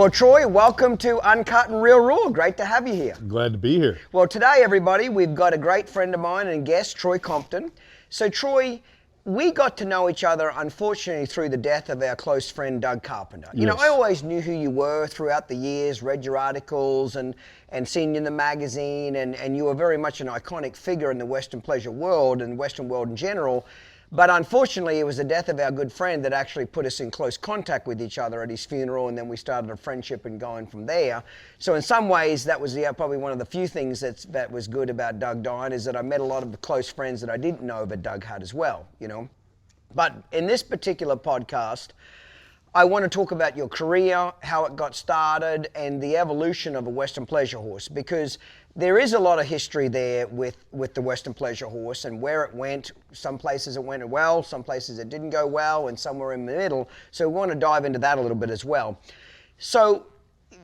Well, Troy, welcome to Uncut and Real Raw. Great to have you here. Glad to be here. Well, today, everybody, we've got a great friend of mine and guest, Troy Compton. So, Troy, we got to know each other, unfortunately, through the death of our close friend, Doug Carpenter. You know, I always knew who you were throughout the years, read your articles and seen you in the magazine, and you were very much an iconic figure in the Western pleasure world and Western world in general. But unfortunately, it was the death of our good friend that actually put us in close contact with each other at his funeral, and then we started a friendship and going from there. So in some ways, that was probably one of the few things that was good about Doug dying, is that I met a lot of the close friends that I didn't know that Doug had as well, you know. But in this particular podcast, I want to talk about your career, how it got started, and the evolution of a Western pleasure horse, because there is a lot of history there with the Western pleasure horse and where it went. Some places it went well, some places it didn't go well, and somewhere in the middle. So we want to dive into that a little bit as well. So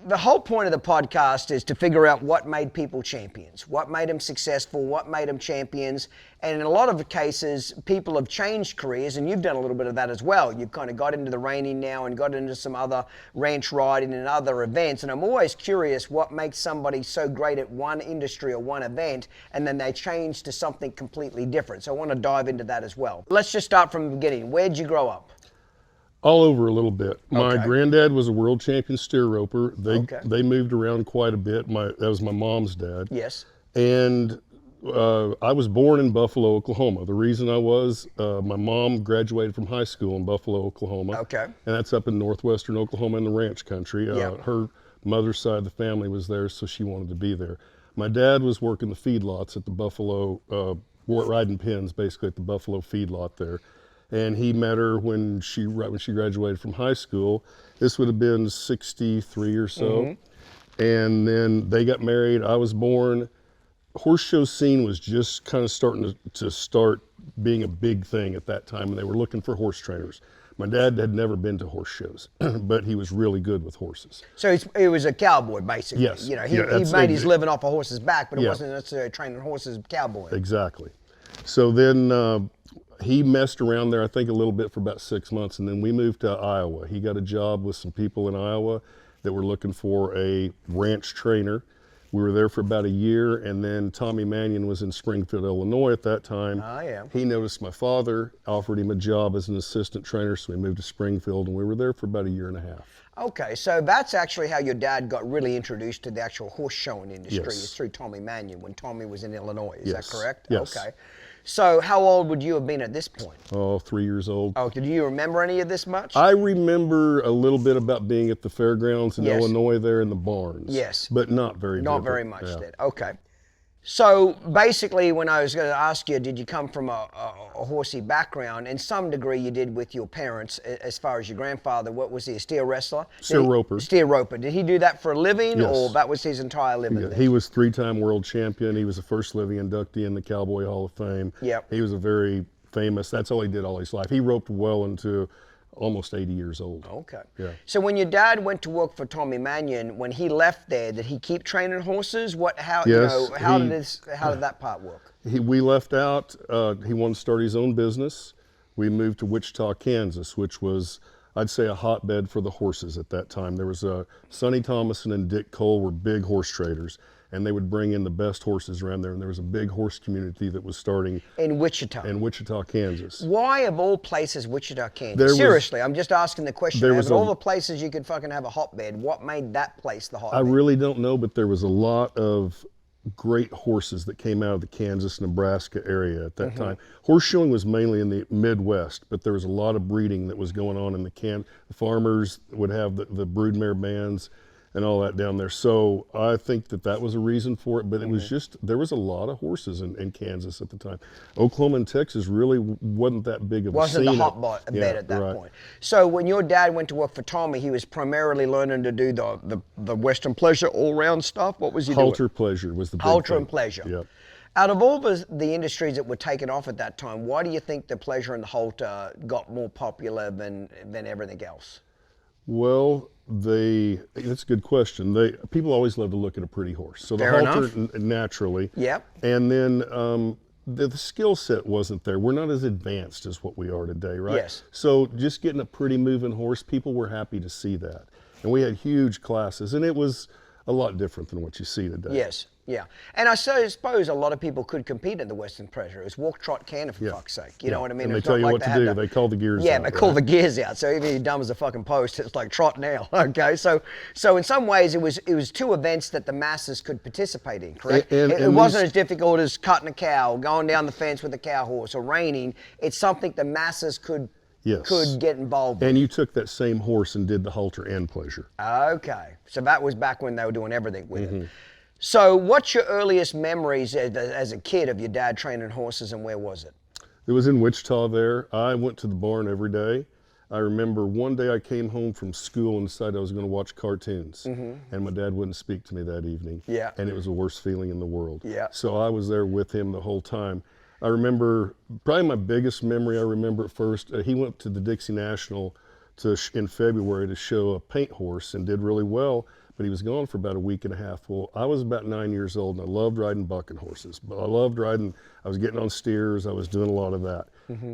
the whole point of the podcast is to figure out what made people champions, what made them successful, what made them champions. And in a lot of cases, people have changed careers, and you've done a little bit of that as well. You've kind of got into the reining now and got into some other ranch riding and other events. And I'm always curious what makes somebody so great at one industry or one event, and then they change to something completely different. So I want to dive into that as well. Let's just start from the beginning. Where'd you grow up? All over a little bit. My Okay. granddad was a world champion steer roper. They moved around quite a bit. That was my mom's dad. Yes. And I was born in Buffalo, Oklahoma. The reason I was, my mom graduated from high school in Buffalo, Oklahoma. Okay. And that's up in northwestern Oklahoma in the ranch country. Yeah. Her mother's side of the family was there, so she wanted to be there. My dad was working the feedlots at the Buffalo, riding pins basically at the Buffalo feedlot there. And he met her when she graduated from high school. This would have been 63 or so. Mm-hmm. And then they got married. I was born. Horse show scene was just kind of starting to start being a big thing at that time, and they were looking for horse trainers. My dad had never been to horse shows, but he was really good with horses. So he was a cowboy, basically. Yes. You know, he made his living off a horse's back, but it wasn't necessarily training horses cowboy. Exactly. So then he messed around there, I think, a little bit for about 6 months, and then we moved to Iowa. He got a job with some people in Iowa that were looking for a ranch trainer. We were there for about a year, and then Tommy Manion was in Springfield, Illinois at that time. Oh, yeah. He noticed my father, offered him a job as an assistant trainer, so we moved to Springfield, and we were there for about a year and a half. Okay, so that's actually how your dad got really introduced to the actual horse showing industry, Yes. is through Tommy Manion when Tommy was in Illinois. Is Yes. that correct? Yes. Okay. So how old would you have been at this point? Oh, 3 years old. Oh, do you remember any of this much? I remember a little bit about being at the fairgrounds in Yes. Illinois there in the barns. Yes. But not very Not vivid. very much Yeah. then. Okay. So basically, when I was going to ask you, did you come from a horsey background? In some degree, you did with your parents. As far as your grandfather, what was he, a steer wrestler? Steer roper. Steer roper. Did he do that for a living, Yes. or that was his entire living? Yeah, he was three-time world champion. He was the first living inductee in the Cowboy Hall of Fame. Yep. He was a very famous, that's all he did all his life. He roped well into almost 80 years old. Okay. Yeah. So when your dad went to work for Tommy Manion, when he left there, did he keep training horses? How Yes, how did that part work? We left out, he wanted to start his own business. We moved to Wichita, Kansas, which was, I'd say, a hotbed for the horses at that time. There was Sonny Thomason and Dick Cole were big horse traders, and they would bring in the best horses around there, and there was a big horse community that was starting In Wichita. in Wichita, Kansas. Why, of all places, Wichita, Kansas? Seriously, I'm just asking the question. Out of all the places you could fucking have a hotbed, what made that place the hotbed? I really don't know, but there was a lot of great horses that came out of the Kansas, Nebraska area at that time. Horse showing was mainly in the Midwest, but there was a lot of breeding that was going on in the farmers would have the broodmare bands and all that down there. So I think that was a reason for it, but it was just, there was a lot of horses in Kansas at the time. Oklahoma and Texas really wasn't that big of a scene. Wasn't the hotbed at that point. So when your dad went to work for Tommy, he was primarily learning to do the Western pleasure all-round stuff? What was he doing? Halter pleasure was the big Halter thing. and pleasure. Yep. Out of all the industries that were taken off at that time, why do you think the pleasure and the halter got more popular than everything else? Well, that's a good question. People always love to look at a pretty horse. So the Fair halter, enough. naturally. Yep. And then the skill set wasn't there. We're not as advanced as what we are today, right? Yes. So just getting a pretty moving horse, people were happy to see that. And we had huge classes, and it was a lot different than what you see today. Yes, yeah. And I suppose a lot of people could compete at the Western Pleasure. It was walk, trot, canter, for fuck's sake. You know what I mean? And they It's tell not you like what to do. They call the gears out. Yeah, they call the gears out. So even if you're dumb as a fucking post, it's like trot now. Okay, so in some ways it was two events that the masses could participate in, correct? It wasn't as difficult as cutting a cow, going down the fence with a cow horse, or reining. It's something the masses could get involved with. And you took that same horse and did the halter and pleasure. Okay, so that was back when they were doing everything with it. So what's your earliest memories as a kid of your dad training horses, and where was it? It was in Wichita there. I went to the barn every day. I remember one day I came home from school and decided I was going to watch cartoons. And my dad wouldn't speak to me that evening. Yeah. And it was the worst feeling in the world. Yeah. So I was there with him the whole time. I remember, probably my biggest memory I remember at first, he went to the Dixie National in February to show a paint horse and did really well. But he was gone for about a week and a half. Well, I was about 9 years old and I loved riding bucking horses, but I loved riding, I was getting on steers, I was doing a lot of that.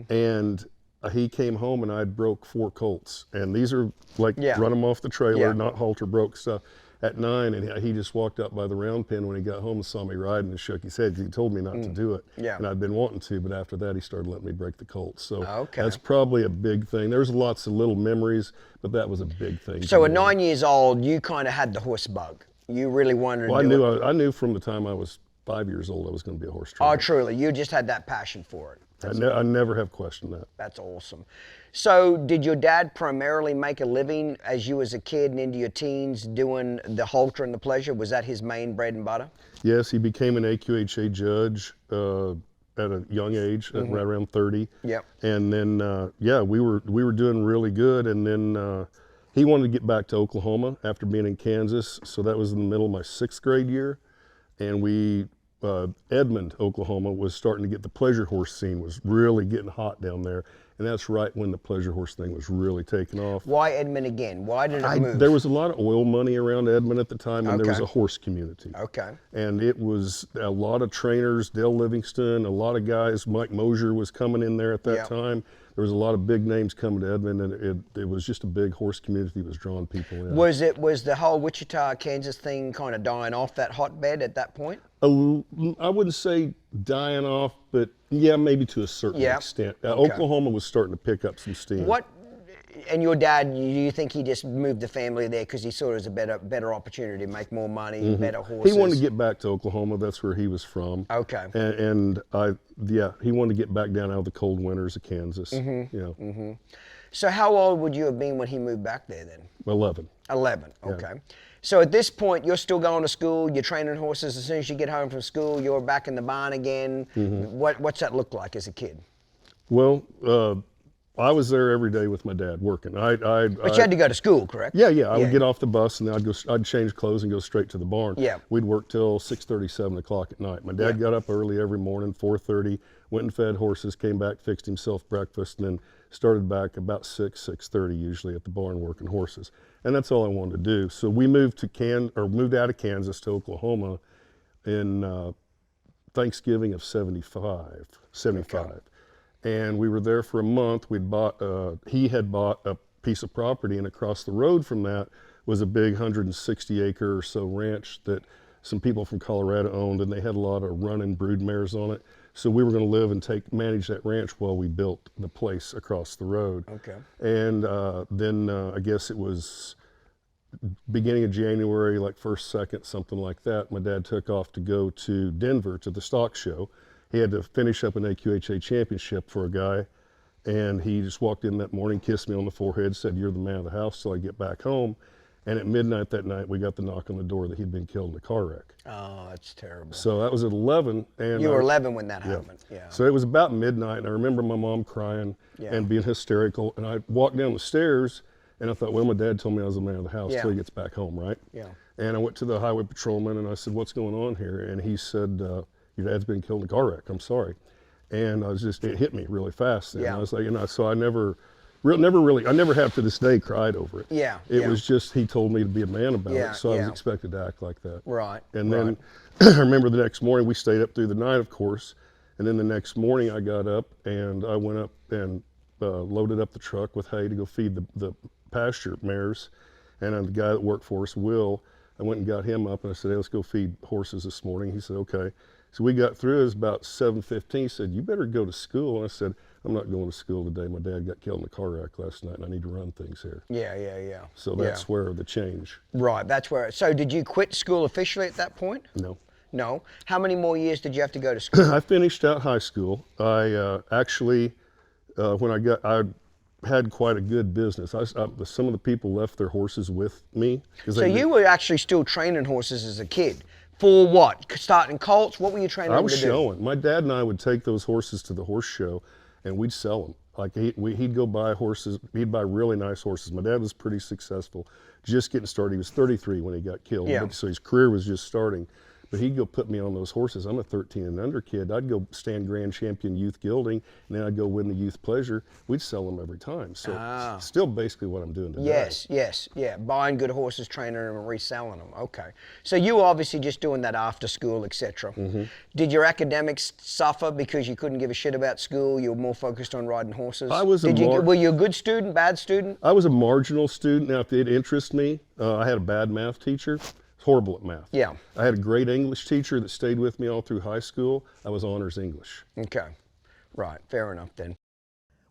And he came home and I broke 4 colts. And these are like run them off the trailer, not halter broke stuff. At 9, and he just walked up by the round pen when he got home and saw me riding and shook his head because he told me not to do it. Yeah. And I'd been wanting to, but after that he started letting me break the colts. So that's probably a big thing. There's lots of little memories, but that was a big thing. So at 9 years old, you kind of had the horse bug. You really wanted to do it. I knew from the time I was 5 years old I was going to be a horse trainer. Oh, truly. You just had that passion for it. I never have questioned that. That's awesome. So did your dad primarily make a living as you as a kid and into your teens doing the halter and the pleasure? Was that his main bread and butter? Yes, he became an AQHA judge at a young age, right around 30. Yep. And then, we were doing really good. And then he wanted to get back to Oklahoma after being in Kansas. So that was in the middle of my 6th grade year. And Edmond, Oklahoma was starting to get the pleasure horse scene, was really getting hot down there. And that's right when the pleasure horse thing was really taking off. Why Edmond again? Why did it move? There was a lot of oil money around Edmond at the time, and there was a horse community. Okay. And it was a lot of trainers, Dale Livingston, a lot of guys. Mike Mosier was coming in there at that time. There was a lot of big names coming to Edmond, and it was just a big horse community that was drawing people in. Was the whole Wichita, Kansas thing kind of dying off that hotbed at that point? I wouldn't say dying off, but yeah, maybe to a certain extent. Oklahoma was starting to pick up some steam. And your dad, do you think he just moved the family there because he saw it as a better opportunity to make more money, better horses? He wanted to get back to Oklahoma. That's where he was from. Okay. And he wanted to get back down out of the cold winters of Kansas. So how old would you have been when he moved back there then? 11. 11, okay. Yeah. So at this point, you're still going to school, you're training horses. As soon as you get home from school, you're back in the barn again. What's that look like as a kid? Well, I was there every day with my dad working. But you had to go to school, correct? Yeah. I would get off the bus and then I'd change clothes and go straight to the barn. Yeah. We'd work till 6:30, 7 o'clock at night. My dad got up early every morning, 4:30, went and fed horses, came back, fixed himself breakfast, and then started back about 6:30 usually at the barn working horses. And that's all I wanted to do. So we moved out of Kansas to Oklahoma in Thanksgiving of 75. Okay. And we were there for a month. He had bought a piece of property, and across the road from that was a big 160 acre or so ranch that some people from Colorado owned, and they had a lot of running brood mares on it. So we were going to live and manage that ranch while we built the place across the road. Okay. And then I guess it was beginning of January, like 1st, 2nd, something like that. My dad took off to go to Denver to the stock show. He had to finish up an AQHA championship for a guy, and he just walked in that morning, kissed me on the forehead, said, "You're the man of the house till I get back home." And at midnight that night, we got the knock on the door that he'd been killed in a car wreck. Oh, that's terrible. So that was at 11. And you were 11 when that happened. Yeah. So it was about midnight, and I remember my mom crying and being hysterical. And I walked down the stairs, and I thought, well, my dad told me I was the man of the house till he gets back home, right? Yeah. And I went to the highway patrolman, and I said, "What's going on here?" And he said, "Your dad's been killed in a car wreck. I'm sorry." And it hit me really fast. And I was like, so I never have to this day cried over it. Yeah. It was just, he told me to be a man about it. So I was expected to act like that. Right. And then I remember the next morning, we stayed up through the night, of course. And then the next morning I got up and I went up and loaded up the truck with hay to go feed the pasture mares. And the guy that worked for us, Will, I went and got him up and I said, hey, let's go feed horses this morning. He said, okay. So we got through, it was about 7:15. He said, you better go to school. And I said, I'm not going to school today. My dad got killed in a car wreck last night and I need to run things here. Yeah. So that's where the change. Right, that's where. So did you quit school officially at that point? No. No. How many more years did you have to go to school? I finished out high school. I actually, when I had quite a good business. Some of the people left their horses with me. So you were actually still training horses as a kid? For what? Starting colts? What were you training them to do? I was showing. My dad and I would take those horses to the horse show and we'd sell them. Like he'd go buy horses, he'd buy really nice horses. My dad was pretty successful, just getting started. He was 33 when he got killed, so his career was just starting. But he'd go put me on those horses. I'm a 13 and under kid. I'd go stand grand champion youth gilding, and then I'd go win the youth pleasure. We'd sell them every time. So still basically what I'm doing today. Yes. Buying good horses, training them, and reselling them. Okay. So you were obviously just doing that after school, etc. Did your academics suffer because you couldn't give a shit about school? You were more focused on riding horses? Were you a good student, bad student? I was a marginal student. Now, if it interested me, I had a bad math teacher. Horrible at math. Yeah. I had a great English teacher that stayed with me all through high school. I was honors English. Okay. Right. Fair enough then.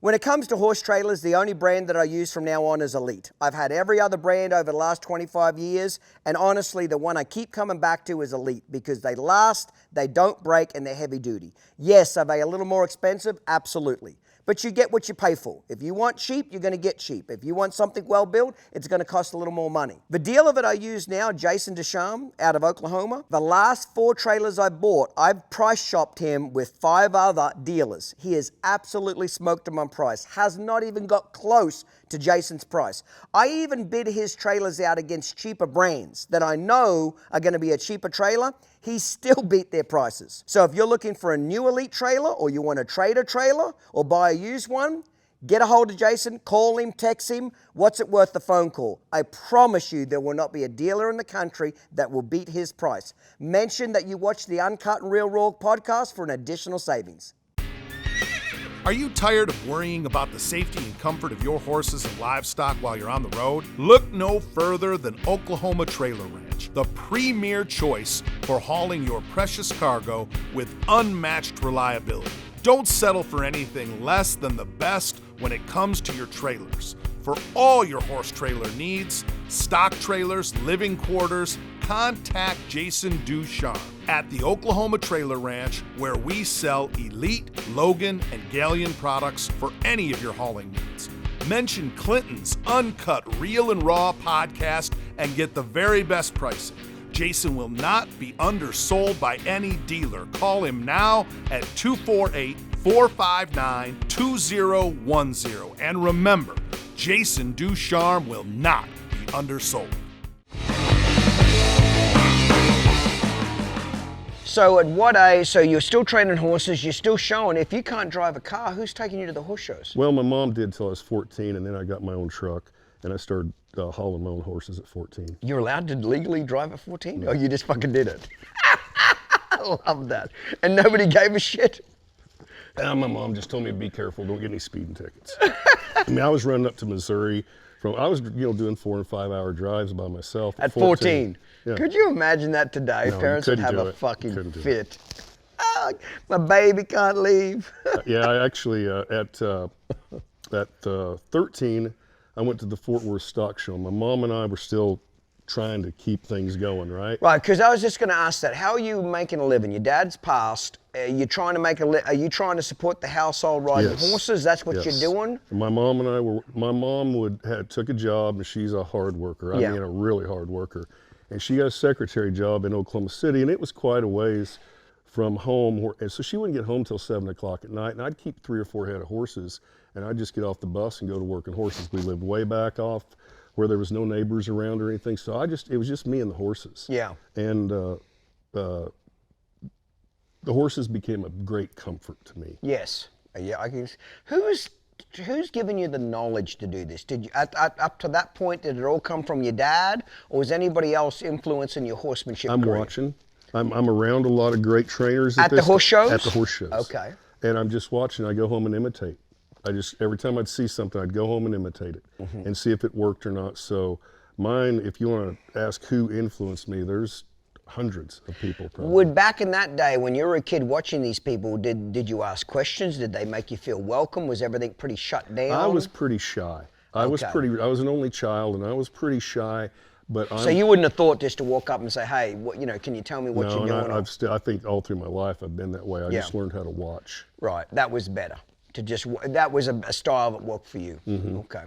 When it comes to horse trailers, the only brand that I use from now on is Elite. I've had every other brand over the last 25 years, and honestly, the one I keep coming back to is Elite because they last, they don't break, and they're heavy duty. Yes, are they a little more expensive? Absolutely. But you get what you pay for. If you want cheap, you're going to get cheap. If you want something well built, it's going to cost a little more money. The dealer that I use now, Jason Ducharme, out of Oklahoma, the last 4 trailers I bought, I've price shopped him with 5 other dealers. He has absolutely smoked him on price, has not even got close to Jason's price. I even bid his trailers out against cheaper brands that I know are going to be a cheaper trailer. He still beat their prices. So if you're looking for a new Elite trailer or you want to trade a trailer or buy a used one, get a hold of Jason, call him, text him. What's it worth the phone call? I promise you there will not be a dealer in the country that will beat his price. Mention that you watch the Uncut and Real Raw podcast for an additional savings. Are you tired of worrying about the safety and comfort of your horses and livestock while you're on the road? Look no further than Oklahoma Trailer Ranch, the premier choice for hauling your precious cargo with unmatched reliability. Don't settle for anything less than the best when it comes to your trailers. For all your horse trailer needs, stock trailers, living quarters, contact Jason Ducharme at the Oklahoma Trailer Ranch, where we sell Elite, Logan, and Galyean products for any of your hauling needs. Mention Clinton's Uncut Real and Raw podcast and get the very best pricing. Jason will not be undersold by any dealer. Call him now at 248-459-2010. And remember, Jason Ducharme will not be undersold. So at what age, so you're still training horses, you're still showing. If you can't drive a car, who's taking you to the horse shows? Well, my mom did till I was 14, and then I got my own truck, and I started hauling my own horses at 14. You're allowed to legally drive at 14? No. Or you just fucking did it? I love that. And nobody gave a shit? My mom just told me to be careful, don't get any speeding tickets. I mean, I was running up to Missouri. I was doing 4 and 5 hour drives by myself at 14. Yeah. Could you imagine that today? No, parents would have a fucking fit. Oh, my baby can't leave. Yeah, I actually at 13, I went to the Fort Worth Stock Show. My mom and I were still trying to keep things going, right? Right, because I was just going to ask that. How are you making a living? Your dad's passed. You're trying to make Are you trying to support the household riding horses? That's what you're doing? My mom and I were. My mom took a job, and she's a hard worker. I mean, a really hard worker. And she got a secretary job in Oklahoma City, and it was quite a ways from home. And so she wouldn't get home till 7 o'clock at night, and I'd keep 3 or 4 head of horses, and I'd just get off the bus and go to work on horses. We lived way back off where there was no neighbors around or anything, so it was just me and the horses. Yeah. And the horses became a great comfort to me. Yes. Yeah. I guess. Who's given you the knowledge to do this? Did you up to that point, did it all come from your dad, or was anybody else influencing your horsemanship? I'm career? watching. I'm around a lot of great trainers at the horse shows. At the horse shows. Okay. And I'm just watching. I go home and imitate. Every time I'd see something, I'd go home and imitate it and see if it worked or not. So Mine, if you want to ask who influenced me, there's hundreds of people probably. Would back in that day when you were a kid watching these people, did you ask questions? Did they make you feel welcome? Was everything pretty shut down? I was pretty shy. I was an only child, and I was pretty shy. But so you wouldn't have thought just to walk up and say, "Hey, can you tell me what you're doing?" I think all through my life I've been that way. I just learned how to watch. Right, that was better. That was a style that worked for you. Okay.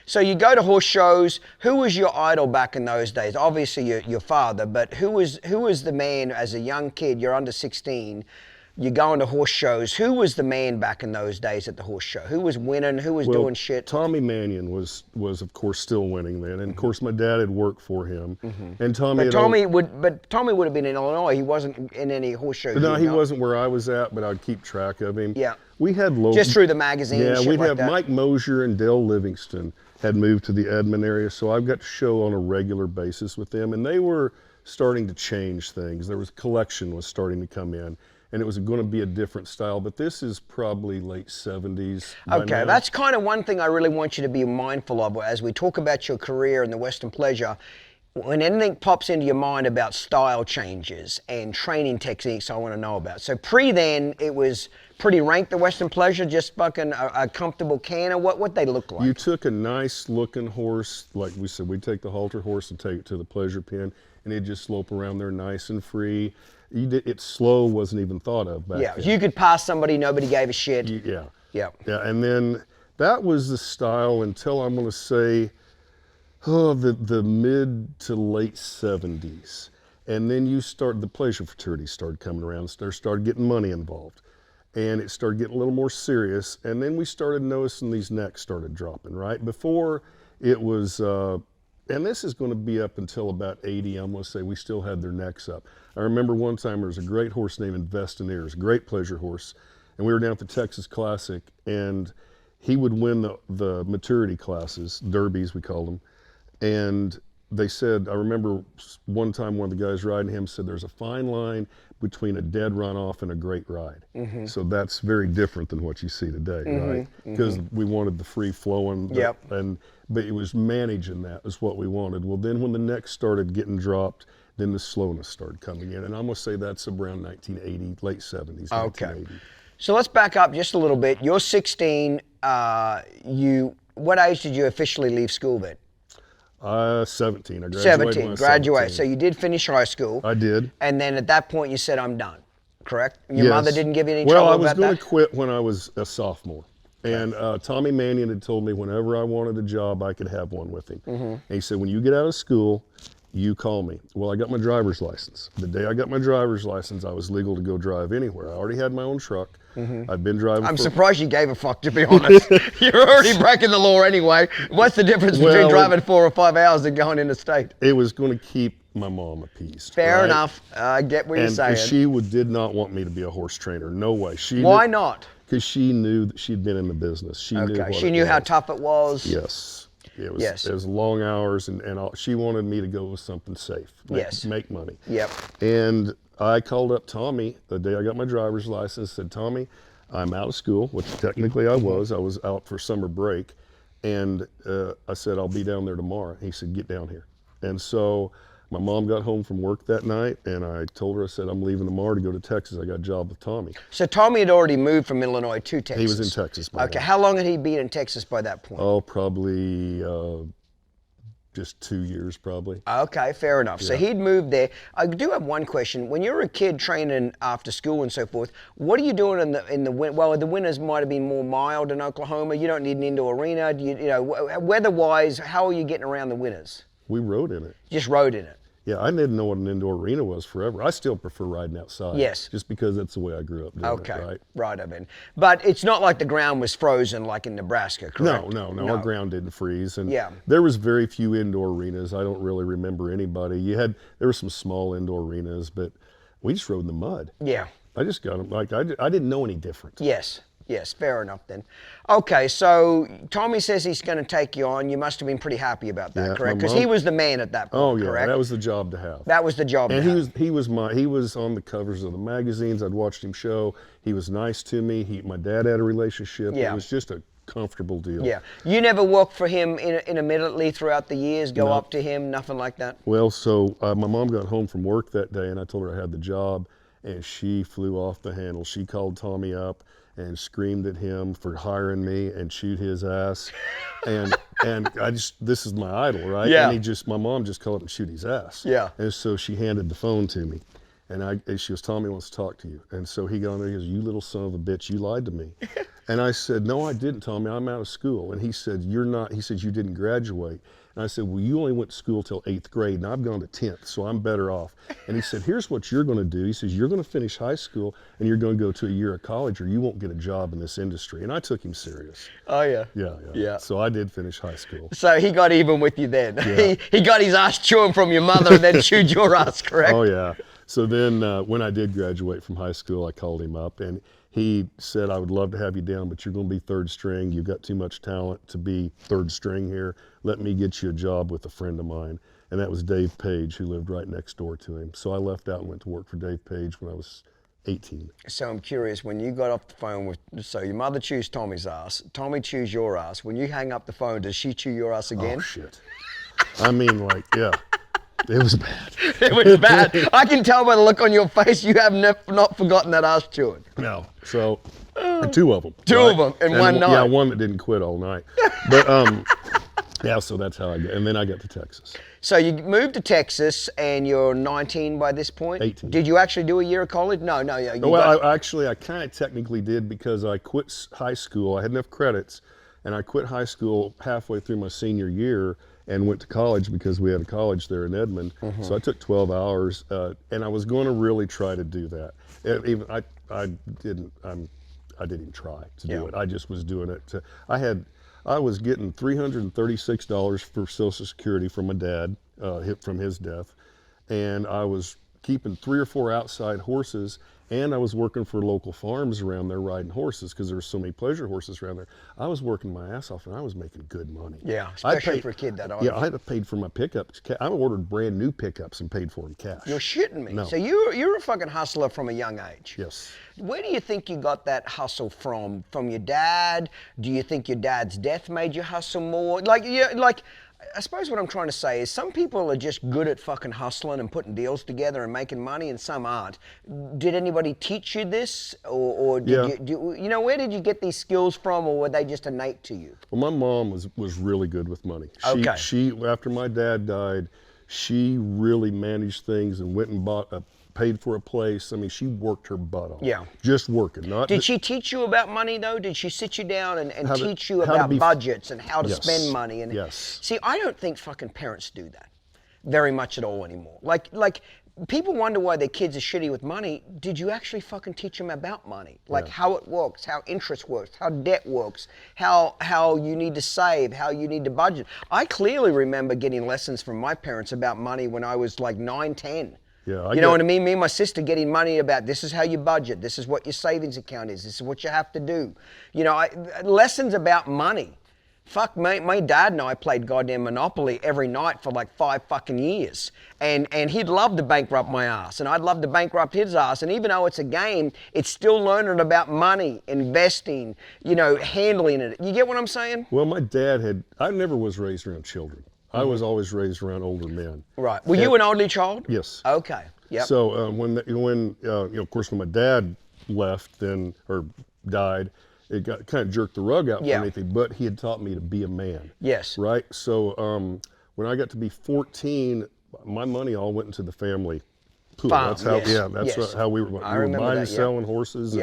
So you go to horse shows. Who was your idol back in those days? Obviously your father, but who was the man as a young kid? You're under 16. You're going to horse shows. Who was the man back in those days at the horse show? Who was winning? Who was doing shit? Tommy Manion was of course still winning then, and of course my dad had worked for him. And Tommy would have been in Illinois. He wasn't in any horse shows. No, he wasn't where I was at, but I'd keep track of him. Yeah. We had just through the magazine. Yeah, we'd have Mike Mosier and Dale Livingston had moved to the Edmond area, so I've got to show on a regular basis with them, and they were starting to change things. There was collection was starting to come in, and it was going to be a different style, but this is probably late 70s. Okay, that's kind of one thing I really want you to be mindful of as we talk about your career in the Western Pleasure. When anything pops into your mind about style changes and training techniques, I want to know about. So then, it was pretty ranked, the Western Pleasure, just fucking a comfortable canter. What they look like? You took a nice looking horse, like we said, we'd take the halter horse and take it to the pleasure pen, and it'd just slope around there nice and free. It's slow, wasn't even thought of back then. You could pass somebody, nobody gave a shit. Yeah, and then that was the style until I'm going to say, the mid to late 70s. And then the pleasure fraternities started coming around, started getting money involved. And it started getting a little more serious. And then we started noticing these necks started dropping, right? Before it was, and this is going to be up until about 80, I'm going to say we still had their necks up. I remember one time there was a great horse named Investineers, a great pleasure horse. And we were down at the Texas Classic, and he would win the maturity classes, derbies we called them. And they said, I remember one time one of the guys riding him said there's a fine line between a dead runoff and a great ride. So that's very different than what you see today, right? Because we wanted the free flowing, but it was managing that is what we wanted. Well, then when the necks started getting dropped, then the slowness started coming in. And I'm gonna say that's around 1980, late 70s, 1980. So let's back up just a little bit. You're 16, what age did you officially leave school then? 17. I graduated. 17. So you did finish high school. I did. And then at that point you said, I'm done, correct? Your mother didn't give you any trouble about that? Well, I was going to quit when I was a sophomore. And Tommy Manion had told me whenever I wanted a job, I could have one with him. And he said, when you get out of school, you call me. Well, I got my driver's license. The day I got my driver's license, I was legal to go drive anywhere. I already had my own truck. I'd been driving. I'm surprised you gave a fuck, to be honest. You're already breaking the law anyway. What's the difference between driving 4 or 5 hours and going interstate? It was going to keep my mom appeased. Fair enough. I get what you're saying. And she did not want me to be a horse trainer. No way. Why not? Because she knew that she'd been in the business. She knew how tough it was. Yes. It was long hours, and she wanted me to go with something safe. Make money. Yep. And I called up Tommy the day I got my driver's license, said, Tommy, I'm out of school, which technically I was out for summer break. And I said, I'll be down there tomorrow. He said, get down here. And so my mom got home from work that night, and I told her, I said, I'm leaving tomorrow to go to Texas. I got a job with Tommy. So Tommy had already moved from Illinois to Texas? He was in Texas by then. How long had he been in Texas by that point? Oh, probably just 2 years, probably. Okay, fair enough. Yeah. So he'd moved there. I do have one question. When you're a kid training after school and so forth, what are you doing in the winter? Well, the winters might have been more mild in Oklahoma. You don't need an indoor arena. Weather-wise, how are you getting around the winters? We rode in it. Just rode in it? Yeah, I didn't know what an indoor arena was forever. I still prefer riding outside. Yes. Just because that's the way I grew up doing it, right? Right, I mean. But it's not like the ground was frozen like in Nebraska, correct? No. Our ground didn't freeze. And there was very few indoor arenas. I don't really remember anybody. There were some small indoor arenas, but we just rode in the mud. Yeah. I just got them. I didn't know any different. Yes, fair enough then. Okay, so Tommy says he's going to take you on. You must have been pretty happy about that, correct? Because he was the man at that point, correct? That was the job to have. That was the job to have. And he was on the covers of the magazines. I'd watched him show. He was nice to me. My dad had a relationship. Yeah. It was just a comfortable deal. Yeah. You never worked for him intermittently throughout the years, go up to him, nothing like that? Well, so my mom got home from work that day, and I told her I had the job, and she flew off the handle. She called Tommy up and screamed at him for hiring me and chewed his ass. And this is my idol, right? Yeah. And my mom just called him and chewed his ass. Yeah. And so she handed the phone to me. And she goes, Tommy wants to talk to you. And so he got on there, he goes, you little son of a bitch, you lied to me. And I said, no, I didn't, Tommy, I'm out of school. And he said, he said, you didn't graduate. And I said, well, you only went to school till 8th grade, and I've gone to 10th, so I'm better off. And he said, here's what you're gonna do. He says, you're gonna finish high school, and you're gonna go to a year of college, or you won't get a job in this industry. And I took him serious. Oh, yeah. Yeah. So I did finish high school. So he got even with you then. Yeah. He got his ass chewing from your mother and then chewed your ass, correct? Oh, yeah. So then when I did graduate from high school, I called him up, and he said, I would love to have you down, but you're going to be third string. You've got too much talent to be third string here. Let me get you a job with a friend of mine. And that was Dave Paige, who lived right next door to him. So I left out and went to work for Dave Paige when I was 18. So I'm curious, when you got off the phone so your mother chews Tommy's ass, Tommy chews your ass. When you hang up the phone, does she chew your ass again? Oh, shit. I mean, yeah. It was bad. It was bad. I can tell by the look on your face you have not forgotten that ass chewing. No. So, two of them. Two of them in one night. Yeah, one that didn't quit all night. But, yeah, so that's how I got. And then I got to Texas. So you moved to Texas and you're 19 by this point? 18. Did you actually do a year of college? No. I kind of technically did because I quit high school. I had enough credits, and I quit high school halfway through my senior year and went to college because we had a college there in Edmond. Mm-hmm. So I took 12 hours, and I was going to really try to do that. I didn't even try to do it. I just was doing it. I was getting $336 for Social Security from my dad, from his death, and I was keeping 3 or 4 outside horses, and I was working for local farms around there riding horses because there were so many pleasure horses around there. I was working my ass off, and I was making good money. Yeah, especially for a kid that old. Yeah, I had paid for my pickups. I ordered brand new pickups and paid for them cash. You're shitting me. No. So you're a fucking hustler from a young age. Yes. Where do you think you got that hustle from? From your dad? Do you think your dad's death made you hustle more? I suppose what I'm trying to say is some people are just good at fucking hustling and putting deals together and making money, and some aren't. Did anybody teach you this, or did where did you get these skills from, or were they just innate to you? Well, my mom was really good with money. She after my dad died, she really managed things and went and paid for a place. I mean, she worked her butt off. Yeah. Just working. Did she teach you about money, though? Did she sit you down and teach you about budgets and how to spend money? And yes. See, I don't think fucking parents do that very much at all anymore. Like people wonder why their kids are shitty with money. Did you actually fucking teach them about money? Like how it works, how interest works, how debt works, how you need to save, how you need to budget. I clearly remember getting lessons from my parents about money when I was like 9, 10. Yeah, you know what I mean? Me and my sister getting money about this is how you budget, this is what your savings account is, this is what you have to do. You know, lessons about money. Fuck, my dad and I played goddamn Monopoly every night for like 5 fucking years. And he'd love to bankrupt my ass, and I'd love to bankrupt his ass. And even though it's a game, it's still learning about money, investing, handling it. You get what I'm saying? Well, my dad I never was raised around children. I was always raised around older men. Right. Were you an only child? Yes. Okay. Yep. So when of course when my dad left or died, it got kind of jerked the rug out from me. But he had taught me to be a man. Yes. Right. So when I got to be 14, my money all went into the family pool. Farm, that's how we were. We were buying and selling horses.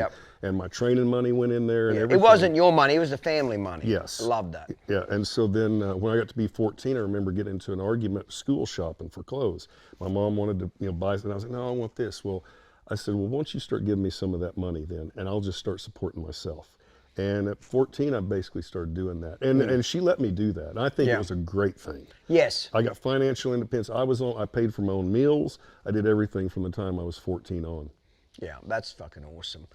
And my training money went in there and everything. It wasn't your money, it was the family money. Yes. Love that. Yeah, and so then when I got to be 14, I remember getting into an argument school shopping for clothes. My mom wanted to buy something. I was like, no, I want this. Well, I said, well, why don't you start giving me some of that money then, and I'll just start supporting myself. And at 14, I basically started doing that. And she let me do that. And I think it was a great thing. Yes. I got financial independence. I paid for my own meals. I did everything from the time I was 14 on. Yeah, that's fucking awesome.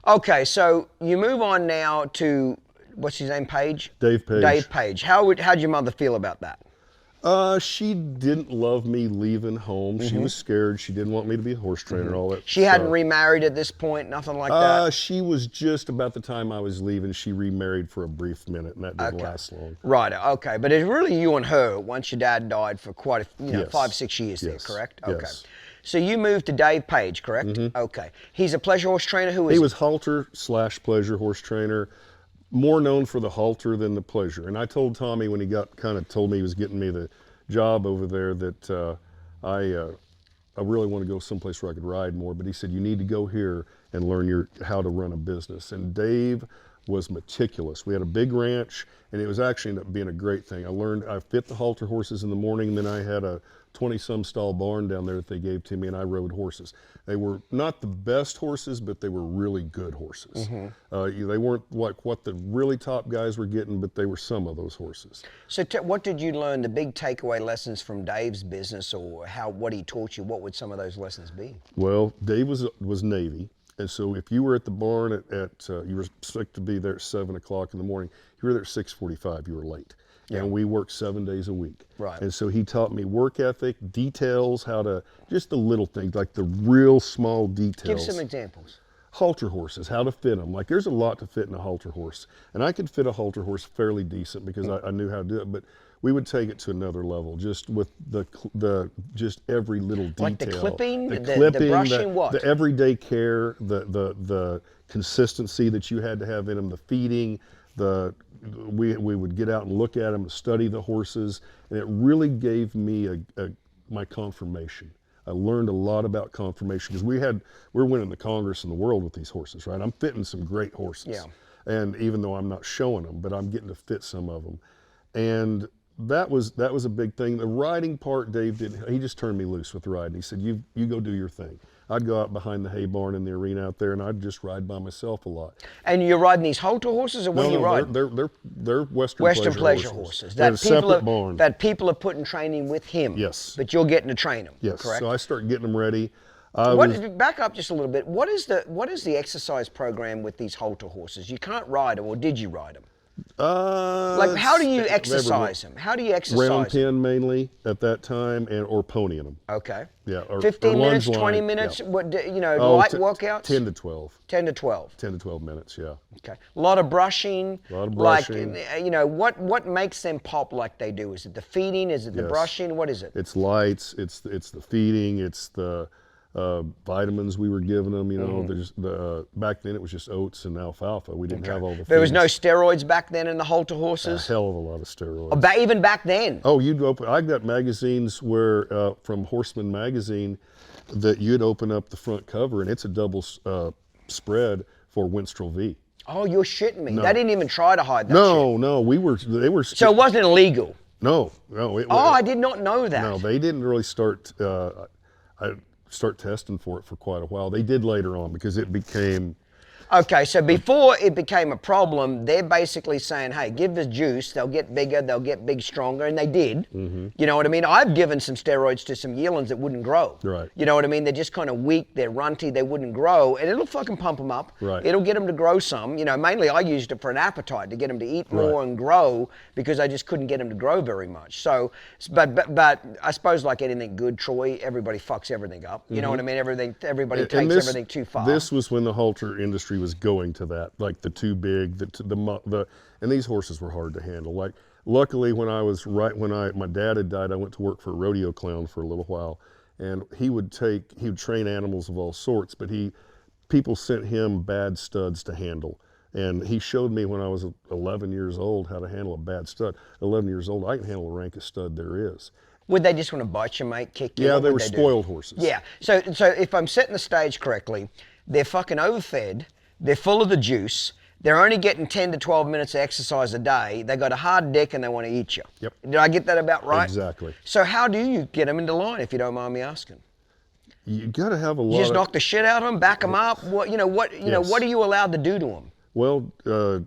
Okay, so you move on now to, what's his name, Paige? Dave Paige. Dave Paige. How'd your mother feel about that? She didn't love me leaving home. She was scared. She didn't want me to be a horse trainer, all that She hadn't remarried at this point, nothing like that? She was just about the time I was leaving. She remarried for a brief minute, and that didn't last long. Right, okay. But it's really you and her once your dad died for quite a, 5, 6 years there, correct? Okay. Yes. So you moved to Dave Paige, correct? Okay. He's a pleasure horse trainer. He was Halter / pleasure horse trainer. More known for the halter than the pleasure. And I told Tommy when he told me he was getting me the job over there that I really want to go someplace where I could ride more. But he said, you need to go here and learn how to run a business. And Dave was meticulous. We had a big ranch, and it was actually ended up being a great thing. I fit the halter horses in the morning, and then I had a 20-some stall barn down there that they gave to me, and I rode horses. They were not the best horses, but they were really good horses. They weren't like what the really top guys were getting, but they were some of those horses. So what did you learn, the big takeaway lessons from Dave's business, or what he taught you? What would some of those lessons be? Well, Dave was Navy. And so if you were at the barn you were expected to be there at 7 o'clock in the morning, you were there at 6:45, you were late. Yeah. And we worked 7 days a week. Right. And so he taught me work ethic, details, just the little things, like the real small details. Give some examples. Halter horses, how to fit them. Like there's a lot to fit in a halter horse. And I could fit a halter horse fairly decent because I knew how to do it, but we would take it to another level just with just every little detail. Like the clipping, the brushing, what? The everyday care, the consistency that you had to have in them, the feeding, we would get out and look at them, study the horses, and it really gave me my confirmation. I learned a lot about conformation because we're winning the Congress in the world with these horses, right? I'm fitting some great horses. Yeah. And even though I'm not showing them, but I'm getting to fit some of them. And that was a big thing. The riding part, Dave he just turned me loose with riding. He said, you go do your thing. I'd go out behind the hay barn in the arena out there, and I'd just ride by myself a lot. And you're riding these halter horses, or what do you ride? They're Western pleasure horses. That people are putting training with him. Yes. But you're getting to train them. Yes. Correct. So I start getting them ready. Back up just a little bit. What is the exercise program with these halter horses? You can't ride them, or did you ride them? How do you exercise them? How do you exercise round them? pen mainly at that time, or ponying them. Okay. Yeah. 15 minutes, 20 minutes. Yeah. Light workouts. 10 to 12. 10 to 12. 10 to 12 minutes. Yeah. Okay. A lot of brushing. A lot of brushing. What makes them pop like they do? Is it the feeding? Is it the brushing? What is it? It's lights. It's the feeding. It's the vitamins we were giving them, there's back then it was just oats and alfalfa. We didn't have all the There was no steroids back then in the halter horses? A hell of a lot of steroids. Even back then? Oh, I got magazines where, from Horseman Magazine, that you'd open up the front cover and it's a double spread for Winstrel V. Oh, you're shitting me. No. They didn't even try to hide that shit. They were. So it wasn't illegal? No. I did not know that. No, they didn't really start testing for it for quite a while. They did later on because it became... Okay, so before it became a problem, they're basically saying, hey, give the juice, they'll get bigger, they'll get big stronger, and they did. Mm-hmm. You know what I mean? I've given some steroids to some yearlings that wouldn't grow. Right. You know what I mean? They're just kind of weak, they're runty, they wouldn't grow, and it'll fucking pump them up. Right. It'll get them to grow some. Mainly I used it for an appetite, to get them to eat more and grow, because I just couldn't get them to grow very much. So, but I suppose like anything good, Troy, everybody fucks everything up. You know what I mean? Everybody takes everything too far. This was when the halter industry was going to that, like the too big, and these horses were hard to handle. Like, luckily when my dad had died, I went to work for a rodeo clown for a little while, and he would train animals of all sorts, but people sent him bad studs to handle. And he showed me when I was 11 years old how to handle a bad stud. 11 years old, I can handle the rankest stud there is. Would they just want to bite you, mate, kick you? Yeah, they were spoiled horses. Yeah, so if I'm setting the stage correctly, they're fucking overfed, they're full of the juice, they're only getting 10 to 12 minutes of exercise a day, they got a hard dick and they want to eat you. Yep. Did I get that about right? Exactly. So how do you get them into line, if you don't mind me asking? You got to have a lot. You just knock the shit out of them, back them up. What are you allowed to do to them? Well, a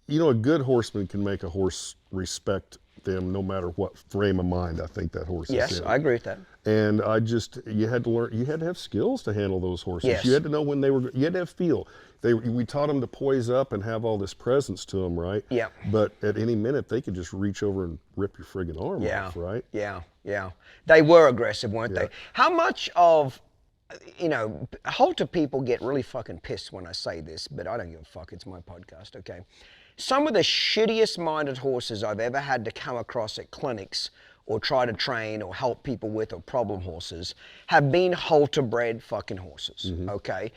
good horseman can make a horse respect them no matter what frame of mind I think that horse is in. Yes, I agree with that. And you had to learn, you had to have skills to handle those horses. Yes. You had to know when you had to have feel. We taught them to poise up and have all this presence to them, right? Yeah. But at any minute, they could just reach over and rip your friggin' arm off, right? Yeah, yeah. They were aggressive, weren't Yeah. they? How much of, Halter people get really fucking pissed when I say this, but I don't give a fuck. It's my podcast, okay? Some of the shittiest minded horses I've ever had to come across at clinics or try to train or help people with, or problem horses, have been Halter bred fucking horses, okay?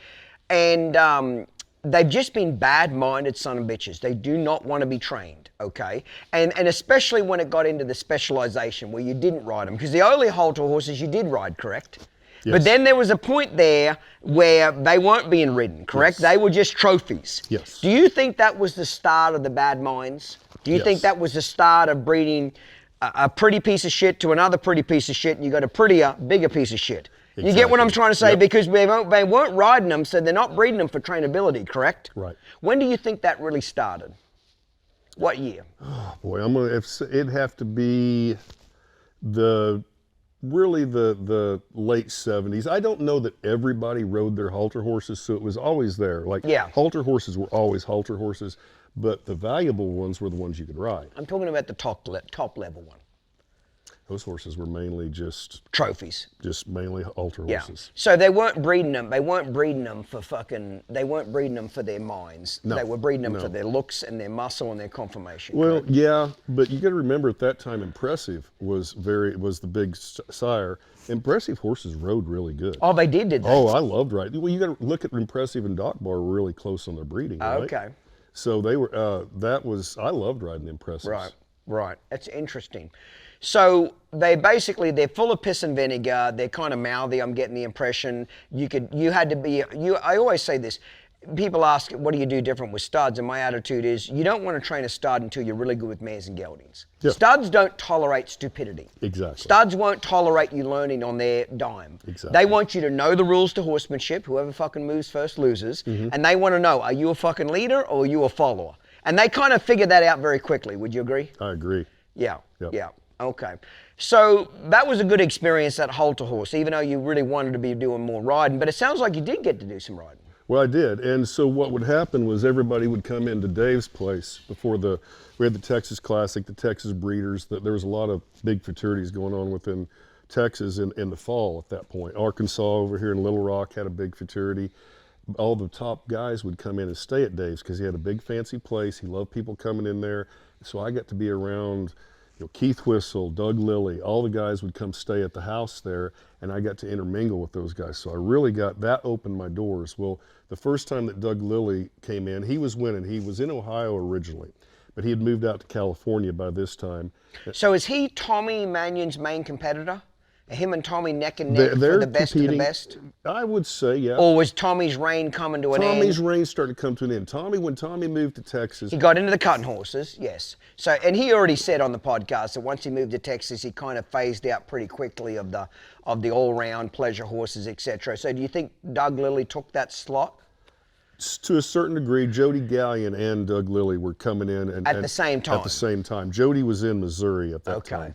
And they've just been bad-minded son of bitches. They do not want to be trained, okay? And especially when it got into the specialization where you didn't ride them, because the early Halter horses you did ride, correct? Yes. But then there was a point there where they weren't being ridden, correct? Yes. They were just trophies. Yes. Do you think that was the start of the bad minds? Do you think Yes. that was the start of breeding a pretty piece of shit to another pretty piece of shit, and you got a prettier, bigger piece of shit? You get what I'm trying to say? Yep. Because they weren't riding them, so they're not breeding them for trainability, correct? Right. When do you think that really started? What year? Boy, it'd have to be the late 70s. I don't know that everybody rode their halter horses, so it was always there. Like, Yeah. halter horses were always halter horses, but the valuable ones were the ones you could ride. I'm talking about the top level one. Those horses were mainly just Trophies. mainly halter Yeah. horses. So they weren't breeding them. They weren't breeding them for fucking. They weren't breeding them for their minds. No, They were breeding them no. for their looks and their muscle and their conformation. Well, correct? yeah, but you got to remember at that time, Impressive was the big sire. Impressive horses rode really good. Oh, they did they? Oh, I loved riding. Well, you got to look at Impressive and Doc Bar were really close on their breeding, right? Okay. So they were. I loved riding Impressives. Right, right. That's interesting. So they're full of piss and vinegar. They're kind of mouthy. I'm getting the impression I always say this. People ask, what do you do different with studs? And my attitude is, you don't want to train a stud until you're really good with mares and geldings. Yeah. Studs don't tolerate stupidity. Exactly. Studs won't tolerate you learning on their dime. Exactly. They want you to know the rules to horsemanship. Whoever fucking moves first loses. And they want to know, are you a fucking leader or are you a follower? And they kind of figure that out very quickly. Would you agree? I agree. Yeah, Yep. yeah, okay. So that was a good experience, that halter horse, even though you really wanted to be doing more riding, but it sounds like you did get to do some riding. Well, I did, and so what would happen was everybody would come into Dave's place before we had the Texas Classic, the Texas Breeders. There was a lot of big fraternities going on within Texas in the fall at that point. Arkansas over here in Little Rock had a big fraternity. All the top guys would come in and stay at Dave's because he had a big fancy place. He loved people coming in there. So I got to be around Keith Whistle, Doug Lilly, all the guys would come stay at the house there, and I got to intermingle with those guys. So I really that opened my doors. Well, the first time that Doug Lilly came in, he was winning. He was in Ohio originally, but he had moved out to California by this time. So is he Tommy Manion's main competitor? Him and Tommy neck and neck They're for the best of the competing, best? I would say, yeah. Or was Tommy's reign coming to an end? Tommy's reign started to come to an end. When Tommy moved to Texas, He got into the cutting horses, yes. So, and he already said on the podcast that once he moved to Texas, he kind of phased out pretty quickly of the all-round pleasure horses, etc. So, do you think Doug Lilly took that slot? to a certain degree, Jody Galyean and Doug Lilly were coming in At the same time. At the same time. Jody was in Missouri at that time.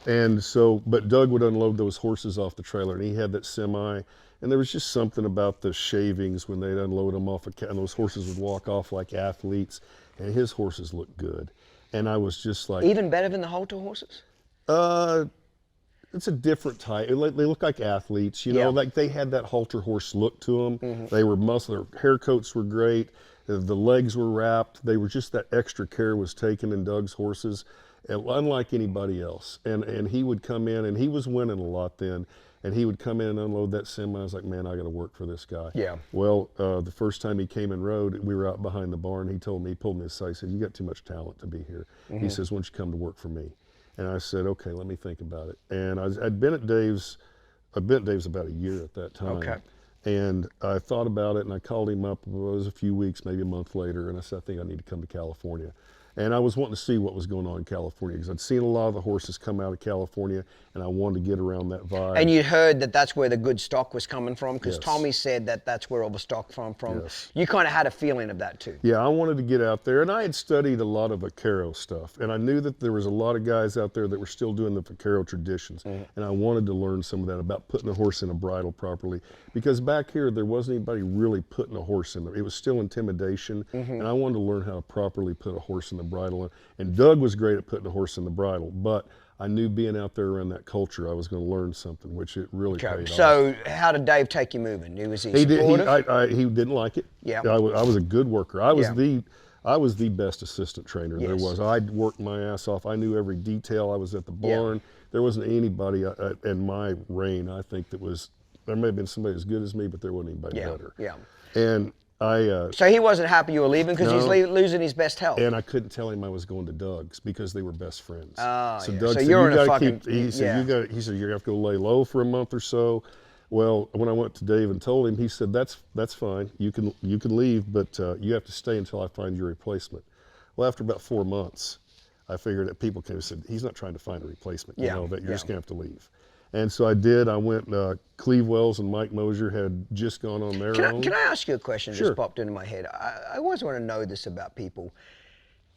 And so, but Doug would unload those horses off the trailer, and he had that semi, and there was just something about the shavings when they'd unload them off, and those horses would walk off like athletes, and his horses looked good. And I was just like... Even better than the Halter horses? It's a different type. They look like athletes, you know, like they had that halter horse look to them. They were muscle, their haircoats were great, the legs were wrapped. They were just, that extra care was taken in Doug's horses, unlike anybody else. And he would come in, and he was winning a lot then, and he would come in and unload that semi. I was like, man, I got to work for this guy. Yeah. Well, the first time he came and rode, we were out behind the barn. He told me, he pulled me aside, he said, you got too much talent to be here. He says, why don't you come to work for me? And I said, okay, let me think about it. And I'd been at Dave's about a year at that time. Okay. And I thought about it, and I called him up. It was a few weeks, maybe a month later, and I said, I think I need to come to California. And I was wanting to see what was going on in California because I'd seen a lot of the horses come out of California, and I wanted to get around that vibe. And you heard that that's where the good stock was coming from, because Yes. Tommy said that that's where all the stock come from. Yes. You kind of had a feeling of that too. Yeah, I wanted to get out there, and I had studied a lot of vaquero stuff, and I knew that there was a lot of guys out there that were still doing the vaquero traditions, and I wanted to learn some of that about putting a horse in a bridle properly, because back here there wasn't anybody really putting a horse in there. It was still intimidation, and I wanted to learn how to properly put a horse in the bridle. And Doug was great at putting a horse in the bridle, but I knew being out there around that culture, I was going to learn something, which it really paid off. So how did Dave take you moving? Was he He supportive? he didn't like it. Yeah. I was a good worker. I was the best assistant trainer there Yes. was. I worked my ass off. I knew every detail. I was at the barn. There wasn't anybody in my reign, I think, there may have been somebody as good as me, but there wasn't anybody better. Yeah. And So he wasn't happy you were leaving because he's losing his best health. and I couldn't tell him I was going to Doug's because they were best friends. So Doug said, you're in a gotta fucking he said, you're going to have to go lay low for a month or so. Well, when I went to Dave and told him, he said, that's fine. You can leave, but you have to stay until I find your replacement. Well, after about 4 months, I figured that people came and said, he's not trying to find a replacement, that you're just going to have to leave. And so I did. I went, Cleve Wells and Mike Mosier had just gone on their own. Can I ask you a question that Sure. just popped into my head? I always want to know this about people.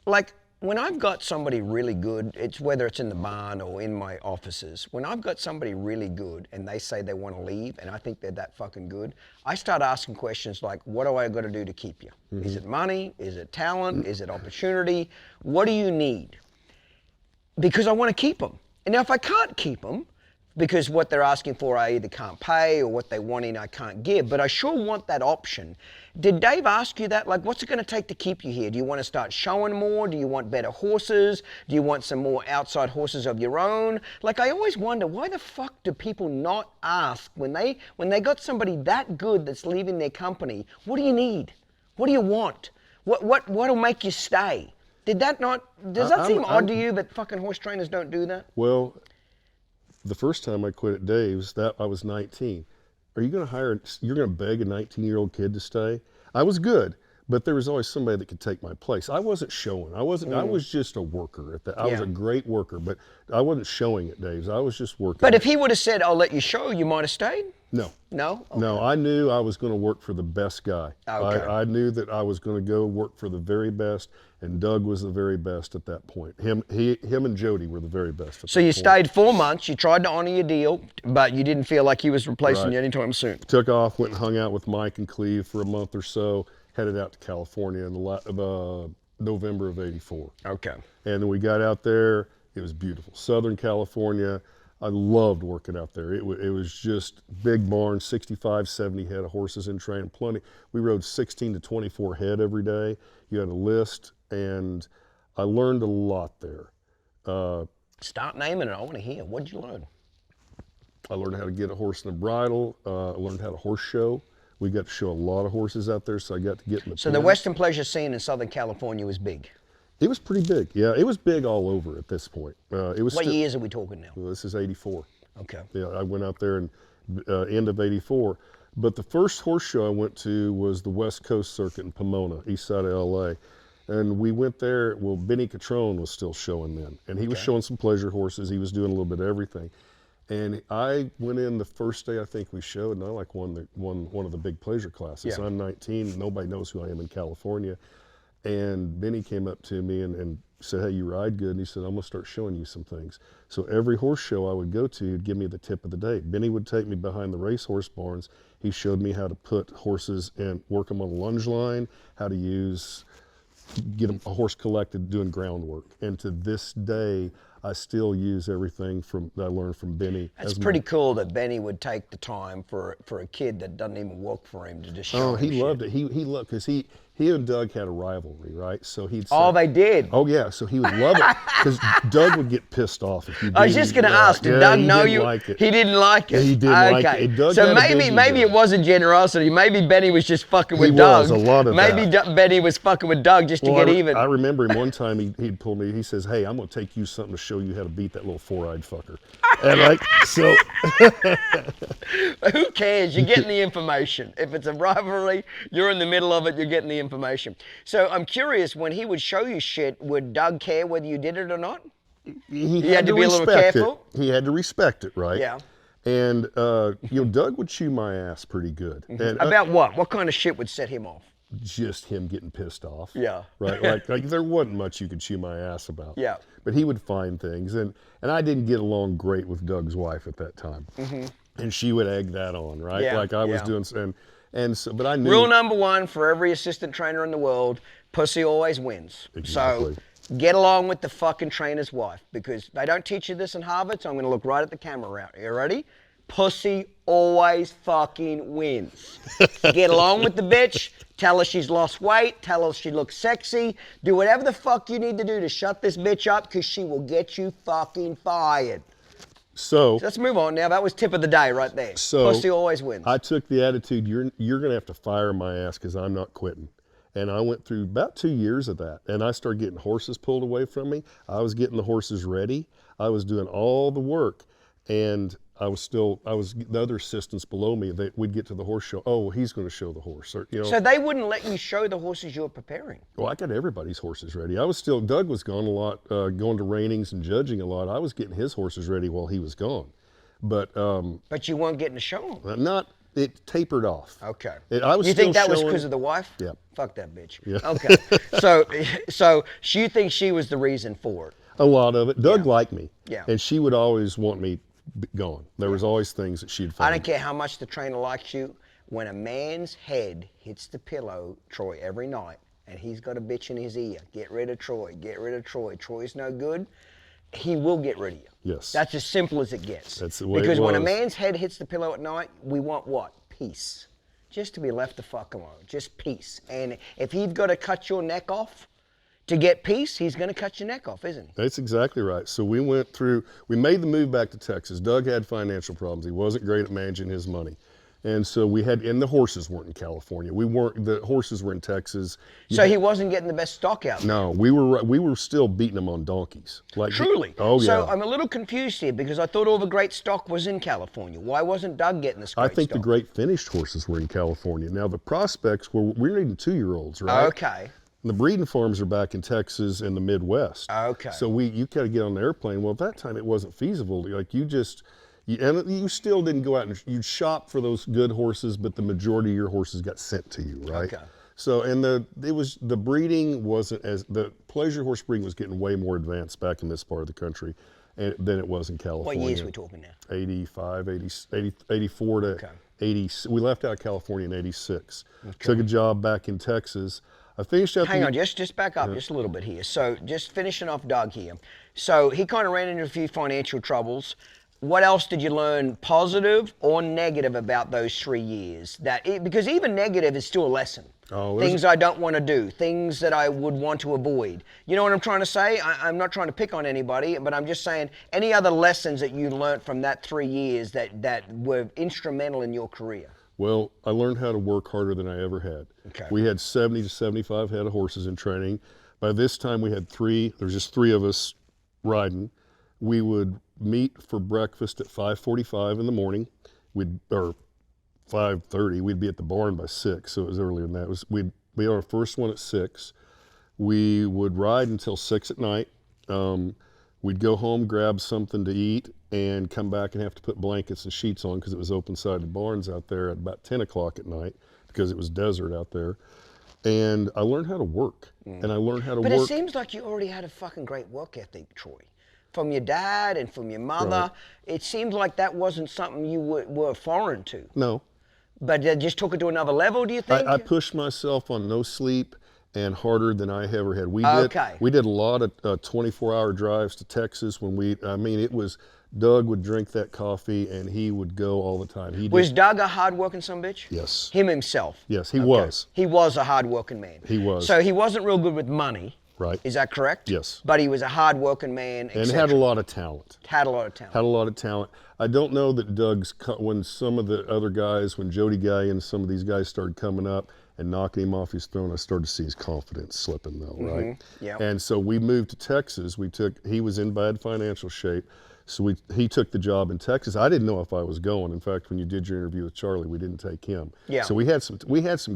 Like, when I've got somebody really good, whether it's in the barn or in my offices, when I've got somebody really good and they say they want to leave and I think they're that fucking good, I start asking questions like, what do I got to do to keep you? Is it money? Is it talent? Is it opportunity? What do you need? Because I want to keep them. And now if I can't keep them, because what they're asking for I either can't pay or what they want in I can't give, but I sure want that option. Did Dave ask you that? Like, what's it going to take to keep you here? Do you want to start showing more? Do you want better horses? Do you want some more outside horses of your own? Like, I always wonder, why the fuck do people not ask when they got somebody that good that's leaving their company, what do you need? What do you want? What'll make you stay? Does that seem odd to you that fucking horse trainers don't do that? Well, the first time I quit at Dave's, I was 19. Are you going to you're going to beg a 19-year-old kid to stay? I was good, but there was always somebody that could take my place. I wasn't showing. I was just a worker at that. I was a great worker, but I wasn't showing at Dave's. I was just working. But if he would have said, I'll let you show, you might have stayed? No. No? Okay. No, I knew I was going to work for the best guy. Okay. I knew that I was going to go work for the very best, and Doug was the very best at that point. Him and Jody were the very best. So you stayed 4 months, you tried to honor your deal, but you didn't feel like he was replacing you anytime soon. Took off, went and hung out with Mike and Cleve for a month or so, headed out to California in November of '84. Okay. And then we got out there, it was beautiful. Southern California, I loved working out there. It was just big barn, 65, 70 head of horses in train, plenty. We rode 16 to 24 head every day. You had a list, and I learned a lot there. Start naming it, I want to hear. What'd you learn? I learned how to get a horse in a bridle. I learned how to horse show. We got to show a lot of horses out there, so I got to get in the So the Western pleasure scene in Southern California was big. It was pretty big. Yeah, it was big all over at this point. What years are we talking now? Well, this is '84. Okay. Yeah, I went out there in end of '84. But the first horse show I went to was the West Coast Circuit in Pomona, east side of LA. And we went there, well, Benny Catrone was still showing then. And he was showing some pleasure horses. He was doing a little bit of everything. And I went in the first day I think we showed, and I won one of the big pleasure classes. Yeah. I'm 19, nobody knows who I am in California. And Benny came up to me and said, hey, you ride good. And he said, I'm going to start showing you some things. So every horse show I would go to, he'd give me the tip of the day. Benny would take me behind the racehorse barns. He showed me how to put horses and work them on a lunge line, how to get a horse collected doing groundwork. And to this day, I still use everything that I learned from Benny. That's pretty cool that Benny would take the time for a kid that doesn't even work for him to just show him he loved shit. it. He loved, because he and Doug had a rivalry, right? So he'd say, Oh, they did? oh yeah, so he would love it, because Doug would get pissed off if you did. I was just going to ask, did Doug know you? Like it. He didn't like it. Yeah, he didn't like it. Doug So had a busy maybe day. it wasn't generosity. Maybe Benny was just fucking with He Doug. was, a lot of maybe Benny was fucking with Doug just to get even. I remember him one time, he'd pull me, he says, hey, I'm going to take you something to show you how to beat that little four-eyed fucker. And like, so. Who cares? You're getting the information. If it's a rivalry, you're in the middle of it, you're getting the information. So I'm curious, when he would show you shit, would Doug care whether you did it or not? He had to be a little careful? He had to respect it, right? Yeah. And, Doug would chew my ass pretty good. And, About what? What kind of shit would set him off? Just him getting pissed off. Yeah. Right? Like there wasn't much you could chew my ass about. Yeah. But he would find things. And I didn't get along great with Doug's wife at that time. And she would egg that on, right? Yeah, Like I was doing, and so, but I knew. Rule number one for every assistant trainer in the world, pussy always wins. Exactly. So get along with the fucking trainer's wife, because they don't teach you this in Harvard, so I'm going to look right at the camera out. You ready? Pussy always fucking wins. Get along with the bitch. Tell her she's lost weight. Tell her she looks sexy. Do whatever the fuck you need to do to shut this bitch up, because she will get you fucking fired. So let's move on now. That was tip of the day right there. So pussy always wins. I took the attitude, you're going to have to fire my ass because I'm not quitting. And I went through about 2 years of that. And I started getting horses pulled away from me. I was getting the horses ready. I was doing all the work. And the other assistants below me, we'd get to the horse show. Oh, he's going to show the horse. Or, So they wouldn't let you show the horses you were preparing? Well, I got everybody's horses ready. Doug was gone a lot, going to reinings and judging a lot. I was getting his horses ready while he was gone. But you weren't getting to show them? It tapered off. Okay. You think that was because of the wife? Yeah. Fuck that bitch. Yeah. Okay. So you think she was the reason for it? A lot of it. Doug liked me. Yeah. And she would always want me gone. There was always things that she'd find. I don't care how much the trainer likes you. When a man's head hits the pillow, Troy, every night, and he's got a bitch in his ear, get rid of Troy, get rid of Troy. Troy's no good. He will get rid of you. Yes. That's as simple as it gets. That's the way Because it was. when a man's head hits the pillow at night, we want what? Peace. Just to be left the fuck alone. Just peace. And if he's got to cut your neck off to get peace, he's going to cut your neck off, isn't he? That's exactly right. So we made the move back to Texas. Doug had financial problems. He wasn't great at managing his money. And so and the horses weren't in California. The horses were in Texas. So he wasn't getting the best stock out there. No, we were still beating them on donkeys. Truly? Oh, yeah. So I'm a little confused here, because I thought all the great stock was in California. Why wasn't Doug getting this great stock? I think the great finished horses were in California. Now the prospects we're needing 2-year-olds, right? Okay. The breeding farms are back in Texas and the Midwest. Okay. So you got to get on the airplane. Well, at that time it wasn't feasible. Like and you still didn't go out and you'd shop for those good horses, but the majority of your horses got sent to you, right? Okay. So the breeding wasn't the pleasure horse breeding was getting way more advanced back in this part of the country than it was in California. What years are we talking now? 85, 84 to 80. We left out of California in 86. Okay. Took a job back in Texas. I finished up. Hang on, just back up just a little bit here. So just finishing off Doug here. So he kind of ran into a few financial troubles. What else did you learn, positive or negative, about those 3 years? Because even negative is still a lesson. Things I don't want to do, things that I would want to avoid. You know what I'm trying to say? I'm not trying to pick on anybody, but I'm just saying, any other lessons that you learned from that 3 years that were instrumental in your career? Well, I learned how to work harder than I ever had. Okay. We had 70 to 75 head of horses in training. By this time we had there's just 3 of us riding. We would meet for breakfast at 5:45 in the morning. Or 5:30. We'd be at the barn by 6, so it was earlier than that. We'd be on our first one at 6. We would ride until 6 at night. We'd go home, grab something to eat, and come back and have to put blankets and sheets on because it was open-sided barns out there at about 10 o'clock at night because it was desert out there. And I learned how to work. And I learned how to work. But it seems like you already had a fucking great work ethic, Troy. From your dad and from your mother. Right. It seemed like that wasn't something you were foreign to. No. But they just took it to another level, do you think? I pushed myself on no sleep and harder than I ever had. We did a lot of 24-hour drives to Texas Doug would drink that coffee and he would go all the time. Was Doug a hard-working sumbitch? Yes. Him himself? Yes, he was. He was a hard-working man. He was. So he wasn't real good with money. Right. Is that correct? Yes. But he was a hard-working man, and had a lot of talent. Had a lot of talent. I don't know that when some of the other guys, when Jody Galyean and some of these guys started coming up, and knocking him off his throne, I started to see his confidence slipping though, right? Yeah. And so we moved to Texas. He was in bad financial shape. So he took the job in Texas. I didn't know if I was going. In fact, when you did your interview with Charlie, we didn't take him. Yeah. So we had some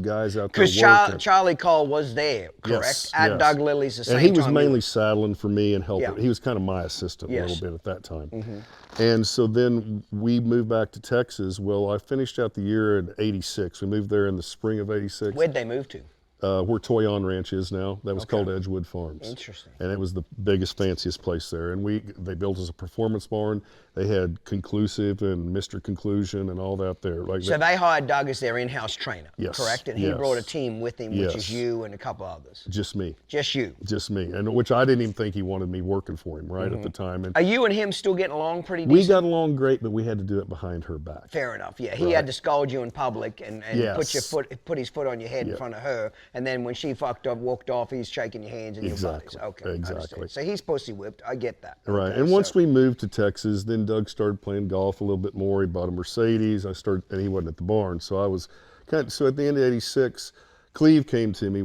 guys out there Because working. Charlie Cole was there, correct? Yes, At yes. Doug Lilly's the same And he was time mainly saddling for me and helping. Yeah. He was kind of my assistant Yes. a little bit at that time. And so then we moved back to Texas. Well, I finished out the year in '86. We moved there in the spring of '86. Where'd they move to? Where Toyon Ranch is now. That was called Edgewood Farms. Interesting. And it was the biggest, fanciest place there. And they built us a performance barn. They had Conclusive and Mr. Conclusion and all that there. So they hired Doug as their in-house trainer, Yes, correct? And he yes. brought a team with him, which Yes. is you and a couple others. Just me. Just you. Just me. And which I didn't even think he wanted me working for him right at the time. And Are you and him still getting along pretty we decent? got along great, but we had to do it behind her back. Fair enough. Yeah, he had to scold you in public and Yes. put his foot on your head in front of her, and then when she walked off, he's shaking your hands and Exactly. your buddies. Okay, Exactly. understood. So he's pussy whipped. I get that. Right. Okay, And once so- we moved to Texas, then Doug started playing golf a little bit more. He bought a Mercedes. And he wasn't at the barn. So I was so at the end of '86, Cleve came to me,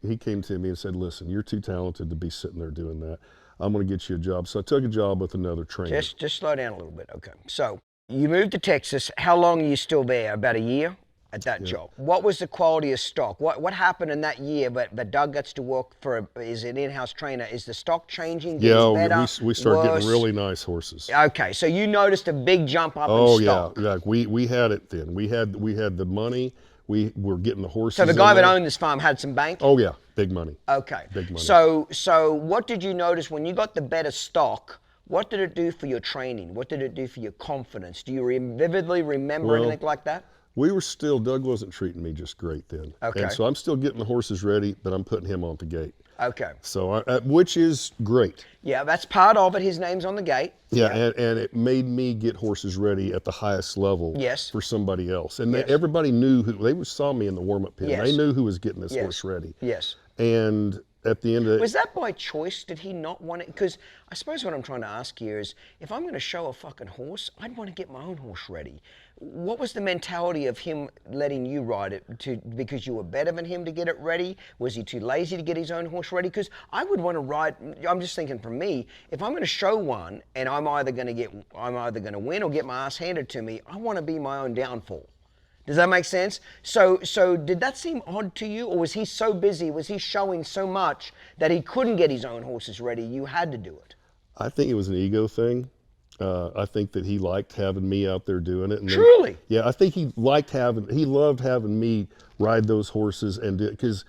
he came to me and said, listen, you're too talented to be sitting there doing that. I'm going to get you a job. So I took a job with another trainer. Just slow down a little bit. Okay. So you moved to Texas. How long are you still there? About a year at that job. What was the quality of stock? What happened in that year? But Doug gets to work is an in-house trainer. Is the stock changing? Yeah, better, we started worse? getting really nice horses. Okay, so you noticed a big jump up in stock. Yeah. We had it then. We had the money. We were getting the horses. So the guy that owned this farm had some bank? Oh yeah, big money. Okay. Big money. So what did you notice when you got the better stock? What did it do for your training? What did it do for your confidence? Do you vividly remember anything like that? Doug wasn't treating me just great then. Okay. And so I'm still getting the horses ready, but I'm putting him on the gate. Okay. So, which is great. Yeah, that's part of it. His name's on the gate. Yeah, and it made me get horses ready at the highest level Yes. for somebody else. And Yes. everybody knew they saw me in the warm-up pen. Yes. They knew who was getting this Yes. horse ready. Yes. And at the end of Was that by choice? Did he not want it? Because I suppose what I'm trying to ask here is, if I'm going to show a fucking horse, I'd want to get my own horse ready. What was the mentality of him letting you ride it because you were better than him to get it ready? Was he too lazy to get his own horse ready? Because I would want to ride. I'm just thinking for me, if I'm going to show one and I'm either going to win or get my ass handed to me, I want to be my own downfall. Does that make sense? So did that seem odd to you, or was he so busy? Was he showing so much that he couldn't get his own horses ready? You had to do it. I think it was an ego thing. I think that he liked having me out there doing it. And then, Truly? Yeah, I think he loved having me ride those horses and do it.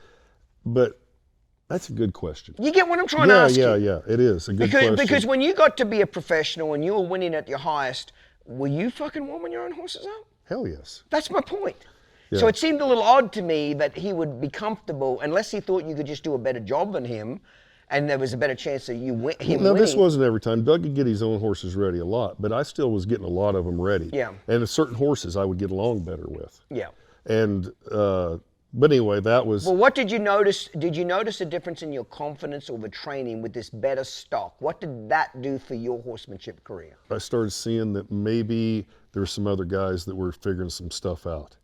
But that's a good question. You get what I'm trying to ask you? Yeah, it is a good question. Because when you got to be a professional and you were winning at your highest, were you fucking warming your own horses up? Hell yes. That's my point. Yeah. So it seemed a little odd to me that he would be comfortable, unless he thought you could just do a better job than him, and there was a better chance of him winning. This wasn't every time. Doug could get his own horses ready a lot, but I still was getting a lot of them ready. Yeah. And certain horses I would get along better with. Yeah. And but anyway, that was. Well, what did you notice? Did you notice a difference in your confidence or the training with this better stock? What did that do for your horsemanship career? I started seeing that maybe there were some other guys that were figuring some stuff out.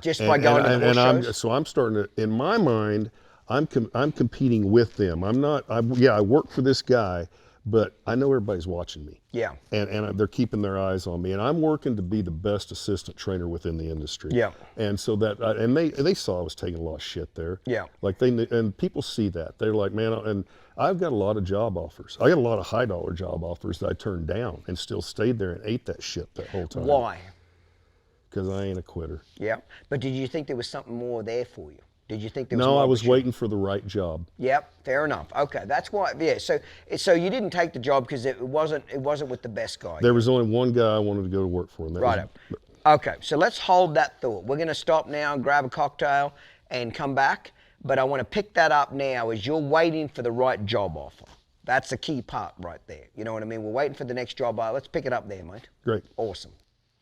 Just by going to the horse shows? So I'm starting to, in my mind, I'm competing with them. I work for this guy, but I know everybody's watching me. Yeah. And they're keeping their eyes on me, and I'm working to be the best assistant trainer within the industry. Yeah. And so and they saw I was taking a lot of shit there. Yeah. Like and people see that. They're like, man, and I've got a lot of job offers. I got a lot of high dollar job offers that I turned down and still stayed there and ate that shit that whole time. Why? Because I ain't a quitter. Yeah. But did you think there was something more there for you? Did you think there was No, more I was opportunity? waiting for the right job. Yep, fair enough. Okay, that's why. Yeah, so you didn't take the job because it wasn't with the best guy. There was only one guy I wanted to go to work for. And that Right. Okay, so let's hold that thought. We're going to stop now and grab a cocktail and come back. But I want to pick that up now as you're waiting for the right job offer. That's a key part right there. You know what I mean? We're waiting for the next job offer. Let's pick it up there, mate. Great. Awesome.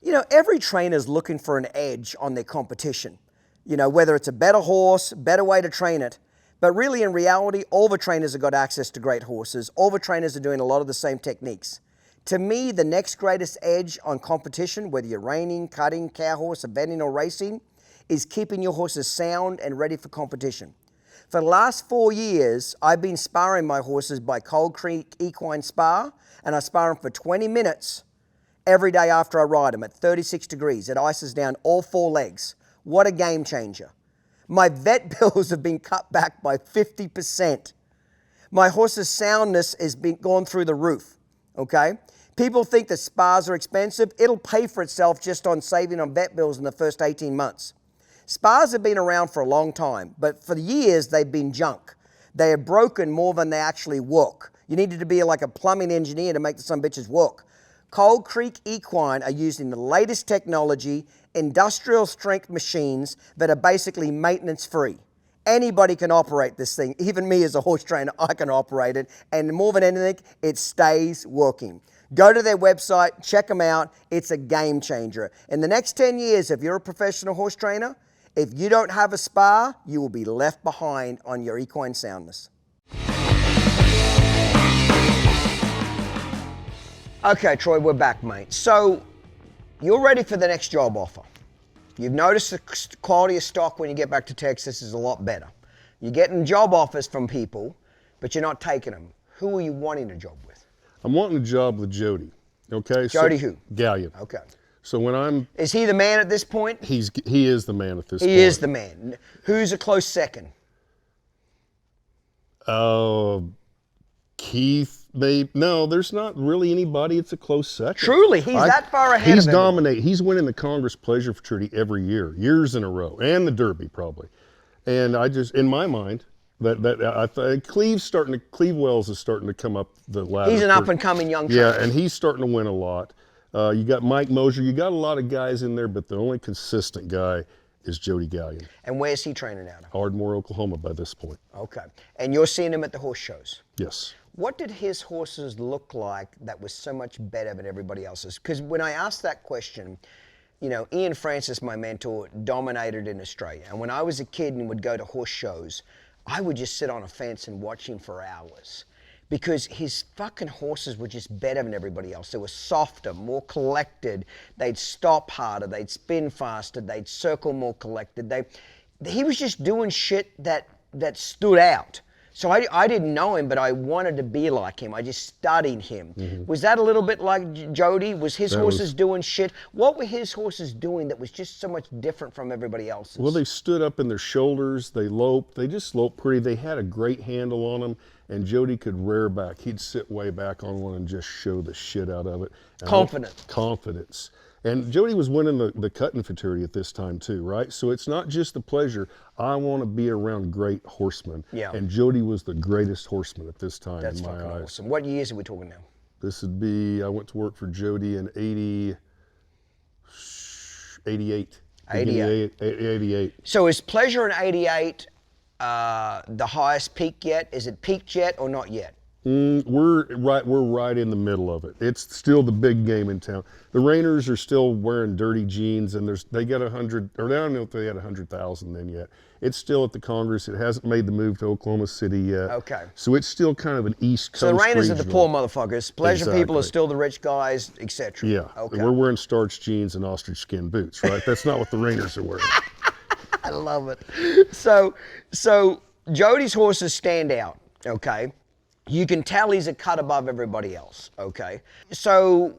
You know, every trainer's looking for an edge on their competition. You know, whether it's a better horse, better way to train it. But really, in reality, all the trainers have got access to great horses. All the trainers are doing a lot of the same techniques. To me, the next greatest edge on competition, whether you're reining, cutting, cow horse, eventing, or racing, is keeping your horses sound and ready for competition. For the last 4 years, I've been sparring my horses by Cold Creek Equine Spa, and I spar them for 20 minutes every day after I ride them at 36 degrees. It ices down all 4 legs. What a game changer. My vet bills have been cut back by 50%. My horse's soundness has been gone through the roof, okay? People think that spas are expensive. It'll pay for itself just on saving on vet bills in the first 18 months. Spas have been around for a long time, but for years they've been junk. They are broken more than they actually work. You needed to be like a plumbing engineer to make the some bitches work. Cold Creek Equine are using the latest technology, industrial strength machines that are basically maintenance free. Anybody can operate this thing. Even me as a horse trainer, I can operate it. And more than anything, it stays working. Go to their website, check them out. It's a game changer. In the next 10 years, if you're a professional horse trainer, if you don't have a spa, you will be left behind on your equine soundness. Okay, Troy, we're back, mate. So, you're ready for the next job offer. You've noticed the quality of stock when you get back to Texas is a lot better. You're getting job offers from people, but you're not taking them. Who are you wanting a job with? I'm wanting a job with Jody. Okay. Jody who? Galyean. Okay. So when I'm, Is he the man at this point? he is the man at this point. He is the man. Who's a close second? Keith, no, there's not really anybody. It's a close second. Truly, he's that far ahead He's of everyone. dominating. He's winning the Congress Pleasure Fraternity every year, years in a row, and the Derby probably. And I just, in my mind, Cleve Wells is starting to come up the ladder. He's an up and coming young trainer. Yeah, and he's starting to win a lot. You got Mike Mosier. You got a lot of guys in there, but the only consistent guy is Jody Galyean. And where's he training out of? Ardmore, Oklahoma by this point. Okay. And you're seeing him at the horse shows? Yes. What did his horses look like that was so much better than everybody else's? Because when I asked that question, you know, Ian Francis, my mentor, dominated in Australia. And when I was a kid and would go to horse shows, I would just sit on a fence and watch him for hours. Because his fucking horses were just better than everybody else. They were softer, more collected. They'd stop harder. They'd spin faster. They'd circle more collected. He was just doing shit that stood out. So I didn't know him, but I wanted to be like him. I just studied him. Mm-hmm. Was that a little bit like Jody? Was his horses doing shit? What were his horses doing that was just so much different from everybody else's? Well, they stood up in their shoulders. They loped. They just loped pretty. They had a great handle on them. And Jody could rear back. He'd sit way back on one and just show the shit out of it. And confidence. And Jody was winning the cutting fraternity at this time too, right? So it's not just the pleasure. I want to be around great horsemen. Yeah. And Jody was the greatest horseman at this time That's in my fucking eyes. Awesome. What years are we talking now? This would be, I went to work for Jody in 88. 88. So is pleasure in 88 the highest peak yet? Is it peaked yet or not yet? We're right in the middle of it. It's still the big game in town. The Rainers are still wearing dirty jeans, and they got 100, or I don't know if they had 100,000 then yet. It's still at the Congress. It hasn't made the move to Oklahoma City yet. Okay. So it's still kind of an East Coast So the Rainers regional. are the poor motherfuckers. Pleasure people are Exactly. still the rich guys, etc. Yeah. Okay. We're wearing starched jeans and ostrich skin boots, right? That's not what the Rainers are wearing. I love it. So Jody's horses stand out, okay? You can tell he's a cut above everybody else, okay? So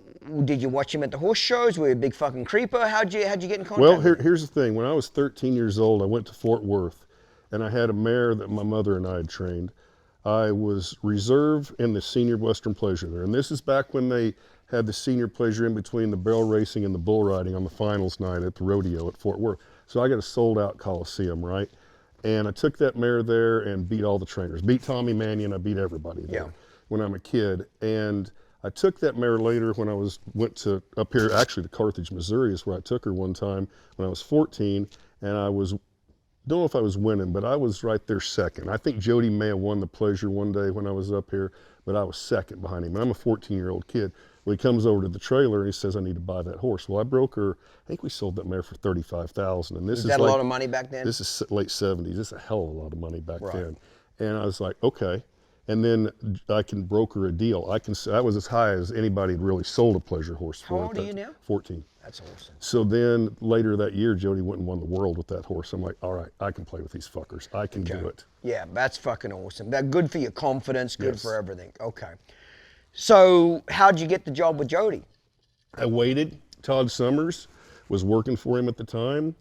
did you watch him at the horse shows? Were you a big fucking creeper? How'd you get in contact Well, with him? here's the thing. When I was 13 years old, I went to Fort Worth, and I had a mare that my mother and I had trained. I was reserve in the senior Western Pleasure there, and this is back when they had the senior pleasure in between the barrel racing and the bull riding on the finals night at the rodeo at Fort Worth. So I got a sold-out Coliseum, right? And I took that mare there and beat all the trainers. Beat Tommy Manion, I beat everybody there when I'm a kid. And I took that mare later when I went to up here, actually to Carthage, Missouri is where I took her one time when I was 14. And don't know if I was winning, but I was right there second. I think Jody may have won the pleasure one day when I was up here, but I was second behind him. And I'm a 14-year-old kid. Well, he comes over to the trailer and he says, I need to buy that horse. Well, I broke her. I think we sold that mare for $35,000. And this is that a lot of money back then? This is late 70s. This is a hell of a lot of money back then. And I was like, okay. And then I can broker a deal. That was as high as anybody had really sold a pleasure horse for. How old are you now? 14. That's awesome. So then later that year, Jody went and won the world with that horse. I'm like, all right, I can play with these fuckers. I can do it. Yeah, that's fucking awesome. That's good for your confidence, good Yes. for everything. Okay. So how'd you get the job with Jody? I waited. Todd Summers was working for him at the time.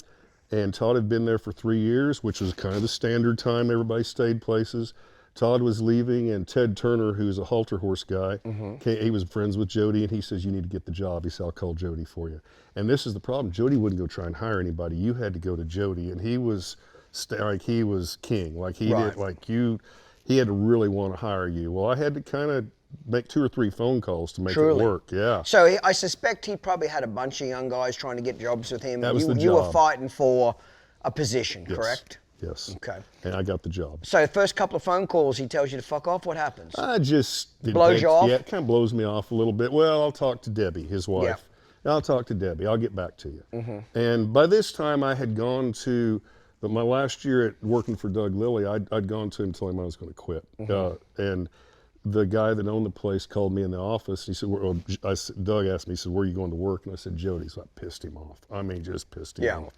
And Todd had been there for 3 years, which was kind of the standard time everybody stayed places. Todd was leaving, and Ted Turner, who's a halter horse guy, he was friends with Jody, and he says, you need to get the job. He said, I'll call Jody for you. And this is the problem. Jody wouldn't go try and hire anybody. You had to go to Jody, and he was he was king. Like he did, like he had to really want to hire you. Well, I had to kind of make 2 or 3 phone calls to make it work. Yeah. So I suspect he probably had a bunch of young guys trying to get jobs with him. That was the You job. were fighting for a position, correct? Yes. Okay. And I got the job. So the first couple of phone calls, he tells you to fuck off. What happens? I just blows you off? Yeah, it kind of blows me off a little bit. Well, I'll talk to Debbie, his wife. Yeah. I'll talk to Debbie. I'll get back to you. And by this time, I had gone to my last year at working for Doug Lilly. I'd gone to him and told him I was going to quit. And the guy that owned the place called me in the office. He said, Doug asked me, he said, where are you going to work? And I said, Jody. So I pissed him off. I mean, just pissed him off.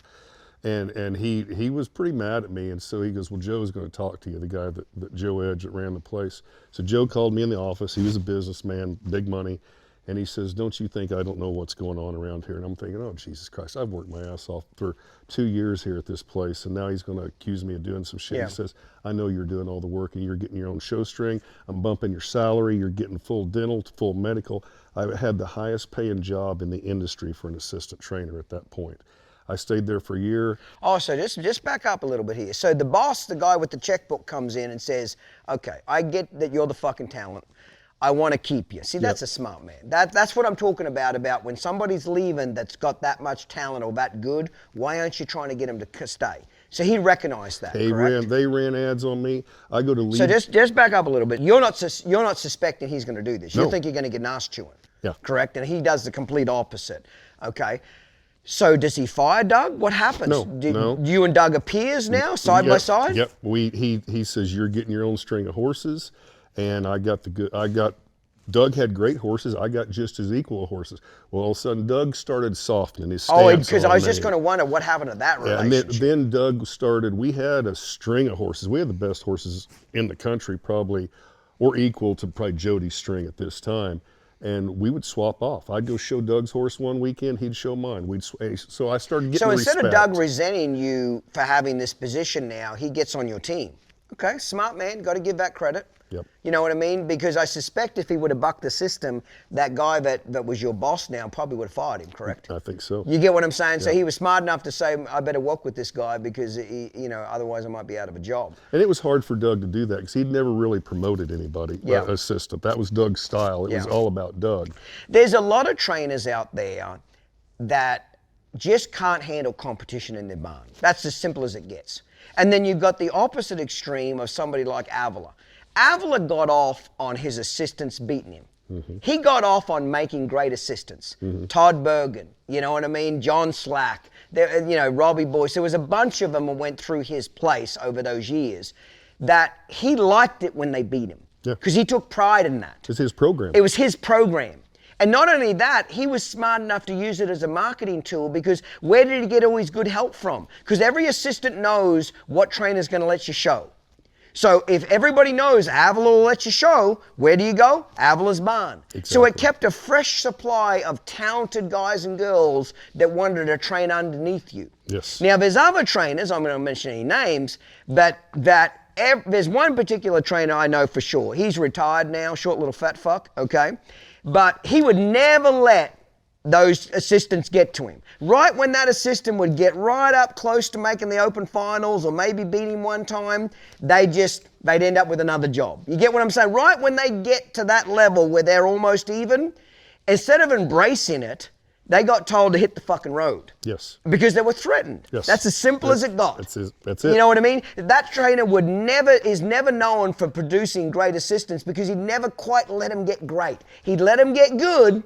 And he was pretty mad at me, and so he goes, well, Joe's going to talk to you, the guy that Joe Edge that ran the place. So Joe called me in the office. He was a businessman, big money, and he says, don't you think I don't know what's going on around here? And I'm thinking, oh, Jesus Christ, I've worked my ass off for 2 years here at this place, and now he's going to accuse me of doing some shit. He says, I know you're doing all the work, and you're getting your own show string. I'm bumping your salary. You're getting full dental, full medical. I had the highest paying job in the industry for an assistant trainer at that point. I stayed there for a year. Oh, so just back up a little bit here. So the boss, the guy with the checkbook, comes in and says, okay, I get that you're the fucking talent. I want to keep you. See, that's a smart man. That's what I'm talking about when somebody's leaving that's got that much talent or that good, why aren't you trying to get him to stay? So he recognized that, correct? They ran ads on me. I go to leave. So just back up a little bit. You're not suspecting he's going to do this. You think you're going to get an ass chewing. Yeah. Correct? And he does the complete opposite. Okay. So does he fire Doug? What happens? No. You and Doug are peers now, side by side? Yep. He says you're getting your own string of horses, and Doug had great horses. I got just as equal horses. Well, all of a sudden Doug started softening his stance. Oh, because I was just going to wonder what happened to that relationship. And then Doug started. We had a string of horses. We had the best horses in the country, probably, or equal to probably Jody's string at this time. And we would swap off. I'd go show Doug's horse one weekend, he'd show mine. So I started getting respect. So instead of Doug resenting you for having this position now, he gets on your team. Okay, smart man, got to give that credit. Yep. You know what I mean? Because I suspect if he would have bucked the system, that guy that was your boss now probably would have fired him, correct? I think so. You get what I'm saying? Yeah. So he was smart enough to say, I better work with this guy because, otherwise I might be out of a job. And it was hard for Doug to do that because he'd never really promoted anybody, assistant. That was Doug's style. It was all about Doug. There's a lot of trainers out there that just can't handle competition in their barn. That's as simple as it gets. And then you've got the opposite extreme of somebody like Avila. Avila got off on his assistants beating him. Mm-hmm. He got off on making great assistants. Mm-hmm. Todd Bergen, you know what I mean? John Slack, Robbie Boyce. There was a bunch of them that went through his place over those years that he liked it when they beat him. Because he took pride in that. It's his program. It was his program. And not only that, he was smart enough to use it as a marketing tool because where did he get all his good help from? Because every assistant knows what trainer's going to let you show. So if everybody knows Avila will let you show, where do you go? Avila's barn. Exactly. So it kept a fresh supply of talented guys and girls that wanted to train underneath you. Yes. Now there's other trainers, I'm not going to mention any names, but there's one particular trainer I know for sure. He's retired now, short little fat fuck, okay? But he would never let those assistants get to him. Right when that assistant would get right up close to making the open finals or maybe beat him one time, they'd end up with another job. You get what I'm saying? Right when they get to that level where they're almost even, instead of embracing it, they got told to hit the fucking road. Yes. Because they were threatened. Yes. That's as simple as it got. That's it. You know what I mean? That trainer is never known for producing great assistants because he'd never quite let them get great. He'd let them get good,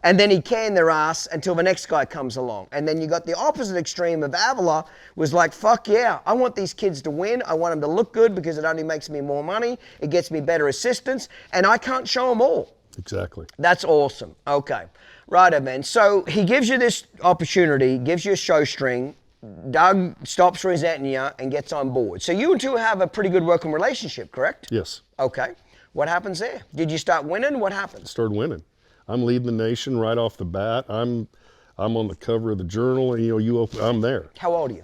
And then he canned their ass until the next guy comes along. And then you got the opposite extreme of Avila was like, fuck yeah, I want these kids to win. I want them to look good because it only makes me more money. It gets me better assistance. And I can't show them all. Exactly. That's awesome. Okay. Righto, man. So he gives you this opportunity, gives you a show string. Doug stops resenting you and gets on board. So you two have a pretty good working relationship, correct? Yes. Okay. What happens there? Did you start winning? What happens? Started winning. I'm leading the nation right off the bat. I'm on the cover of the Journal, and I'm there. How old are you?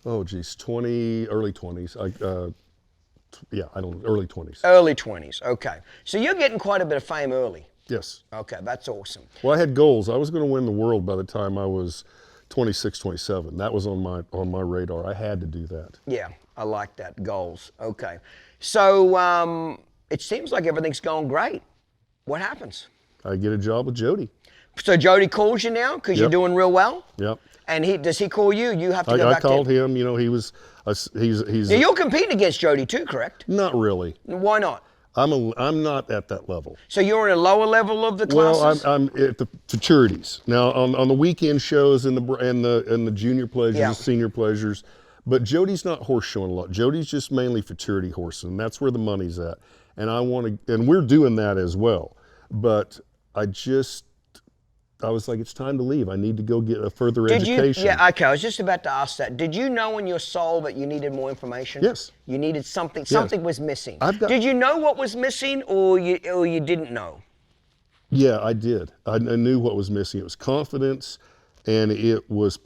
Oh geez, early 20s. Early 20s. Early 20s. Okay. So you're getting quite a bit of fame early. Yes. Okay, that's awesome. Well, I had goals. I was going to win the world by the time I was 26, 27. That was on my radar. I had to do that. Yeah, I like that. Goals. Okay. So it seems like everything's going great. What happens? I get a job with Jody. So Jody calls you now because you're doing real well? Yep. And does he call you? You have to go back to him? I called him. He was, he's. Now you're competing against Jody too, correct? Not really. Why not? I'm not at that level. So you're in a lower level of the classes? Well, I'm at the futurities now on the weekend shows and the junior pleasures, senior pleasures. But Jody's not horse showing a lot. Jody's just mainly futurity horses, and that's where the money's at. And and we're doing that as well. But I was like, it's time to leave. I need to go get a further education. Okay, I was just about to ask that. Did you know in your soul that you needed more information? Yes. You needed something. Yes. Something was missing. Did you know what was missing, or you didn't know? Yeah, I did. I knew what was missing. It was confidence, and it was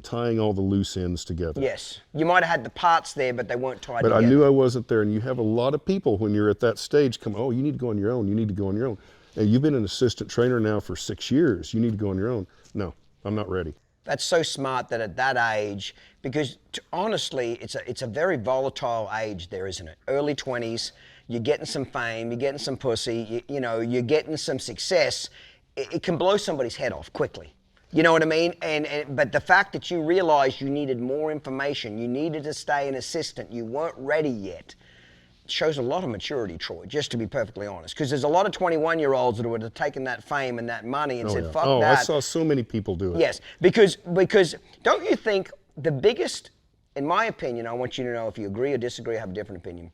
tying all the loose ends together. Yes. You might have had the parts there, but they weren't tied together. But I knew I wasn't there, and you have a lot of people when you're at that stage come, oh, you need to go on your own. You need to go on your own. And you've been an assistant trainer now for 6 years. You need to go on your own. No, I'm not ready. That's so smart that at that age, because honestly, it's a very volatile age there, isn't it? Early 20s, you're getting some fame, you're getting some pussy, you're getting some success. It can blow somebody's head off quickly. You know what I mean? But the fact that you realized you needed more information, you needed to stay an assistant, you weren't ready yet, shows a lot of maturity, Troy, just to be perfectly honest. Because there's a lot of 21-year-olds that would have taken that fame and that money and said, fuck that. Oh, I saw so many people do it. Yes, because don't you think the biggest, in my opinion, I want you to know if you agree or disagree, I have a different opinion.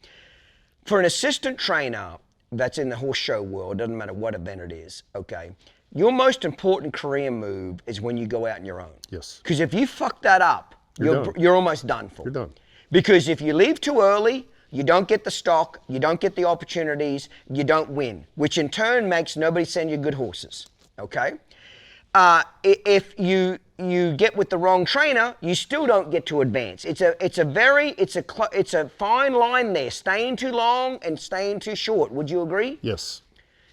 For an assistant trainer that's in the horse show world, doesn't matter what event it is, okay, your most important career move is when you go out on your own. Yes. Because if you fuck that up, you're almost done for. You're done. Because if you leave too early, you don't get the stock, you don't get the opportunities, you don't win, which in turn makes nobody send you good horses, okay? If you get with the wrong trainer, you still don't get to advance. It's a fine line there, staying too long and staying too short. Would you agree? Yes.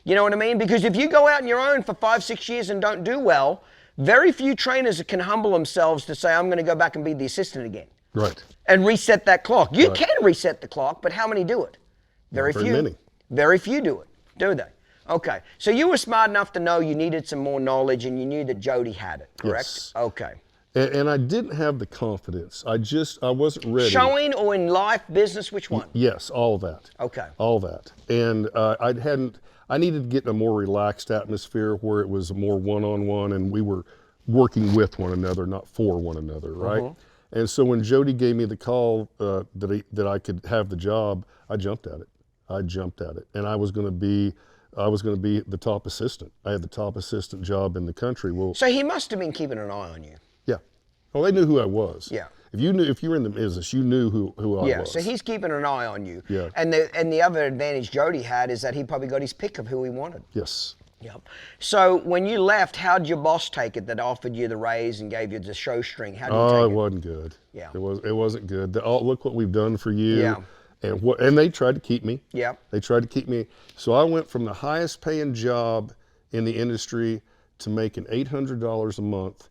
You know what I mean? Because if you go out on your own for 5-6 years and don't do well, very few trainers can humble themselves to say, I'm going to go back and be the assistant again. Right. And reset that clock. You can reset the clock, but how many do it? Very few. Many. Very few do it, do they? Okay. So you were smart enough to know you needed some more knowledge and you knew that Jody had it, correct? Yes. Okay. And I didn't have the confidence. I wasn't ready. Showing or in life, business, which one? Yes, all of that. Okay. All that. And I needed to get in a more relaxed atmosphere where it was more one-on-one and we were working with one another, not for one another, right? Uh-huh. And so when Jody gave me the call that I could have the job, I jumped at it. And I was going to be the top assistant. I had the top assistant job in the country. Well, so he must have been keeping an eye on you. Yeah. Well, they knew who I was. Yeah. If you were in the business, you knew who I was. Yeah, so he's keeping an eye on you. Yeah. And the other advantage Jody had is that he probably got his pick of who he wanted. Yes. Yep. So when you left, how did your boss take it that offered you the raise and gave you the show string? How did you take it? It wasn't good. Yeah. It wasn't good. Look what we've done for you. Yeah. And they tried to keep me. Yeah. They tried to keep me. So I went from the highest paying job in the industry to making $800 a month,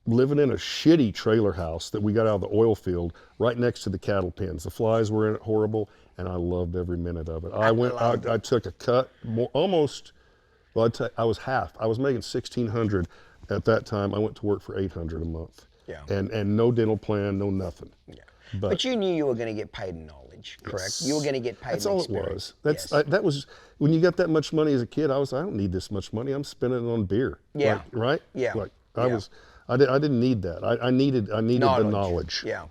living in a shitty trailer house that we got out of the oil field right next to the cattle pens. The flies were in it horrible, and I loved every minute of it. I took a cut, I was half. I was making $1,600 at that time. I went to work for $800 a month. Yeah. And no dental plan, no nothing. Yeah. But you knew you were going to get paid in knowledge. age, correct? You were going to get paid. That's all experience. it was. That was when you got that much money as a kid. I don't need this much money. I'm spending it on beer. Yeah. Like, right. Yeah. Like I didn't need that. I needed the knowledge. Yeah.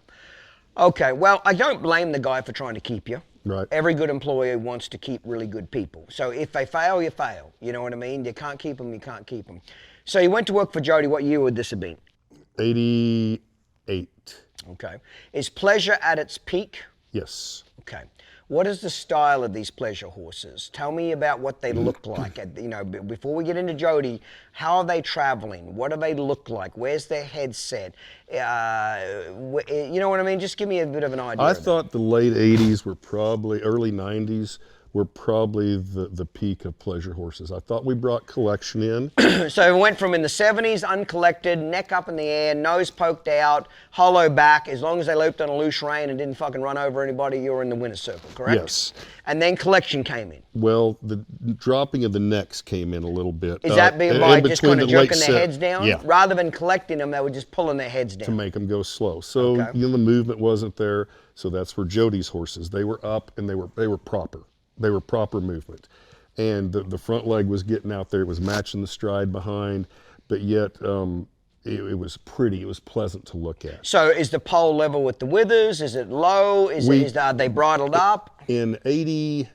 Okay. Well, I don't blame the guy for trying to keep you. Right. Every good employer wants to keep really good people. So if they fail, you fail. You know what I mean? You can't keep them. You can't keep them. So you went to work for Jody. What year would this have been? 88. Okay. Is pleasure at its peak? Yes. Okay. What is the style of these pleasure horses? Tell me about what they look like. Before we get into Jody, how are they traveling? What do they look like? Where's their head set? You know what I mean? Just give me a bit of an idea. I thought the late 80s were probably, early 90s were probably the peak of pleasure horses. I thought we brought collection in. So it went from in the 70s, uncollected, neck up in the air, nose poked out, hollow back. As long as they loped on a loose rein and didn't fucking run over anybody, you were in the winner's circle, correct? Yes. And then collection came in. Well, the dropping of the necks came in a little bit. Is that being by just kind of jerking their set, heads down? Yeah. Rather than collecting them, they were just pulling their heads down. To make them go slow. So the movement wasn't there. So that's where Jody's horses. They were up and they were proper. They were proper movement. And the front leg was getting out there. It was matching the stride behind, but yet it was pretty. It was pleasant to look at. So is the pole level with the withers? Is it low? Are they bridled up? In 80,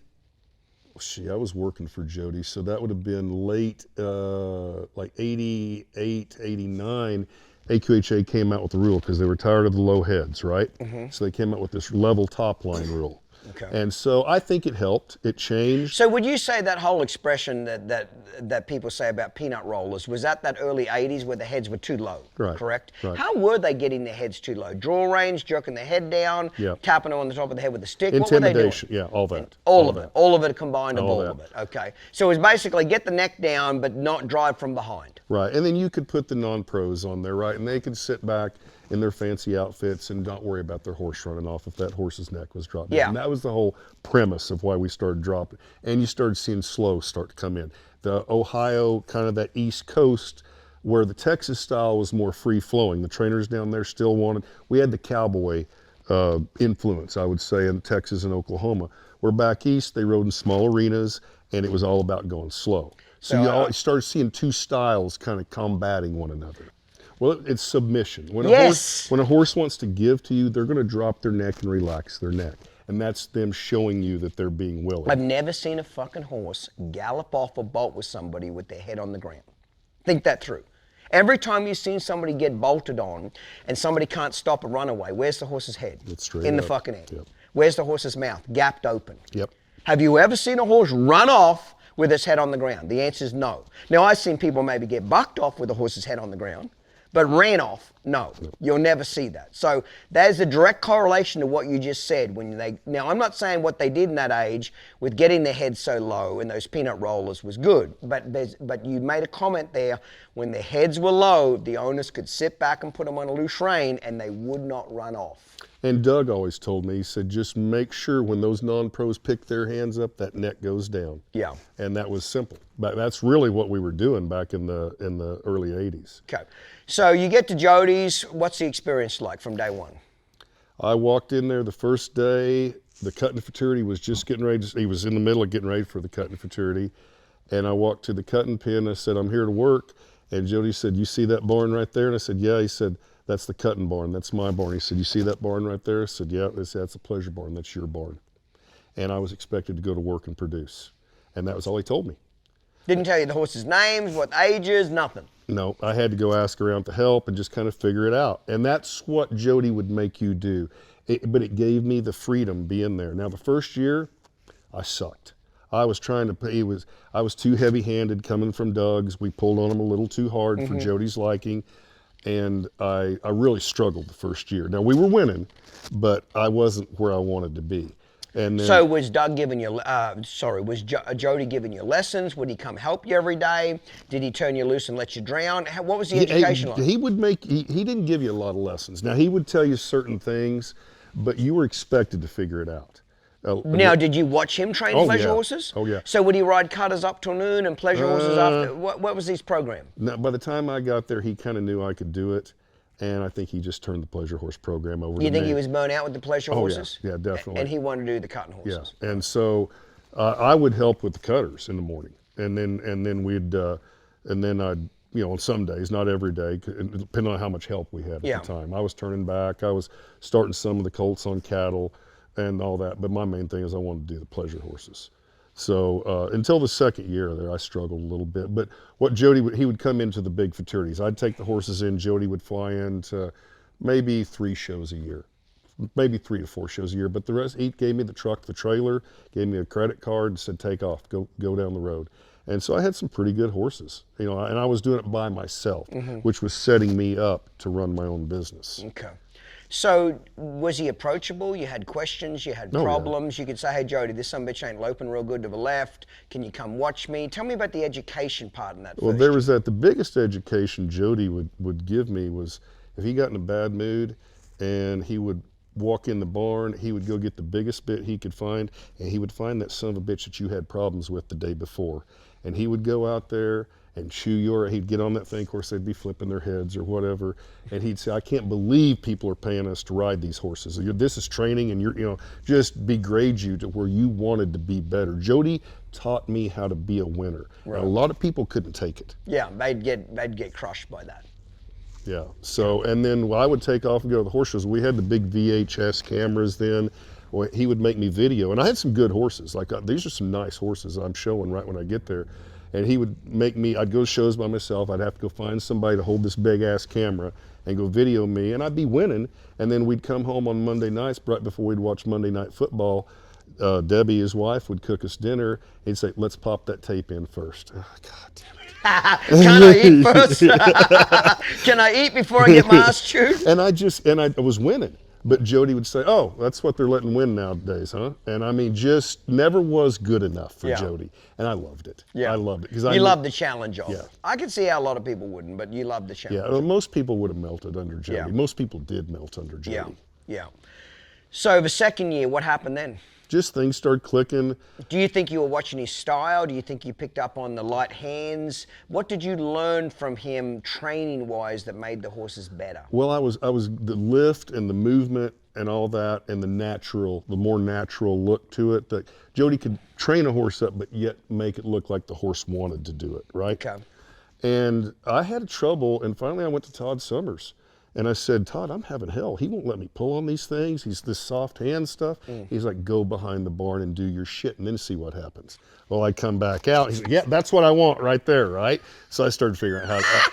I was working for Jody, so that would have been late, like 88, 89. AQHA came out with the rule because they were tired of the low heads, right? Mm-hmm. So they came out with this level top line rule. Okay. And so I think it helped. It changed. So would you say that whole expression that people say about peanut rollers, was that early 80s where the heads were too low, right, correct? Right. How were they getting their heads too low? Draw reins, jerking their head down, tapping them on the top of the head with a stick? Intimidation, what were they doing? all that. All of it combined, all of it. Okay. So it was basically get the neck down but not drive from behind. Right, and then you could put the non-pros on there, right? And they could sit back in their fancy outfits and not worry about their horse running off if that horse's neck was dropped down. Yeah. And that was the whole premise of why we started dropping. And you started seeing slow start to come in. The Ohio, kind of that East Coast, where the Texas style was more free-flowing. The trainers down there still wanted, we had the cowboy influence, I would say, in Texas and Oklahoma. Where back east, they rode in small arenas, and it was all about going slow. So you started seeing two styles kind of combating one another. Well, it's submission. When a horse wants to give to you, they're going to drop their neck and relax their neck. And that's them showing you that they're being willing. I've never seen a fucking horse gallop off a bolt with somebody with their head on the ground. Think that through. Every time you've seen somebody get bolted on and somebody can't stop a runaway, where's the horse's head? It's straight in the up. fucking head. Yep. Where's the horse's mouth? Gapped open. Yep. Have you ever seen a horse run off with its head on the ground? The answer is no. Now, I've seen people maybe get bucked off with a horse's head on the ground, but ran off, no. You'll never see that. So there's a direct correlation to what you just said. Now, I'm not saying what they did in that age with getting their heads so low and those peanut rollers was good, but you made a comment there, when their heads were low, the owners could sit back and put them on a loose rein and they would not run off. And Doug always told me, he said, just make sure when those non-pros pick their hands up, that neck goes down. Yeah. And that was simple. But that's really what we were doing back in the early 80s. Okay. So you get to Jody's. What's the experience like from day one? I walked in there the first day. The cutting futurity was just getting ready. He was in the middle of getting ready for the cutting futurity. And I walked to the cutting pen. I said, I'm here to work. And Jody said, you see that barn right there? And I said, yeah. He said, that's the cutting barn. That's my barn. He said, you see that barn right there? I said, yeah. That's a pleasure barn. That's your barn. And I was expected to go to work and produce. And that was all he told me. Didn't tell you the horses' names, what ages, nothing. No, I had to go ask around to help and just kind of figure it out. And that's what Jody would make you do. But it gave me the freedom being there. Now, the first year, I sucked. I was too heavy-handed coming from Doug's. We pulled on him a little too hard for Jody's liking. And I really struggled the first year. Now, we were winning, but I wasn't where I wanted to be. And then, so was Doug giving you, was Jody giving you lessons? Would he come help you every day? Did he turn you loose and let you drown? What was the education like? He didn't give you a lot of lessons. Now, he would tell you certain things, but you were expected to figure it out. Now, did you watch him train pleasure horses? Oh, yeah. So would he ride cutters up till noon and pleasure horses after? What was his program? Now, by the time I got there, he kind of knew I could do it. And I think he just turned the pleasure horse program over to me. You think he was burnt out with the pleasure horses? Yeah, definitely. And he wanted to do the cutting horses. Yeah, and so I would help with the cutters in the morning, and then we'd and then I'd, on some days, not every day, depending on how much help we had at the time. I was turning back, I was starting some of the colts on cattle and all that, but my main thing is I wanted to do the pleasure horses. So until the second year there, I struggled a little bit. But what Jody he would come into the big fraternities. I'd take the horses in. Jody would fly in to maybe 3 shows a year, maybe 3 to 4 shows a year. But the rest, he gave me the truck, the trailer, gave me a credit card, and said, "Take off, go down the road." And so I had some pretty good horses, and I was doing it by myself, which was setting me up to run my own business. Okay. So was he approachable? You had questions, you had problems. You could say, "Hey Jody, this son of a bitch ain't loping real good to the left. Can you come watch me?" Tell me about the education part in that. Well, there was that. The biggest education Jody would give me was if he got in a bad mood and he would walk in the barn, he would go get the biggest bit he could find, and he would find that son of a bitch that you had problems with the day before. And he would go out there and he'd get on that thing, of course they'd be flipping their heads or whatever, and he'd say, "I can't believe people are paying us to ride these horses. This is training, and just degrade you to where you wanted to be better." Jody taught me how to be a winner. Right. And a lot of people couldn't take it. Yeah, they'd get crushed by that. Yeah, so, and then I would take off and go to the horse shows. We had the big VHS cameras then. He would make me video, and I had some good horses. Like these are some nice horses I'm showing right when I get there. And he would make me, I'd go to shows by myself. I'd have to go find somebody to hold this big ass camera and go video me, and I'd be winning. And then we'd come home on Monday nights, right before we'd watch Monday Night Football. Debbie, his wife, would cook us dinner. He'd say, "Let's pop that tape in first." Oh, God damn it. Can I eat first? Can I eat before I get my ass chewed? And I was winning. But Jody would say, "Oh, that's what they're letting win nowadays, huh?" And I mean, just never was good enough for Jody. And I loved it. Yeah. I loved it. You loved the challenge of it. I could see how a lot of people wouldn't, but you loved the challenge. Yeah, well, most people would have melted under Jody. Yeah. Most people did melt under Jody. Yeah. So the second year, what happened then? Just things started clicking. Do you think you were watching his style? Do you think you picked up on the light hands? What did you learn from him training-wise that made the horses better? Well, I was the lift and the movement and all that, and the more natural look to it. That Jody could train a horse up, but yet make it look like the horse wanted to do it, right? Okay. And I had trouble, and finally I went to Todd Summers. And I said, "Todd, I'm having hell. He won't let me pull on these things. He's this soft hand stuff." He's like, "Go behind the barn and do your shit and then see what happens." Well, I come back out. He's like, "Yeah, that's what I want right there, right?" So I started figuring out how to...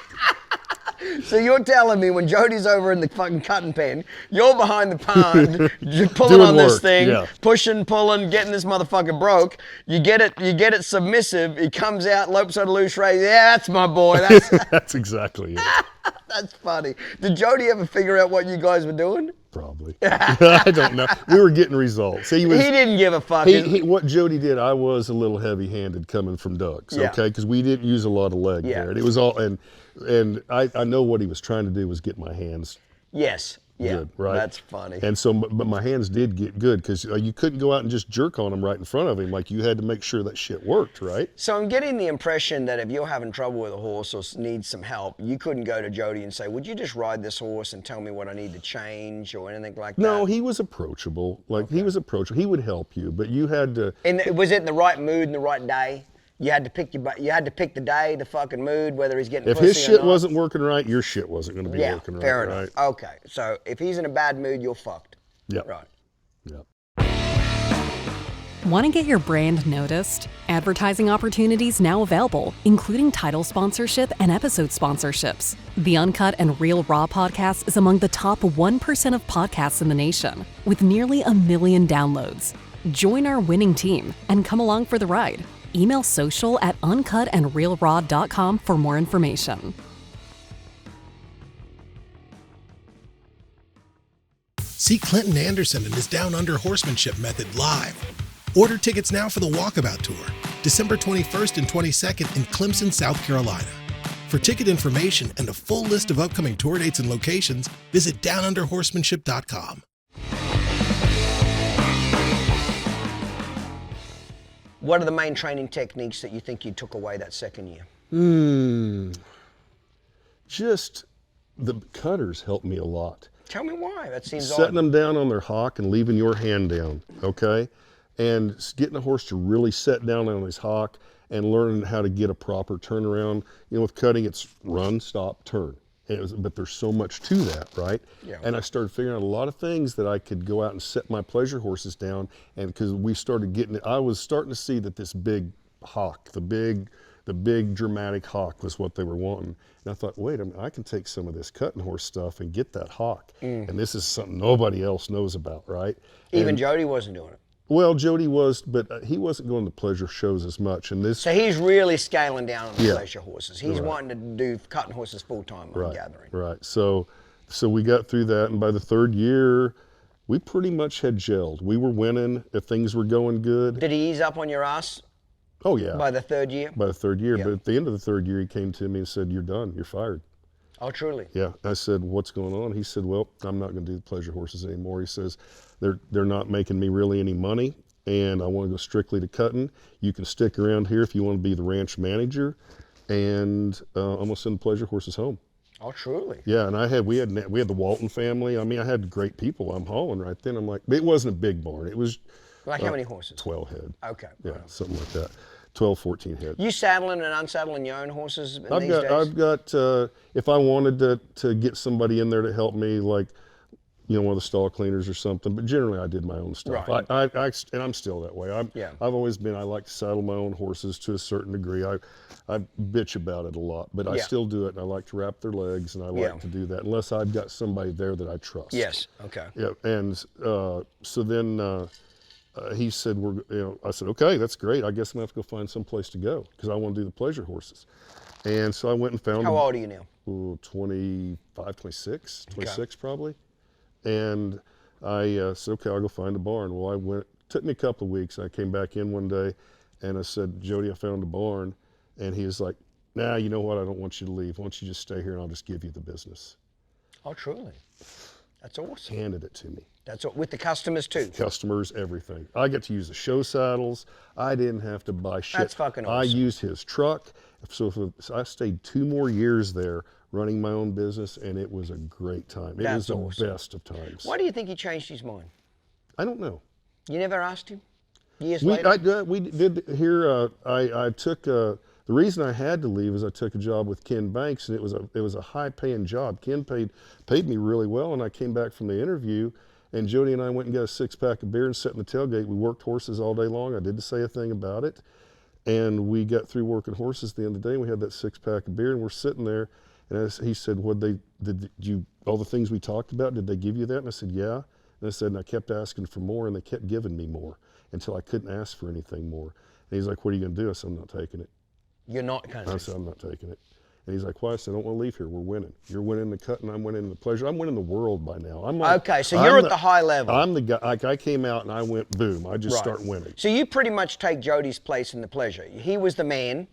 So you're telling me when Jody's over in the fucking cutting pen, you're behind the pond, you're pulling on this thing, pushing, pulling, getting this motherfucker broke. You get it submissive. He comes out, lopes on a loose race. "Yeah, that's my boy." That's exactly it. That's funny. Did Jody ever figure out what you guys were doing? Probably. I don't know. We were getting results. He didn't give a fuck. What Jody did, I was a little heavy-handed coming from Doug's, okay? Because we didn't use a lot of leg there. And it was all, and I know what he was trying to do was get my hands good, right? That's funny. And so, but my hands did get good because you couldn't go out and just jerk on them right in front of him. Like you had to make sure that shit worked, right? So I'm getting the impression that if you're having trouble with a horse or need some help, you couldn't go to Jody and say, "Would you just ride this horse and tell me what I need to change," or anything like that? No, he was approachable. He was approachable. He would help you, but you had to. And was it in the right mood and the right day? You had to pick the day, the fucking mood, whether he's getting pussy or not. If his shit wasn't working right, your shit wasn't going to be working right. Fair enough. Right? Okay, so if he's in a bad mood, you're fucked. Yep. Right. Yep. Want to get your brand noticed? Advertising opportunities now available, including title sponsorship and episode sponsorships. The Uncut and Real Raw podcast is among the top 1% of podcasts in the nation, with nearly 1 million downloads. Join our winning team and come along for the ride. Email social@uncutandrealraw.com for more information. See Clinton Anderson and his Down Under horsemanship method live. Order tickets now for the Walkabout Tour, December 21st and 22nd in Clemson, South Carolina. For ticket information and a full list of upcoming tour dates and locations, visit downunderhorsemanship.com. What are the main training techniques that you think you took away that second year? Just the cutters helped me a lot. Tell me why. That seems Setting odd. them down on their hock and leaving your hand down, okay? And getting a horse to really set down on his hock and learning how to get a proper turnaround. You know, with cutting, it's run, stop, turn. But there's so much to that, right? Yeah. And I started figuring out a lot of things that I could go out and set my pleasure horses down. And because we started getting it, I was starting to see that this big hock, the big dramatic hock was what they were wanting. And I thought, wait a minute, I can take some of this cutting horse stuff and get that hock. And this is something nobody else knows about, right? Even Jody wasn't doing it. Well, Jody was, but he wasn't going to pleasure shows as much. And this, So he's really scaling down on the Yeah. pleasure horses. He's wanting to do cutting horses full time, I'm gathering. right. So we got through that, and by the third year, we pretty much had gelled. We were winning. If things were going good. Did he ease up on your ass Oh yeah. by the third year? By the third year, Yeah. but at the end of the third year, he came to me and said, "You're done. You're fired." Oh, truly? Yeah. I said, "What's going on?" He said, "Well, I'm not going to do the pleasure horses anymore." He says, "They're not making me really any money, and I want to go strictly to cutting. You can stick around here if you want to be the ranch manager, and I'm going to send the pleasure horses home." Oh, truly? Yeah, and we had the Walton family. I mean, I had great people. I'm hauling right then. I'm like, it wasn't a big barn. It was Like how many horses? 12 head. Okay. Yeah, something like that. 12, 14 head. You saddling and unsaddling your own horses these days? I've got if I wanted to get somebody in there to help me, like, you know, one of the stall cleaners or something, but generally I did my own stuff. Right. And I'm still that way. Yeah. I've always been, I like to saddle my own horses to a certain degree. I bitch about it a lot, but I Yeah. still do it, and I like to wrap their legs, and I like Yeah. to do that, unless I've got somebody there that I trust. Yes. Okay. Yeah, and so then he said, I said, okay, that's great. I guess I'm gonna have to go find some place to go, because I want to do the pleasure horses. And so I went and found How old are you now? 25, 26 probably. And I said, okay, I'll go find a barn. Well, I went, took me a couple of weeks. I came back in one day and I said, Jody, I found a barn. And he was like, nah, you know what? I don't want you to leave. Why don't you just stay here and I'll just give you the business. Oh, truly? That's awesome. Handed it to me. That's with the customers too? Customers, everything. I get to use the show saddles. I didn't have to buy shit. That's fucking awesome. I used his truck. So I stayed 2 more years there running my own business, and it was a great time. It was That's the awesome. best of times. Why do you think he changed his mind? I don't know. You never asked him? Years later? We did here. I took the reason I had to leave is I took a job with Ken Banks, and it was a high paying job. Ken paid me really well, and I came back from the interview, and Jody and I went and got a 6-pack of beer and sat in the tailgate. We worked horses all day long. I didn't say a thing about it, and we got through working horses at the end of the day. And we had that 6-pack of beer, and we're sitting there, and he said, did you all the things we talked about? Did they give you that? And I said, yeah. And I said, and I kept asking for more, and they kept giving me more until I couldn't ask for anything more. And he's like, what are you going to do? I said, I'm not taking it. You're not kind I of. said, I'm not taking it. And he's like, why? I said, I don't want to leave here. We're winning. You're winning the cut, and I'm winning the pleasure. I'm winning the world by now. I'm like, Okay, so you're at the high level. I'm the guy. Like, I came out and I went boom. I just Right. start winning. So you pretty much take Jody's place in the pleasure. He was the man,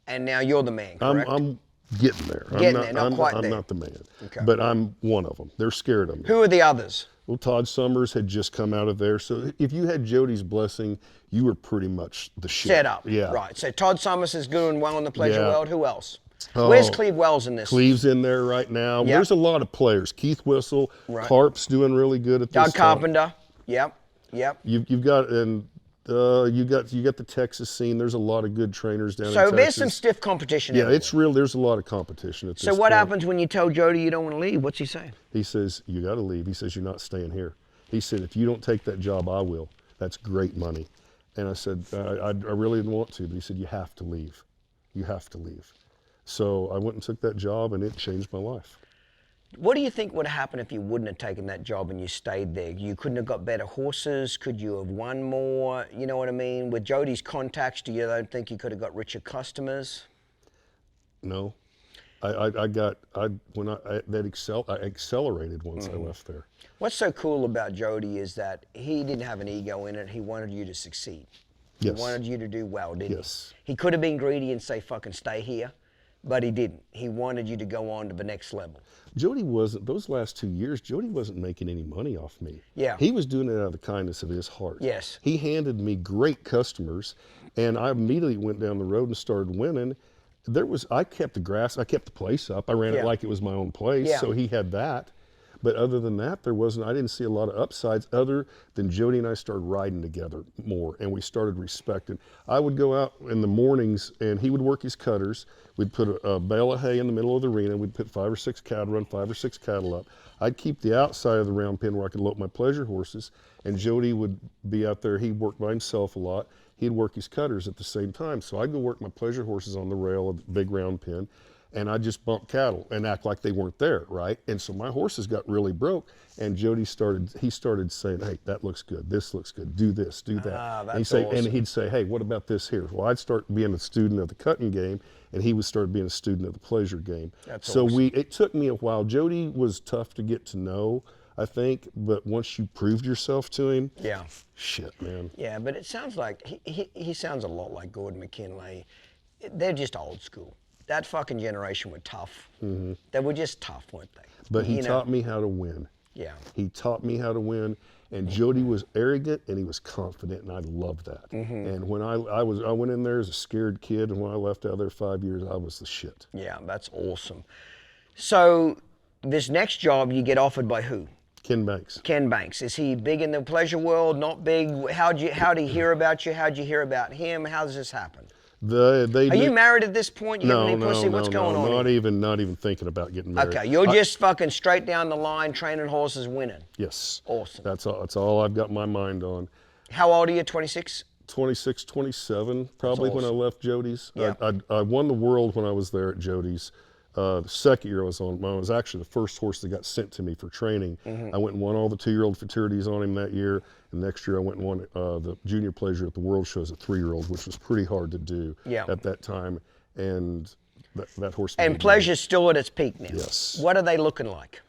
and now you're the man, correct? I'm getting there. Not quite I'm there. not the man, Okay. but I'm one of them. They're scared of me. Who are the others? Well, Todd Summers had just come out of there, so if you had Jody's blessing, you were pretty much the shit. Set up. Yeah. Right. So Todd Summers is doing well in the pleasure Yeah. world. Who else? Oh, Where's Cleve Wells in this? Cleve's in there right now. Yep. There's a lot of players. Keith Whistle, Right. Carp's doing really good at this Doug time. Carpenter. Yep. Yep. You've got you got the Texas scene. There's a lot of good trainers down in So Texas. there's some stiff competition. Yeah, everywhere. it's real. There's a lot of competition at this So what point. happens when you tell Jody you don't want to leave? What's he saying? He says, you got to leave. He says, you're not staying here. He said, if you don't take that job, I will. That's great money. And I said, I really didn't want to, but he said, you have to leave. You have to leave. So I went and took that job, and it changed my life. What do you think would happen if you wouldn't have taken that job and you stayed there? You couldn't have got better horses? Could you have won more? You know what I mean? With Jody's contacts, do you don't think you could have got richer customers? No. I accelerated once I left there. What's so cool about Jody is that he didn't have an ego in it. He wanted you to succeed. Yes. He wanted you to do well, didn't Yes. he? He could have been greedy and say, fucking stay here, but he didn't. He wanted you to go on to the next level. Jody wasn't, those last 2 years, Jody wasn't making any money off me. Yeah. He was doing it out of the kindness of his heart. Yes. He handed me great customers, and I immediately went down the road and started winning. I kept the grass, I kept the place up. I ran it like it was my own place, so he had that. But other than that, I didn't see a lot of upsides other than Jody and I started riding together more, and we started respecting. I would go out in the mornings, and he would work his cutters. We'd put a bale of hay in the middle of the arena. We'd put 5 or 6 cattle, run 5 or 6 cattle up. I'd keep the outside of the round pen where I could load my pleasure horses, and Jody would be out there. He worked by himself a lot. He'd work his cutters at the same time. So I'd go work my pleasure horses on the rail of the big round pen, and I'd just bump cattle and act like they weren't there, right? And so my horses got really broke, and Jody started saying, hey, that looks good, this looks good, do this, do that. And he'd say, hey, what about this here? Well, I'd start being a student of the cutting game, and he would start being a student of the pleasure game. It took me a while. Jody was tough to get to know, I think, but once you proved yourself to him, shit, man. Yeah, but it sounds like, he sounds a lot like Gordon McKinley. They're just old school. That fucking generation were tough. They were just tough, weren't they? But he taught me how to win. Yeah. He taught me how to win, and Jody was arrogant and he was confident, and I loved that. And when I went in there as a scared kid, and when I left out there 5 years, I was the shit. Yeah, that's awesome. So this next job you get offered by who? Ken Banks. Ken Banks. Is he big in the pleasure world? Not big? How'd he hear about you? How'd you hear about him? How does this happen? Are you married at this point? You have any pussy? What's going on? Not even thinking about getting married. Okay, you're just fucking straight down the line, training horses, winning. Yes. Awesome. That's all I've got my mind on. How old are you? 26? 26, 27, probably when I left Jody's. Yeah. I won the world when I was there at Jody's. The second year I was actually the first horse that got sent to me for training. I went and won all the 2-year-old futurities on him that year. And next year I went and won the junior pleasure at the World Show as a 3-year-old, which was pretty hard to do at that time. And that horse. And pleasure's still at its peak now. Yes. What are they looking like?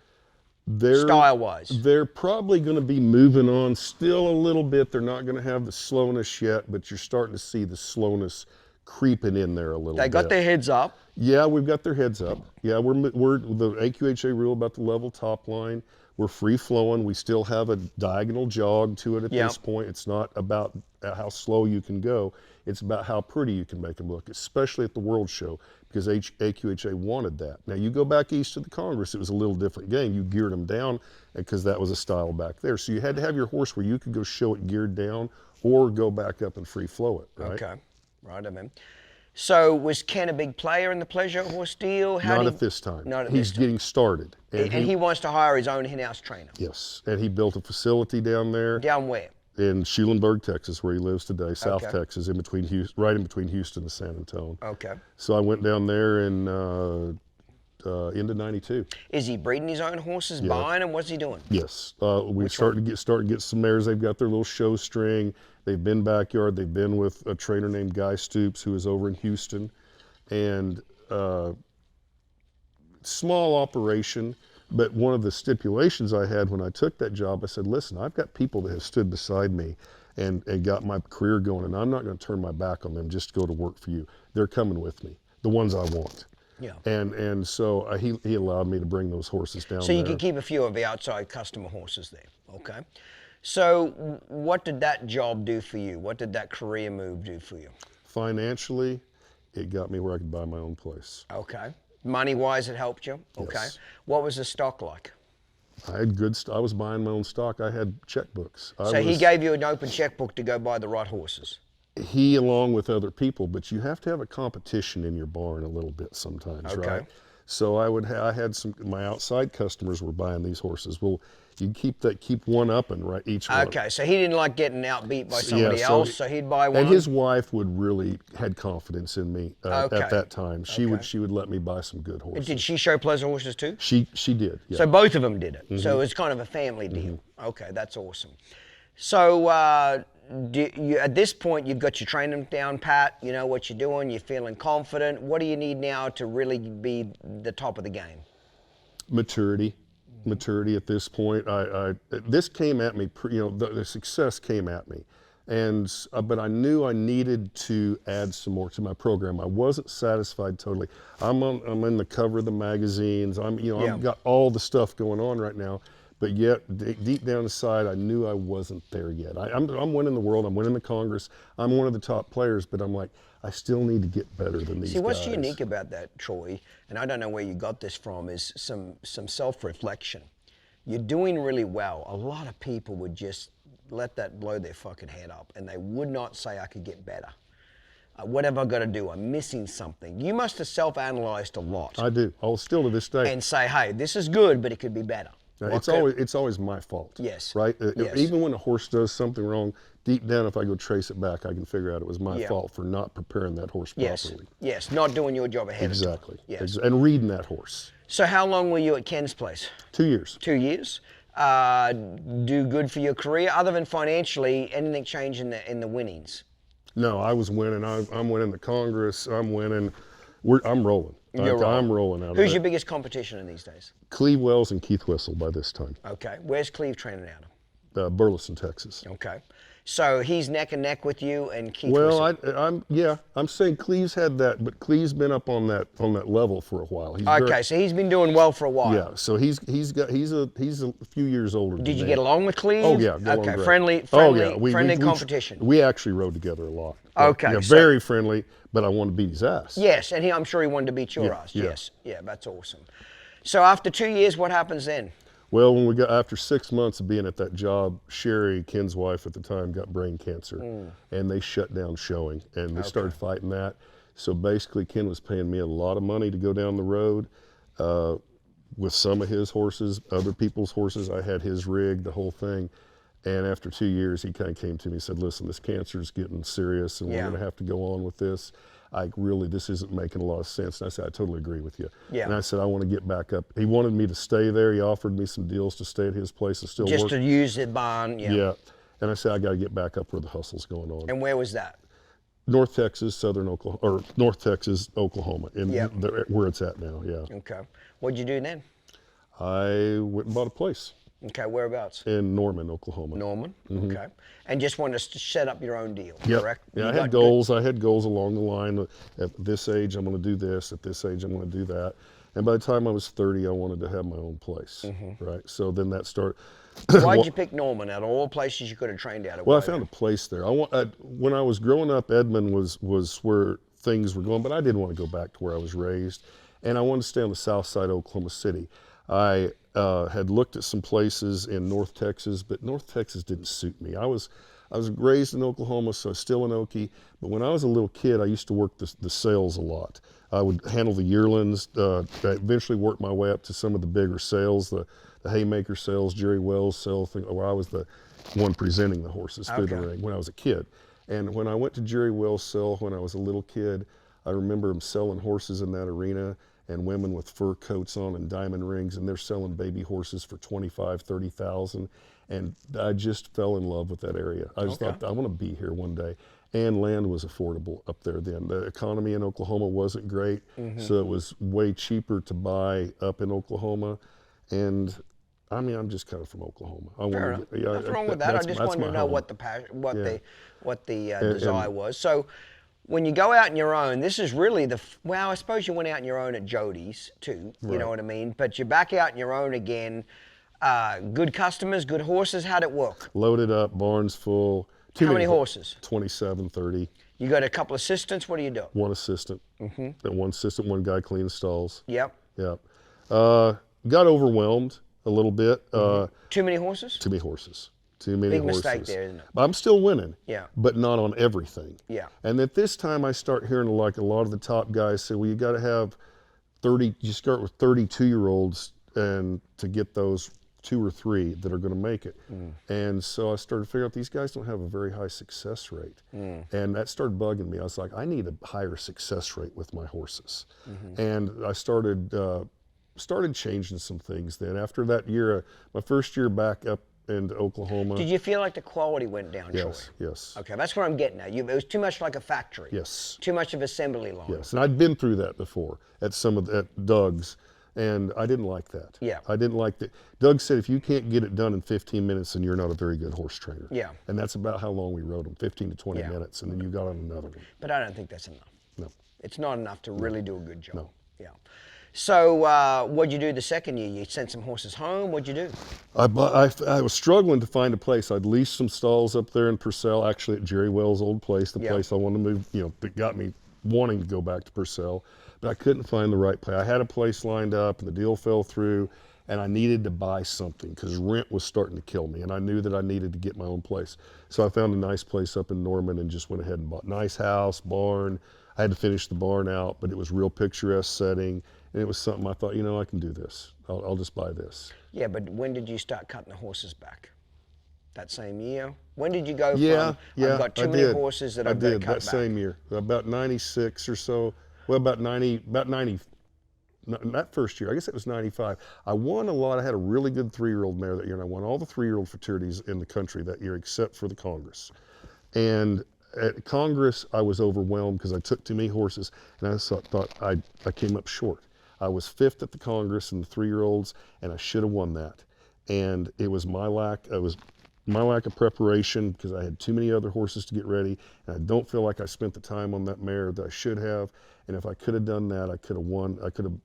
Style-wise? They're probably going to be moving on still a little bit. They're not going to have the slowness yet, but you're starting to see the slowness creeping in there a little bit. They got their heads up. Yeah, we've got their heads up. Yeah, we're the AQHA rule about the level top line. We're free flowing. We still have a diagonal jog to it at this point. It's not about how slow you can go. It's about how pretty you can make them look, especially at the World Show, because AQHA wanted that. Now, you go back east to the Congress, it was a little different game. You geared them down because that was a style back there. So you had to have your horse where you could go show it geared down or go back up and free flow it, right? Okay, right, man. So was Ken a big player in the pleasure horse deal? Not at this time. He's getting started. And he wants to hire his own in-house trainer. Yes, and he built a facility down there. Down where? In Schulenburg, Texas, where he lives today, South Texas, right in between Houston and San Antonio. Okay. So I went down there in into '92. Is he breeding his own horses, buying them? What's he doing? Yes, we started to get some mares. They've got their little show string. They've been backyard. They've been with a trainer named Guy Stoops, who is over in Houston, and small operation. But one of the stipulations I had when I took that job, I said, listen, I've got people that have stood beside me and got my career going, and I'm not going to turn my back on them just to go to work for you. They're coming with me, the ones I want. Yeah. And so he allowed me to bring those horses down there. So you could keep a few of the outside customer horses there, okay? So what did that job do for you? What did that career move do for you? Financially, it got me where I could buy my own place. Okay. Money-wise, it helped you? Okay. Yes. What was the stock like? I had I was buying my own stock. I had checkbooks. He gave you an open checkbook to go buy the right horses? He, along with other people, but you have to have a competition in your barn a little bit sometimes, right? So I had my outside customers were buying these horses. Well, you keep one up and right each one. Okay, so he didn't like getting outbeat by somebody else, so he'd buy one. And his wife had confidence in me at that time. She would let me buy some good horses. Did she show pleasure horses too? She did. Yeah. So both of them did it. So it's kind of a family deal. Okay, that's awesome. So at this point, you've got your training down pat. You know what you're doing. You're feeling confident. What do you need now to really be the top of the game? Maturity at this point. This came at me, the success came at me, but I knew I needed to add some more to my program. I wasn't satisfied totally. I'm in the cover of the magazines. I've got all the stuff going on right now, but yet deep down inside, I knew I wasn't there yet. I'm winning the world. I'm winning the Congress. I'm one of the top players, but I'm like, I still need to get better than these guys. See, what's unique about that, Troy, and I don't know where you got this from, is some self-reflection. You're doing really well. A lot of people would just let that blow their fucking head up, and they would not say, I could get better. What have I got to do? I'm missing something. You must have self-analyzed a lot. I do. I'll still to this day. And say, hey, this is good, but it could be better. It's always my fault. Yes. Right? Yes. Even when a horse does something wrong, deep down, if I go trace it back, I can figure out it was my fault for not preparing that horse properly. Yes, not doing your job ahead of time. Yes. And reading that horse. So how long were you at Ken's place? 2 years. 2 years. Do good for your career. Other than financially, anything change in the winnings? No, I was winning. I'm winning the Congress. I'm winning. I'm rolling. I'm rolling out of Who's your biggest competition in these days? Cleve Wells and Keith Whistle by this time. Okay. Where's Cleve training out of? Burleson, Texas. Okay. So he's neck and neck with you and Keith Well, Whistle. I'm saying Cleve's had that, but Cleve's been up on that level for a while. So he's been doing well for a while. Yeah, so he's a few years older. Did you get along with Cleve? Oh yeah, okay. Great. Friendly competition. We actually rode together a lot. Okay, yeah, very friendly, but I wanted to beat his ass. Yes, and I'm sure he wanted to beat your ass. Yeah. Yes, yeah, that's awesome. So after 2 years, what happens then? Well, when we got after 6 months of being at that job, Sherry, Ken's wife at the time, got brain cancer, and they shut down showing, and they started fighting that. So basically, Ken was paying me a lot of money to go down the road with some of his horses, other people's horses. I had his rig, the whole thing. And after 2 years, he kind of came to me and said, listen, this cancer is getting serious, and we're going to have to go on with this. This isn't making a lot of sense. And I said, I totally agree with you. Yeah. And I said, I want to get back up. He wanted me to stay there. He offered me some deals to stay at his place and still work. Just to use the barn, Yeah. And I said, I got to get back up where the hustle's going on. And where was that? North Texas, North Texas, Oklahoma, where it's at now, yeah. Okay. What'd you do then? I went and bought a place. Okay, whereabouts? In Norman, Oklahoma. Norman, okay. And just wanted to set up your own deal, correct? Yeah, I had goals. I had goals along the line. At this age, I'm going to do this. At this age, I'm going to do that. And by the time I was 30, I wanted to have my own place, right? So then that started. Why'd you pick Norman out of all places you could have trained out of? Well, I found a place there. When I was growing up, Edmond was where things were going, but I didn't want to go back to where I was raised. And I wanted to stay on the south side of Oklahoma City. I had looked at some places in North Texas, but North Texas didn't suit me. I was raised in Oklahoma, so still an Okie. But when I was a little kid, I used to work the sales a lot. I would handle the yearlings. I eventually worked my way up to some of the bigger sales, the haymaker sales, Jerry Wells sale thing, where I was the one presenting the horses through the ring when I was a kid. And when I went to Jerry Wells' sale when I was a little kid, I remember him selling horses in that arena, and women with fur coats on and diamond rings, and they're selling baby horses for $25,000, $30,000. And I just fell in love with that area. I just thought, I want to be here one day. And land was affordable up there then. The economy in Oklahoma wasn't great, so it was way cheaper to buy up in Oklahoma. And I mean, I'm just kind of from Oklahoma. Nothing wrong with that. I just wanted to know what the desire was. So when you go out on your own, this is really I suppose you went out on your own at Jody's too, you know what I mean? But you're back out on your own again. Good customers, good horses, how'd it work? Loaded up, barns full. How many horses? 27, 30. You got a couple assistants, what do you do? One assistant. And one assistant, one guy cleans stalls. Yep. Got overwhelmed a little bit. Too many horses? Too many horses. Too many horses. Big mistake there, isn't it? I'm still winning. Yeah. But not on everything. Yeah. And at this time, I start hearing like a lot of the top guys say, well, you got to have 30, you start with 32-year-olds and to get those 2 or 3 that are going to make it. And so I started figuring out these guys don't have a very high success rate. And that started bugging me. I was like, I need a higher success rate with my horses. And I started changing some things then. After that year, my first year back up into Oklahoma. Did you feel like the quality went down, Troy? Yes. Okay, that's what I'm getting at. It was too much like a factory. Yes. Too much of assembly line. Yes, and I'd been through that before at Doug's. And I didn't like that. Yeah. I didn't like that. Doug said, if you can't get it done in 15 minutes, then you're not a very good horse trainer. Yeah. And that's about how long we rode them, 15 to 20 minutes, and then you got on another one. But I don't think that's enough. No. It's not enough to really do a good job. No. Yeah. So what'd you do the second year? You sent some horses home? What'd you do? I was struggling to find a place. I'd leased some stalls up there in Purcell, actually at Jerry Wells' old place, the place I wanted to move, that got me wanting to go back to Purcell. But I couldn't find the right place. I had a place lined up and the deal fell through, and I needed to buy something because rent was starting to kill me, and I knew that I needed to get my own place. So I found a nice place up in Norman and just went ahead and bought nice house, barn. I had to finish the barn out, but it was real picturesque setting, and it was something I thought, I can do this. I'll just buy this. Yeah, but when did you start cutting the horses back? That same year? When did you go from, I've got too many horses that I've got to cut back? That same year, about 96 or so. Well, about 90, that first year, I guess it was 95. I won a lot. I had a really good 3-year-old mare that year, and I won all the 3-year-old fraternities in the country that year except for the Congress. And at Congress, I was overwhelmed because I took too many horses, and I thought I came up short. I was 5th at the Congress in the 3-year-olds, and I should have won that. And it was my lack of preparation because I had too many other horses to get ready, and I don't feel like I spent the time on that mare that I should have. And if I could have done that, I could have won. I could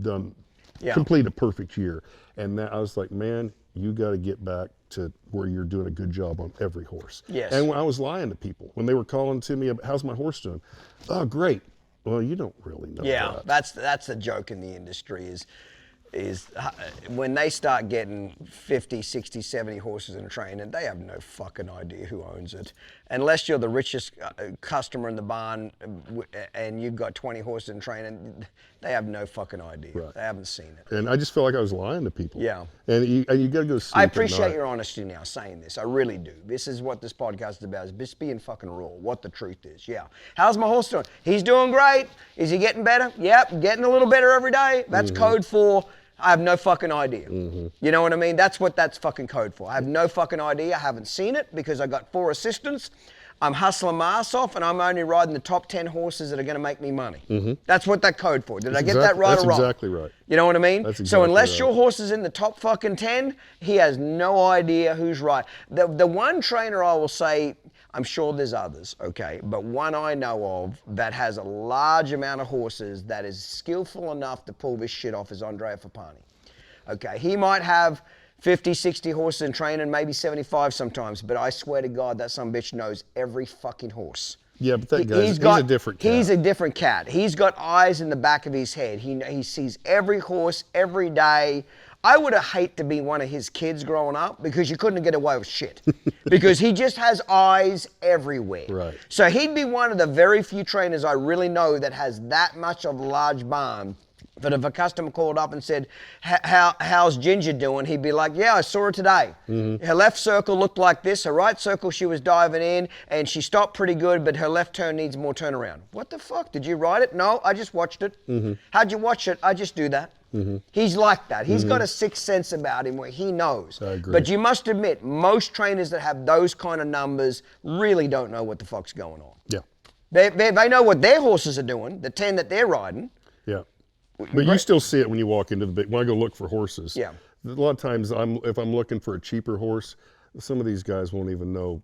have complete a perfect year. And that, I was like, man, you got to get back to where you're doing a good job on every horse. Yes. And when I was lying to people when they were calling to me, how's my horse doing? Oh, great. Well, you don't really know. Yeah, that's the joke in the industry is when they start getting 50, 60, 70 horses in a train, and they have no fucking idea who owns it. Unless you're the richest customer in the barn and you've got 20 horses in training, they have no fucking idea. Right. They haven't seen it. And I just felt like I was lying to people. Yeah. And you got to go to sleep. I appreciate your honesty now saying this. I really do. This is what this podcast is about, is just being fucking raw, what the truth is. Yeah. How's my horse doing? He's doing great. Is he getting better? Yep, getting a little better every day. That's code for I have no fucking idea. You know what I mean? That's what that's fucking code for. I have no fucking idea. I haven't seen it because I got 4 assistants. I'm hustling my ass off, and I'm only riding the top 10 horses that are going to make me money. That's what that code for. Did I get that right or wrong? That's exactly right. You know what I mean? That's exactly so unless right. your horse is in the top fucking 10, he has no idea who's right. The one trainer I will say, I'm sure there's others, okay, but one I know of that has a large amount of horses that is skillful enough to pull this shit off is Andrea Fapani. Okay, he might have 50, 60 horses in training, maybe 75 sometimes, but I swear to God that some bitch knows every fucking horse. Yeah, but that guy's he's a different cat. He's a different cat. He's got eyes in the back of his head. He sees every horse every day. I would have hated to be one of his kids growing up because you couldn't get away with shit. Because he just has eyes everywhere. Right. So he'd be one of the very few trainers I really know that has that much of a large barn. But if a customer called up and said, how's Ginger doing? He'd be like, yeah, I saw her today. Her left circle looked like this. Her right circle, she was diving in, and she stopped pretty good, but her left turn needs more turnaround. What the fuck? Did you ride it? No, I just watched it. How'd you watch it? I just do that. He's like that. He's got a sixth sense about him where he knows. I agree. But you must admit, most trainers that have those kind of numbers really don't know what the fuck's going on. Yeah. They know what their horses are doing, the 10 that they're riding. Yeah. But you still see it when you walk into when I go look for horses. Yeah. A lot of times, if I'm looking for a cheaper horse, some of these guys won't even know,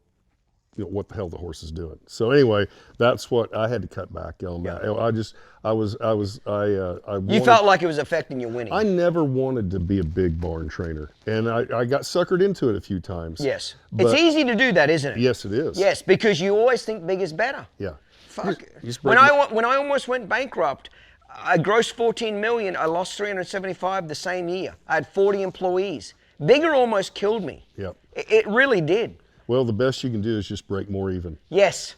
what the hell the horse is doing. So anyway, that's what I had to cut back on that. You felt like it was affecting your winning. I never wanted to be a big barn trainer, and I got suckered into it a few times. Yes. It's easy to do that, isn't it? Yes, it is. Yes, because you always think big is better. Yeah. Fuck. When I almost went bankrupt, I grossed 14 million. I lost 375 the same year. I had 40 employees. Bigger almost killed me. Yep. It really did. Well, the best you can do is just break more even. Yes,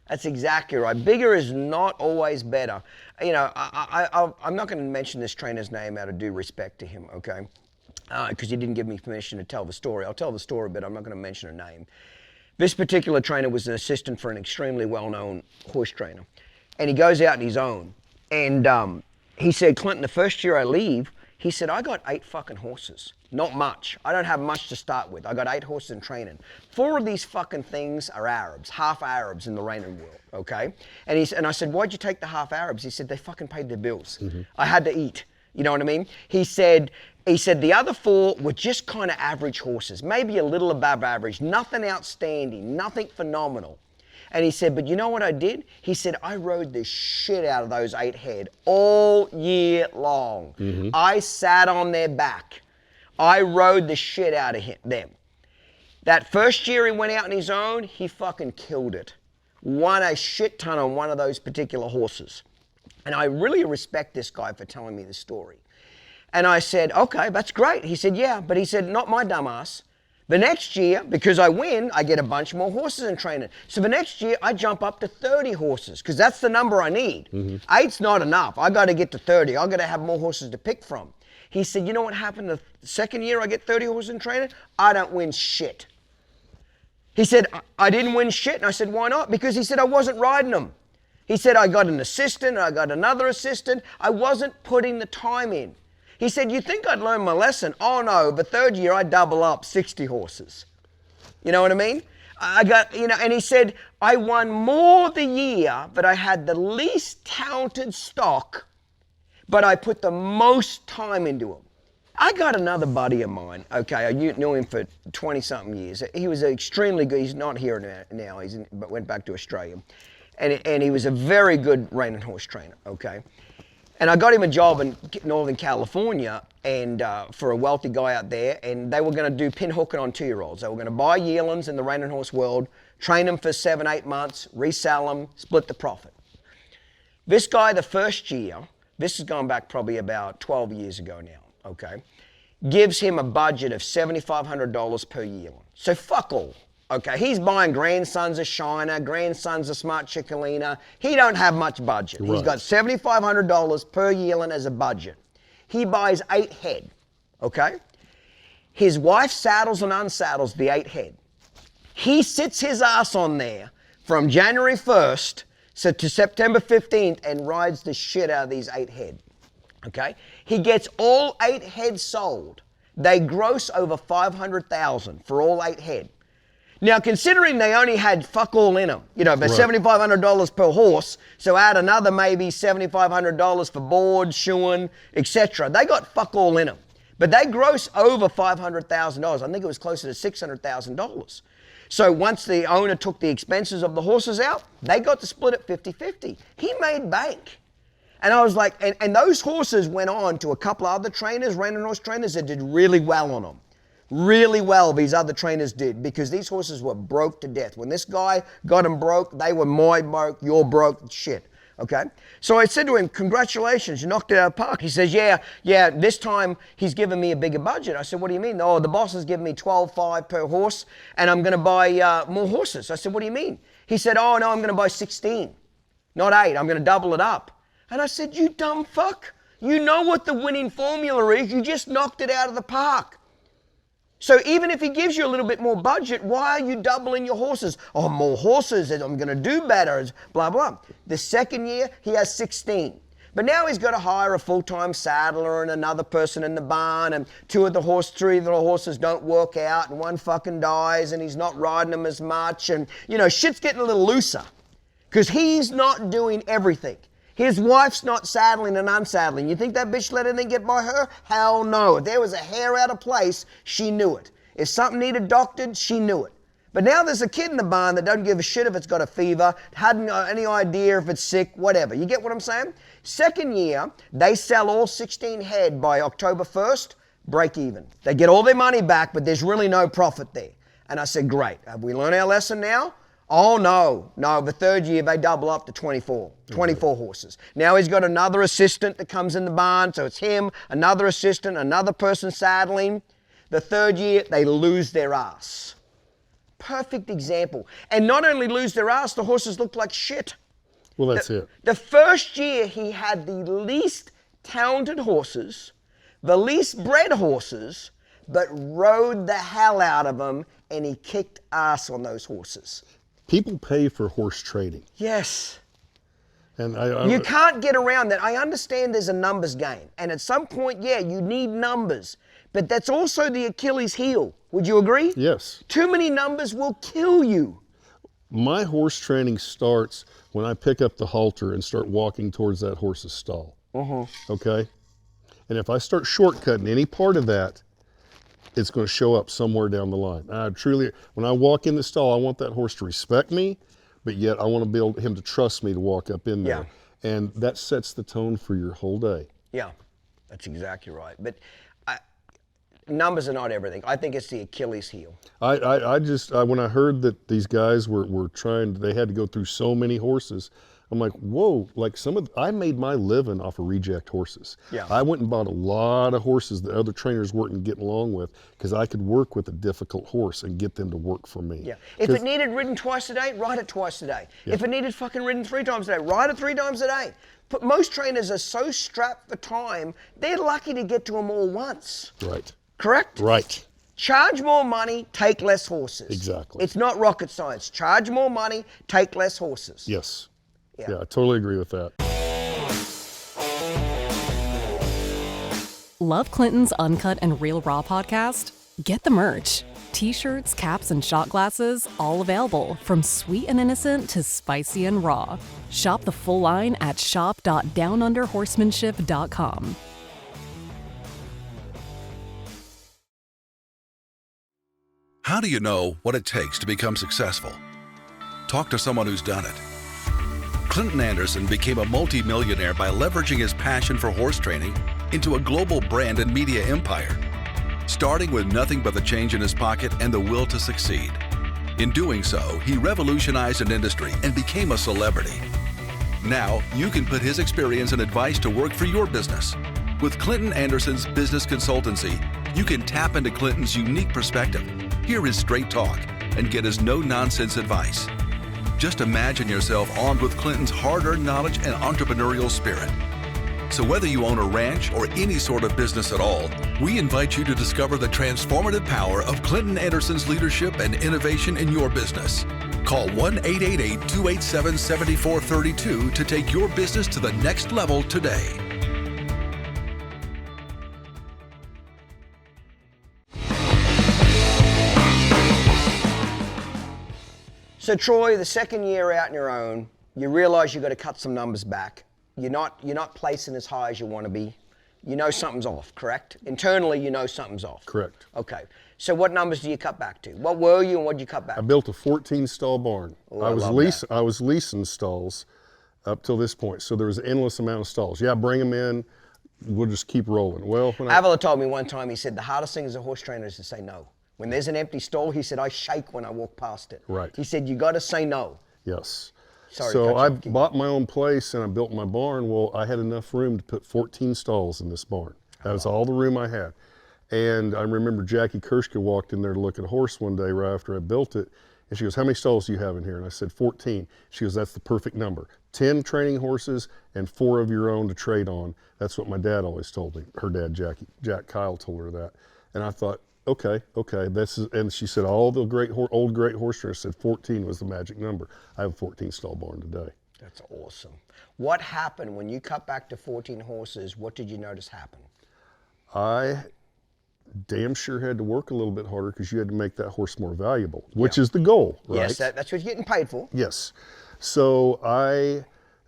that's exactly right. Bigger is not always better. I'm not going to mention this trainer's name out of due respect to him, okay? Because he didn't give me permission to tell the story. I'll tell the story, but I'm not going to mention her name. This particular trainer was an assistant for an extremely well-known horse trainer. And he goes out on his own. And he said, Clinton, the first year I leave, he said, I got 8 fucking horses. Not much. I don't have much to start with. I got 8 horses in training. 4 of these fucking things are Arabs, half Arabs in the reining world, okay? And I said, why'd you take the half Arabs? He said, they fucking paid their bills. I had to eat. You know what I mean? He said the other 4 were just kind of average horses, maybe a little above average, nothing outstanding, nothing phenomenal. And he said, but you know what I did? He said, I rode the shit out of those 8 head all year long. I sat on their back. I rode the shit out of them. That first year he went out on his own, he fucking killed it. Won a shit ton on one of those particular horses. And I really respect this guy for telling me the story. And I said, okay, that's great. He said, yeah, but he said, not my dumbass. The next year, because I win, I get a bunch more horses in training. So the next year, I jump up to 30 horses, because that's the number I need. 8's not enough. I got to get to 30. I got to have more horses to pick from. He said, you know what happened the second year I get 30 horses in training? I don't win shit. He said, I didn't win shit. And I said, why not? Because he said, I wasn't riding them. He said, I got an assistant, I got another assistant. I wasn't putting the time in. He said, you think I'd learn my lesson? Oh no, the third year I double up 60 horses. You know what I mean? I got, and he said, I won more the year, but I had the least talented stock, but I put the most time into them. I got another buddy of mine, okay, I knew him for 20-something years. He was extremely good. He's not here now, but went back to Australia. And he was a very good reining horse trainer, okay? And I got him a job in Northern California and for a wealthy guy out there, and they were going to do pin hooking on 2-year-olds. They were going to buy yearlings in the reining horse world, train them for 7-8 months, resell them, split the profit. This guy, the first year, this has gone back probably about 12 years ago now, okay, gives him a budget of $7,500 per yearling. So fuck all. Okay, he's buying grandsons of Shiner, grandsons of Smart Chickalina. He don't have much budget. Right. He's got $7,500 per yearling as a budget. He buys 8 head, okay? His wife saddles and unsaddles the 8 head. He sits his ass on there from January 1st to September 15th and rides the shit out of these 8 head, okay? He gets all 8 head sold. They gross over $500,000 for all 8 head. Now, considering they only had fuck all in them, but right. $7,500 per horse, so add another maybe $7,500 for board, shoeing, etc. They got fuck all in them. But they gross over $500,000. I think it was closer to $600,000. So once the owner took the expenses of the horses out, they got to split it 50-50. He made bank. And I was like, and those horses went on to a couple of other trainers, reining horse trainers, that did really well on them. Really well these other trainers did, because these horses were broke to death. When this guy got them broke, they were my broke, you're broke, shit, okay? So I said to him, congratulations, you knocked it out of the park. He says, yeah, this time he's given me a bigger budget. I said, what do you mean? Oh, the boss has given me $12,500 per horse, and I'm gonna buy more horses. I said, what do you mean? He said, oh no, I'm gonna buy 16, not 8, I'm gonna double it up. And I said, you dumb fuck, you know what the winning formula is, you just knocked it out of the park. So even if he gives you a little bit more budget, why are you doubling your horses? Oh, more horses, I'm going to do better, blah, blah. The second year, he has 16. But now he's got to hire a full-time saddler and another person in the barn, and 3 of the horses don't work out, and 1 fucking dies, and he's not riding them as much, and, shit's getting a little looser. Because he's not doing everything. His wife's not saddling and unsaddling. You think that bitch let anything get by her? Hell no. If there was a hair out of place, she knew it. If something needed doctored, she knew it. But now there's a kid in the barn that doesn't give a shit if it's got a fever, hadn't any idea if it's sick, whatever. You get what I'm saying? Second year, they sell all 16 head by October 1st, break even. They get all their money back, but there's really no profit there. And I said, great. Have we learned our lesson now? Oh, no. The third year, they double up to 24 horses. Now he's got another assistant that comes in the barn, so it's him, another assistant, another person saddling. The third year, they lose their ass. Perfect example. And not only lose their ass, the horses look like shit. Well, that's it. The first year, he had the least talented horses, the least bred horses, but rode the hell out of them, and he kicked ass on those horses. People pay for horse trading. Yes. And you can't get around that. I understand there's a numbers game. And at some point, yeah, you need numbers. But that's also the Achilles heel. Would you agree? Yes. Too many numbers will kill you. My horse training starts when I pick up the halter and start walking towards that horse's stall. Okay? And if I start shortcutting any part of that, it's going to show up somewhere down the line. Truly, when I walk in the stall, I want that horse to respect me, but yet I want to build him to trust me to walk up in there. Yeah. And that sets the tone for your whole day. Yeah, that's exactly right. But numbers are not everything. I think it's the Achilles heel. I just when I heard that these guys were trying, they had to go through so many horses, I'm like, whoa, like I made my living off of reject horses. Yeah. I went and bought a lot of horses that other trainers weren't getting along with because I could work with a difficult horse and get them to work for me. Yeah. If it needed ridden twice a day, ride it twice a day. Yeah. If it needed fucking ridden 3 times a day, ride it 3 times a day. But most trainers are so strapped for time, they're lucky to get to them all once. Right. Correct? Right. Charge more money, take less horses. Exactly. It's not rocket science. Charge more money, take less horses. Yes. Yeah. I totally agree with that. Love Clinton's Uncut and Real Raw podcast? Get the merch. T-shirts, caps, and shot glasses, all available from sweet and innocent to spicy and raw. Shop the full line at shop.downunderhorsemanship.com. How do you know what it takes to become successful? Talk to someone who's done it. Clinton Anderson became a multi-millionaire by leveraging his passion for horse training into a global brand and media empire, starting with nothing but the change in his pocket and the will to succeed. In doing so, he revolutionized an industry and became a celebrity. Now, you can put his experience and advice to work for your business. With Clinton Anderson's business consultancy, you can tap into Clinton's unique perspective, hear his straight talk, and get his no-nonsense advice. Just imagine yourself armed with Clinton's hard-earned knowledge and entrepreneurial spirit. So whether you own a ranch or any sort of business at all, we invite you to discover the transformative power of Clinton Anderson's leadership and innovation in your business. Call 1-888-287-7432 to take your business to the next level today. So Troy, the second year out on your own, you realize you've got to cut some numbers back. You're not placing as high as you want to be. You know something's off, correct? Internally, you know something's off. Correct. Okay. So what numbers do you cut back to? What were you and what did you cut back I to? built a 14-stall barn. Oh, I was leasing stalls up till this point, so there was an endless amount of stalls. Yeah, bring them in. We'll just keep rolling. Well, Avila told me one time, he said, the hardest thing as a horse trainer is to say no. When there's an empty stall, he said, I shake when I walk past it. Right. He said, you got to say no. Yes. Sorry, so I bought my own place and I built my barn. Well, I had enough room to put 14 stalls in this barn. That was all the room I had. And I remember Jackie Kershka walked in there to look at a horse one day right after I built it. And she goes, how many stalls do you have in here? And I said, 14. She goes, that's the perfect number. 10 training horses and 4 of your own to trade on. That's what my dad always told me. Her dad, Jack Kyle, told her that. And I thought, okay. And she said, all the old great horse trainers said 14 was the magic number. I have a 14-stall barn today. That's awesome. What happened when you cut back to 14 horses? What did you notice happen? I damn sure had to work a little bit harder because you had to make that horse more valuable, which is the goal, right? Yes, that's what you're getting paid for. Yes. So I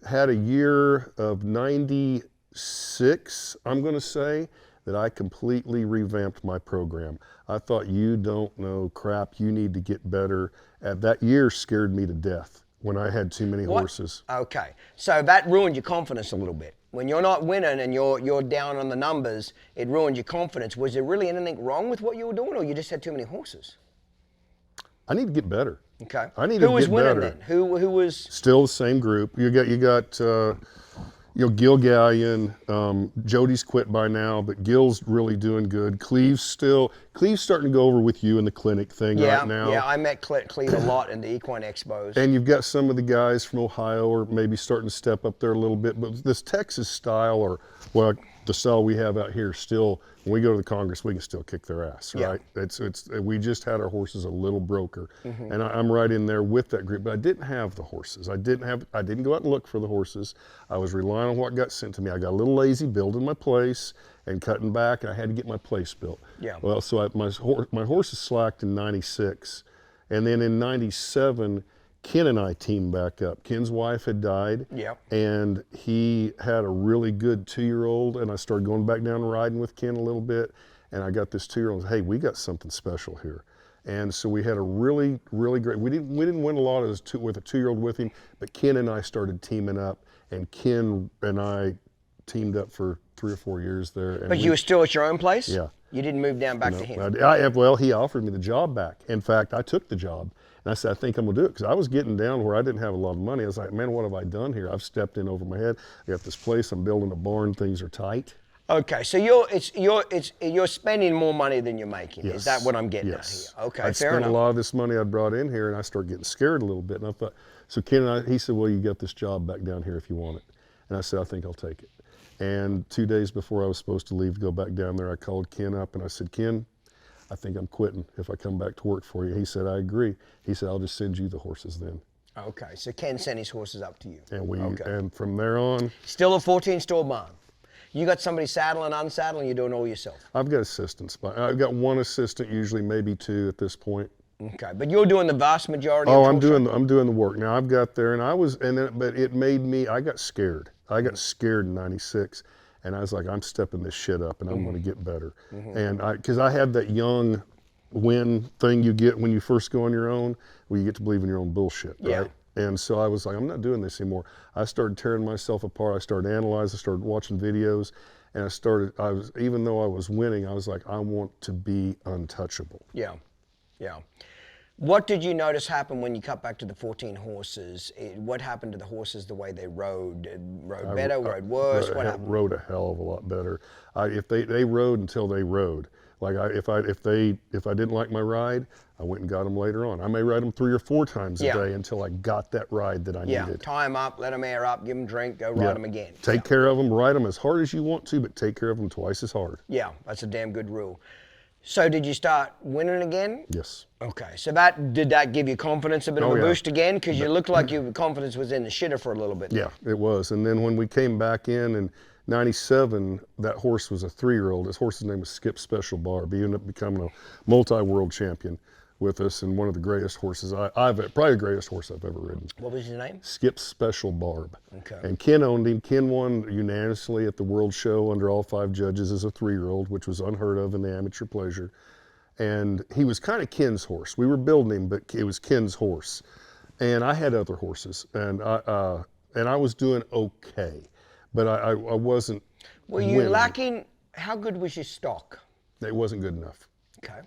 had a year of 96, I'm going to say, that I completely revamped my program. I thought, you don't know crap, you need to get better. That year scared me to death when I had too many horses. Okay, so that ruined your confidence a little bit. When you're not winning and you're down on the numbers, it ruined your confidence. Was there really anything wrong with what you were doing, or you just had too many horses? I need to get better. Okay. I need Who to was get winning better. then? Who was? Still the same group. You got Gil Galyean. Jody's quit by now, but Gil's really doing good. Cleve's starting to go over with you in the clinic thing right now. Yeah, I met Cleve a lot in the equine expos. And you've got some of the guys from Ohio are maybe starting to step up there a little bit, but this Texas style, or the style we have out here, still, when we go to the Congress, we can still kick their ass, right? Yeah. We just had our horses a little broker, and I'm right in there with that group. But I didn't have the horses. I didn't go out and look for the horses. I was relying on what got sent to me. I got a little lazy building my place and cutting back, and I had to get my place built. Yeah. Well, so my horses slacked in '96, and then in '97. Ken and I teamed back up. Ken's wife had died, and he had a really good 2-year-old, and I started going back down and riding with Ken a little bit, and I got this 2-year-old, hey, we got something special here. And so we had a really, really great, we didn't win a lot with a 2-year-old with him, but Ken and I started teaming up, and Ken and I teamed up for 3 or 4 years there. And But you were still at your own place? Yeah. You didn't move down back to him? Well, he offered me the job back. In fact, I took the job. And I said, I think I'm going to do it, because I was getting down where I didn't have a lot of money. I was like, man, what have I done here? I've stepped in over my head. I got this place. I'm building a barn. Things are tight. Okay, so you're spending more money than you're making. Yes. Is that what I'm getting Yes. at here? Okay, I fair spent enough. a lot of this money I brought in here, and I started getting scared a little bit. And I thought, so Ken and I, he said, well, you got this job back down here if you want it. And I said, I think I'll take it. And 2 days before I was supposed to leave to go back down there, I called Ken up and I said, Ken, I think I'm quitting if I come back to work for you. He said, I agree. He said, I'll just send you the horses then. Okay, so Ken sent his horses up to you. And and from there on, Still a 14-store barn. You got somebody saddling, unsaddling, you're doing it all yourself. I've got assistants. I've got one assistant, usually maybe 2 at this point. Okay, but you're doing the vast majority Oh, of I'm doing the work. Now I've got there, but it made me, I got scared. I got scared in '96, and I was like, I'm stepping this shit up, and I'm going to get better. And because I had that young win thing you get when you first go on your own, where you get to believe in your own bullshit, right? Yeah. And so I was like, I'm not doing this anymore. I started tearing myself apart. I started analyzing. I started watching videos, and even though I was winning, I was like, I want to be untouchable. Yeah, yeah. What did you notice happen when you cut back to the 14 horses? What happened to the horses, the way they rode? Rode better, rode worse? What happened? Rode a hell of a lot better. If they rode until they rode. Like if I didn't like my ride, I went and got them later on. I may ride them 3 or 4 times a day until I got that ride that I needed. Tie them up, let them air up, give them drink, go ride them again. Take care of them, ride them as hard as you want to, but take care of them twice as hard. Yeah, that's a damn good rule. So did you start winning again? Yes. Okay, so did that give you confidence, a bit of a boost again? Because you looked like your confidence was in the shitter for a little bit. Yeah, it was. And then when we came back in '97, that horse was a 3-year-old. His horse's name was Skips Special Barb. He ended up becoming a multi-world champion with us, and one of the greatest horses probably the greatest horse I've ever ridden. What was his name? Skips Special Barb. Okay. And Ken owned him. Ken won unanimously at the World Show under all 5 judges as a 3-year-old, which was unheard of in the amateur pleasure. And he was kind of Ken's horse. We were building him, but it was Ken's horse. And I had other horses, and I was doing okay, but I wasn't. Were you lacking? How good was your stock? It wasn't good enough. Okay.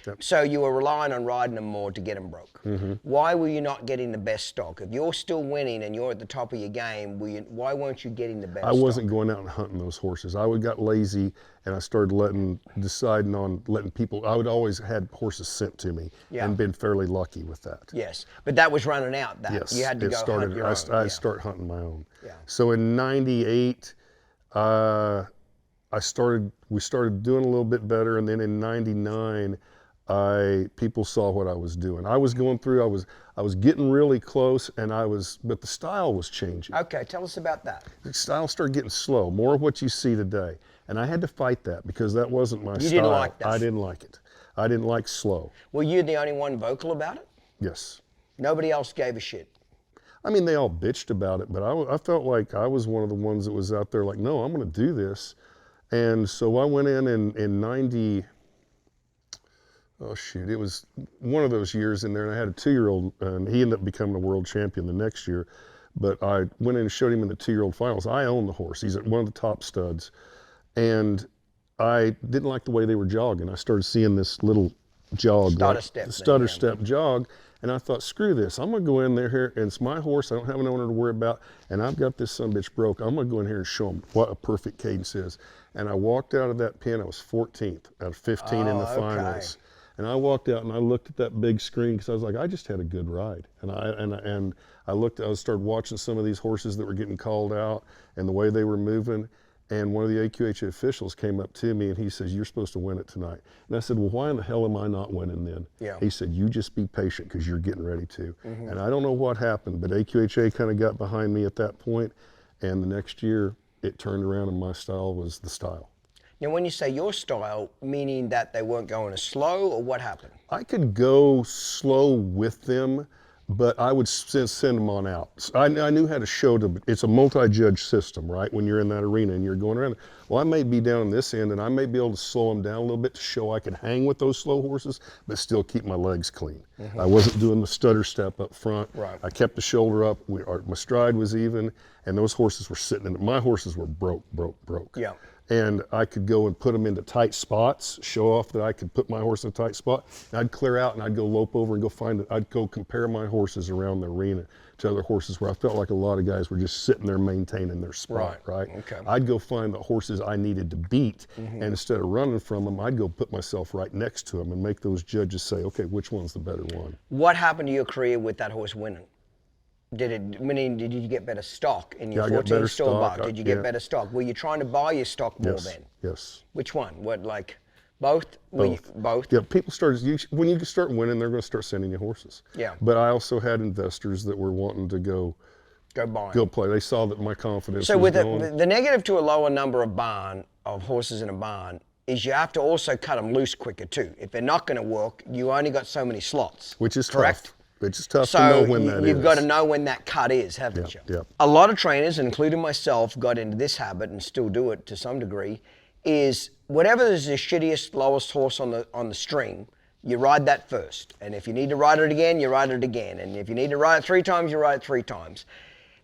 Yep. So you were relying on riding them more to get them broke. Why were you not getting the best stock? If you're still winning and you're at the top of your game, why weren't you getting the best stock? I wasn't going out and hunting those horses. I got lazy, and I started deciding on letting people. I would always had horses sent to me, and been fairly lucky with that. Yes, but that was running out. Yes, you had to go hunt your own. I start hunting my own. Yeah. So in '98, we started doing a little bit better, and then in '99. People saw what I was doing. I was going through, I was getting really close, but the style was changing. Okay, tell us about that. The style started getting slow, more of what you see today. And I had to fight that because that wasn't my style. You didn't like that? I didn't like it. I didn't like slow. Were you the only one vocal about it? Yes. Nobody else gave a shit? I mean, they all bitched about it, but I felt like I was one of the ones that was out there like, no, I'm going to do this. And so I went in 90, oh shoot, it was one of those years in there, and I had a 2-year-old, and he ended up becoming a world champion the next year. But I went in and showed him in the 2-year-old finals. I own the horse. He's one of the top studs. And I didn't like the way they were jogging. I started seeing this little jog, stutter step jog, and I thought, screw this. I'm going to go in there here, and it's my horse. I don't have an owner to worry about, and I've got this sumbitch broke. I'm going to go in here and show him what a perfect cadence is. And I walked out of that pen. I was 14th out of 15 in the finals. And I walked out and I looked at that big screen because I was like, I just had a good ride. And I started watching some of these horses that were getting called out and the way they were moving. And one of the AQHA officials came up to me and he says, you're supposed to win it tonight. And I said, well, why in the hell am I not winning then? Yeah. He said, you just be patient because you're getting ready to. And I don't know what happened, but AQHA kind of got behind me at that point. And the next year it turned around and my style was the style. Now, when you say your style, meaning that they weren't going as slow, or what happened? I could go slow with them, but I would send them on out. So I knew how to show them. It's a multi-judge system, right? When you're in that arena and you're going around, well, I may be down on this end and I may be able to slow them down a little bit to show I could hang with those slow horses, but still keep my legs clean. I wasn't doing the stutter step up front. Right. I kept the shoulder up. My stride was even, and those horses were sitting in. My horses were broke. Yeah. And I could go and put them into tight spots, show off that I could put my horse in a tight spot. And I'd clear out and I'd go lope over and go find it. I'd go compare my horses around the arena to other horses where I felt like a lot of guys were just sitting there maintaining their spot, right? Okay. I'd go find the horses I needed to beat, and instead of running from them, I'd go put myself right next to them and make those judges say, okay, which one's the better one? What happened to your career with that horse winning? Did you get better stock in your 14 store bar? Did you get better stock? Were you trying to buy your stock more then? Yes. Which one? What, like both? Both? Yeah, people started, when you start winning, they're going to start sending you horses. Yeah. But I also had investors that were wanting to go play. They saw that my confidence was going. So the negative to a lower number of horses in a barn is you have to also cut them loose quicker too. If they're not going to work, you only got so many slots. Which is correct? Tough. Which is tough to know when that is. You've got to know when that cut is, haven't you? Yeah. A lot of trainers, including myself, got into this habit and still do it to some degree, is whatever is the shittiest, lowest horse on the string, you ride that first. And if you need to ride it again, you ride it again. And if you need to ride it 3 times, you ride it 3 times.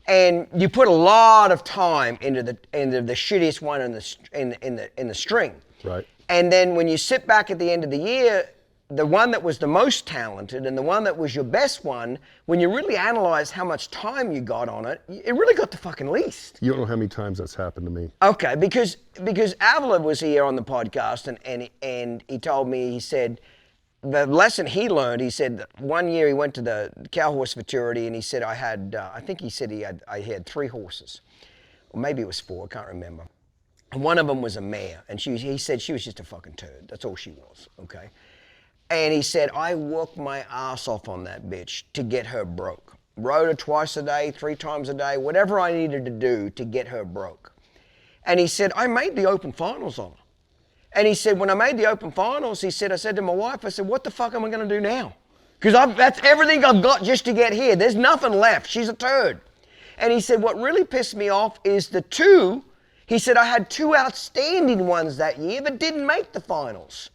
And you put a lot of time into the shittiest one in the string. Right. And then when you sit back at the end of the year, the one that was the most talented and the one that was your best one, when you really analyze how much time you got on it, it really got the fucking least. You don't know how many times that's happened to me. Okay, because Avila was here on the podcast and he told me, he said, the lesson he learned, he said that one year he went to the cow horse futurity and he said I had 3 horses. Or maybe it was 4, I can't remember. And one of them was a mare and he said she was just a fucking turd. That's all she was, okay? And he said, I worked my ass off on that bitch to get her broke. Rode her twice a day, 3 times a day, whatever I needed to do to get her broke. And he said, I made the open finals on her. And he said, when I made the open finals, he said, I said to my wife, I said, what the fuck am I going to do now? Because that's everything I've got just to get here. There's nothing left. She's a turd. And he said, what really pissed me off is the 2. He said, I had 2 outstanding ones that year that didn't make the finals.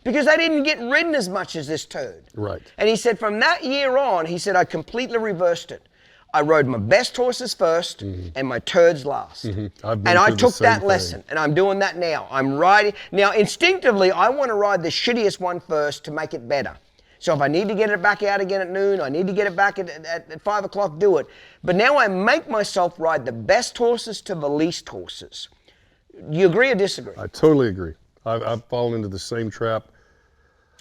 Because they didn't get ridden as much as this turd. Right. And he said from that year on, he said, I completely reversed it. I rode my best horses first and my turds last. And I took that lesson and I'm doing that now. I'm riding. Now, instinctively, I want to ride the shittiest one first to make it better. So if I need to get it back out again at noon, I need to get it back at 5 o'clock, do it. But now I make myself ride the best horses to the least horses. You agree or disagree? I totally agree. I've fallen into the same trap.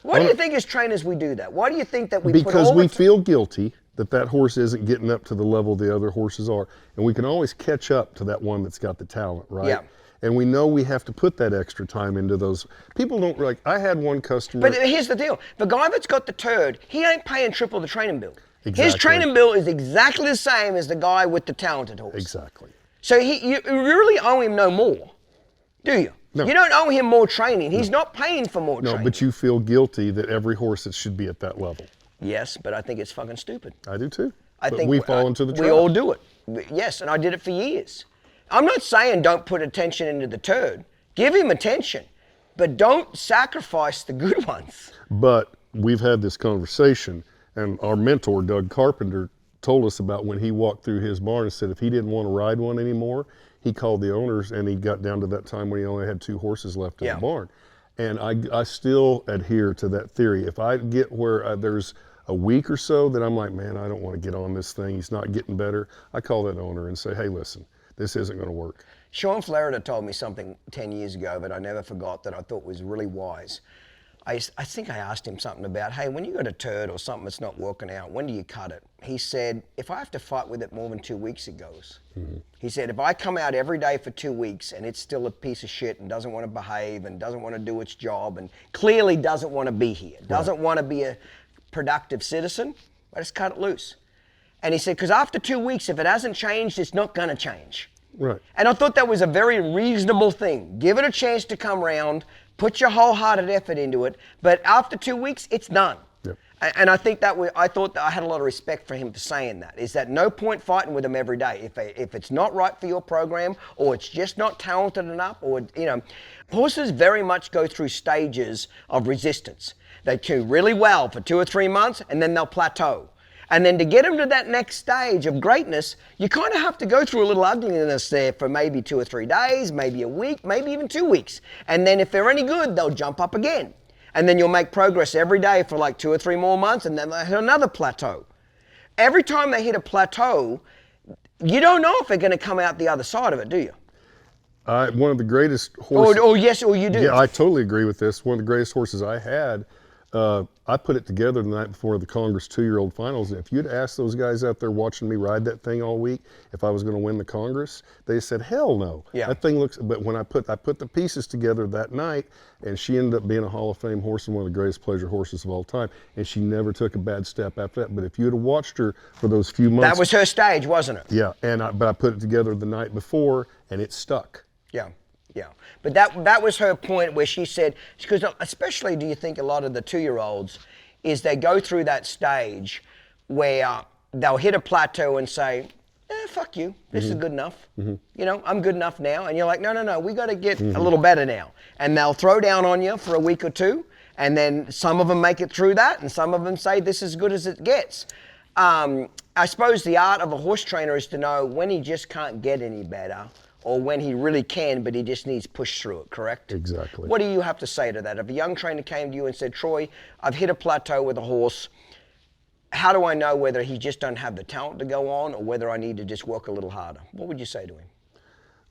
Why do you think as trainers we do that? Why do you think that we Because we feel guilty that horse isn't getting up to the level the other horses are. And we can always catch up to that one that's got the talent, right? Yeah. And we know we have to put that extra time into those. People don't, like, I had one customer. But here's the deal. The guy that's got the turd, he ain't paying triple the training bill. Exactly. His training bill is exactly the same as the guy with the talented horse. Exactly. So you really owe him no more, do you? No. You don't owe him more training. He's not paying for more training. No, but you feel guilty that every horse that should be at that level. Yes, but I think it's fucking stupid. I do too. I think we fall into the trap. We all do it. Yes, and I did it for years. I'm not saying don't put attention into the turd. Give him attention, but don't sacrifice the good ones. But we've had this conversation, and our mentor, Doug Carpenter, told us about when he walked through his barn and said if he didn't want to ride one anymore, he called the owners and he got down to that time when he only had 2 horses left in the barn. And I still adhere to that theory. If I get where there's a week or so that I'm like, man, I don't want to get on this thing, he's not getting better, I call that owner and say, hey, listen, this isn't going to work. Sean Flaherty told me something 10 years ago that I never forgot that I thought was really wise. I think I asked him something about, hey, when you got a turd or something that's not working out, when do you cut it? He said, if I have to fight with it more than 2 weeks, it goes. He said, if I come out every day for 2 weeks and it's still a piece of shit and doesn't want to behave and doesn't want to do its job and clearly doesn't want to be here, doesn't want to be a productive citizen, I just cut it loose. And he said, because after 2 weeks, if it hasn't changed, it's not going to change. Right. And I thought that was a very reasonable thing. Give it a chance to come around, put your wholehearted effort into it, but after 2 weeks, it's done. Yep. And I think I thought that I had a lot of respect for him for saying that. Is that no point fighting with them every day if it's not right for your program, or it's just not talented enough, or horses very much go through stages of resistance. They do really well for 2 or 3 months, and then they'll plateau. And then to get them to that next stage of greatness, you kind of have to go through a little ugliness there for maybe 2 or 3 days, maybe a week, maybe even 2 weeks. And then if they're any good, they'll jump up again. And then you'll make progress every day for like 2 or 3 more months, and then they'll hit another plateau. Every time they hit a plateau, you don't know if they're going to come out the other side of it, do you? One of the greatest horses. Yes, or you do. Yeah, I totally agree with this. One of the greatest horses I had, I put it together the night before the Congress 2-year-old finals. If you'd asked those guys out there watching me ride that thing all week if I was going to win the Congress, they said, hell no. Yeah. That thing looks, but when I put the pieces together that night, and she ended up being a Hall of Fame horse and one of the greatest pleasure horses of all time, and she never took a bad step after that. But if you had watched her for those few months. That was her stage, wasn't it? Yeah, but I put it together the night before, and it stuck. Yeah. Yeah, but that was her point where she said, because especially do you think a lot of the 2-year-olds is they go through that stage where they'll hit a plateau and say, fuck you, this is good enough. I'm good enough now. And you're like, no, we got to get a little better now. And they'll throw down on you for a week or two, and then some of them make it through that, and some of them say this is as good as it gets. I suppose the art of a horse trainer is to know when he just can't get any better, or when he really can, but he just needs push through it, correct? Exactly. What do you have to say to that? If a young trainer came to you and said, Troy, I've hit a plateau with a horse, how do I know whether he just doesn't have the talent to go on, or whether I need to just work a little harder? What would you say to him?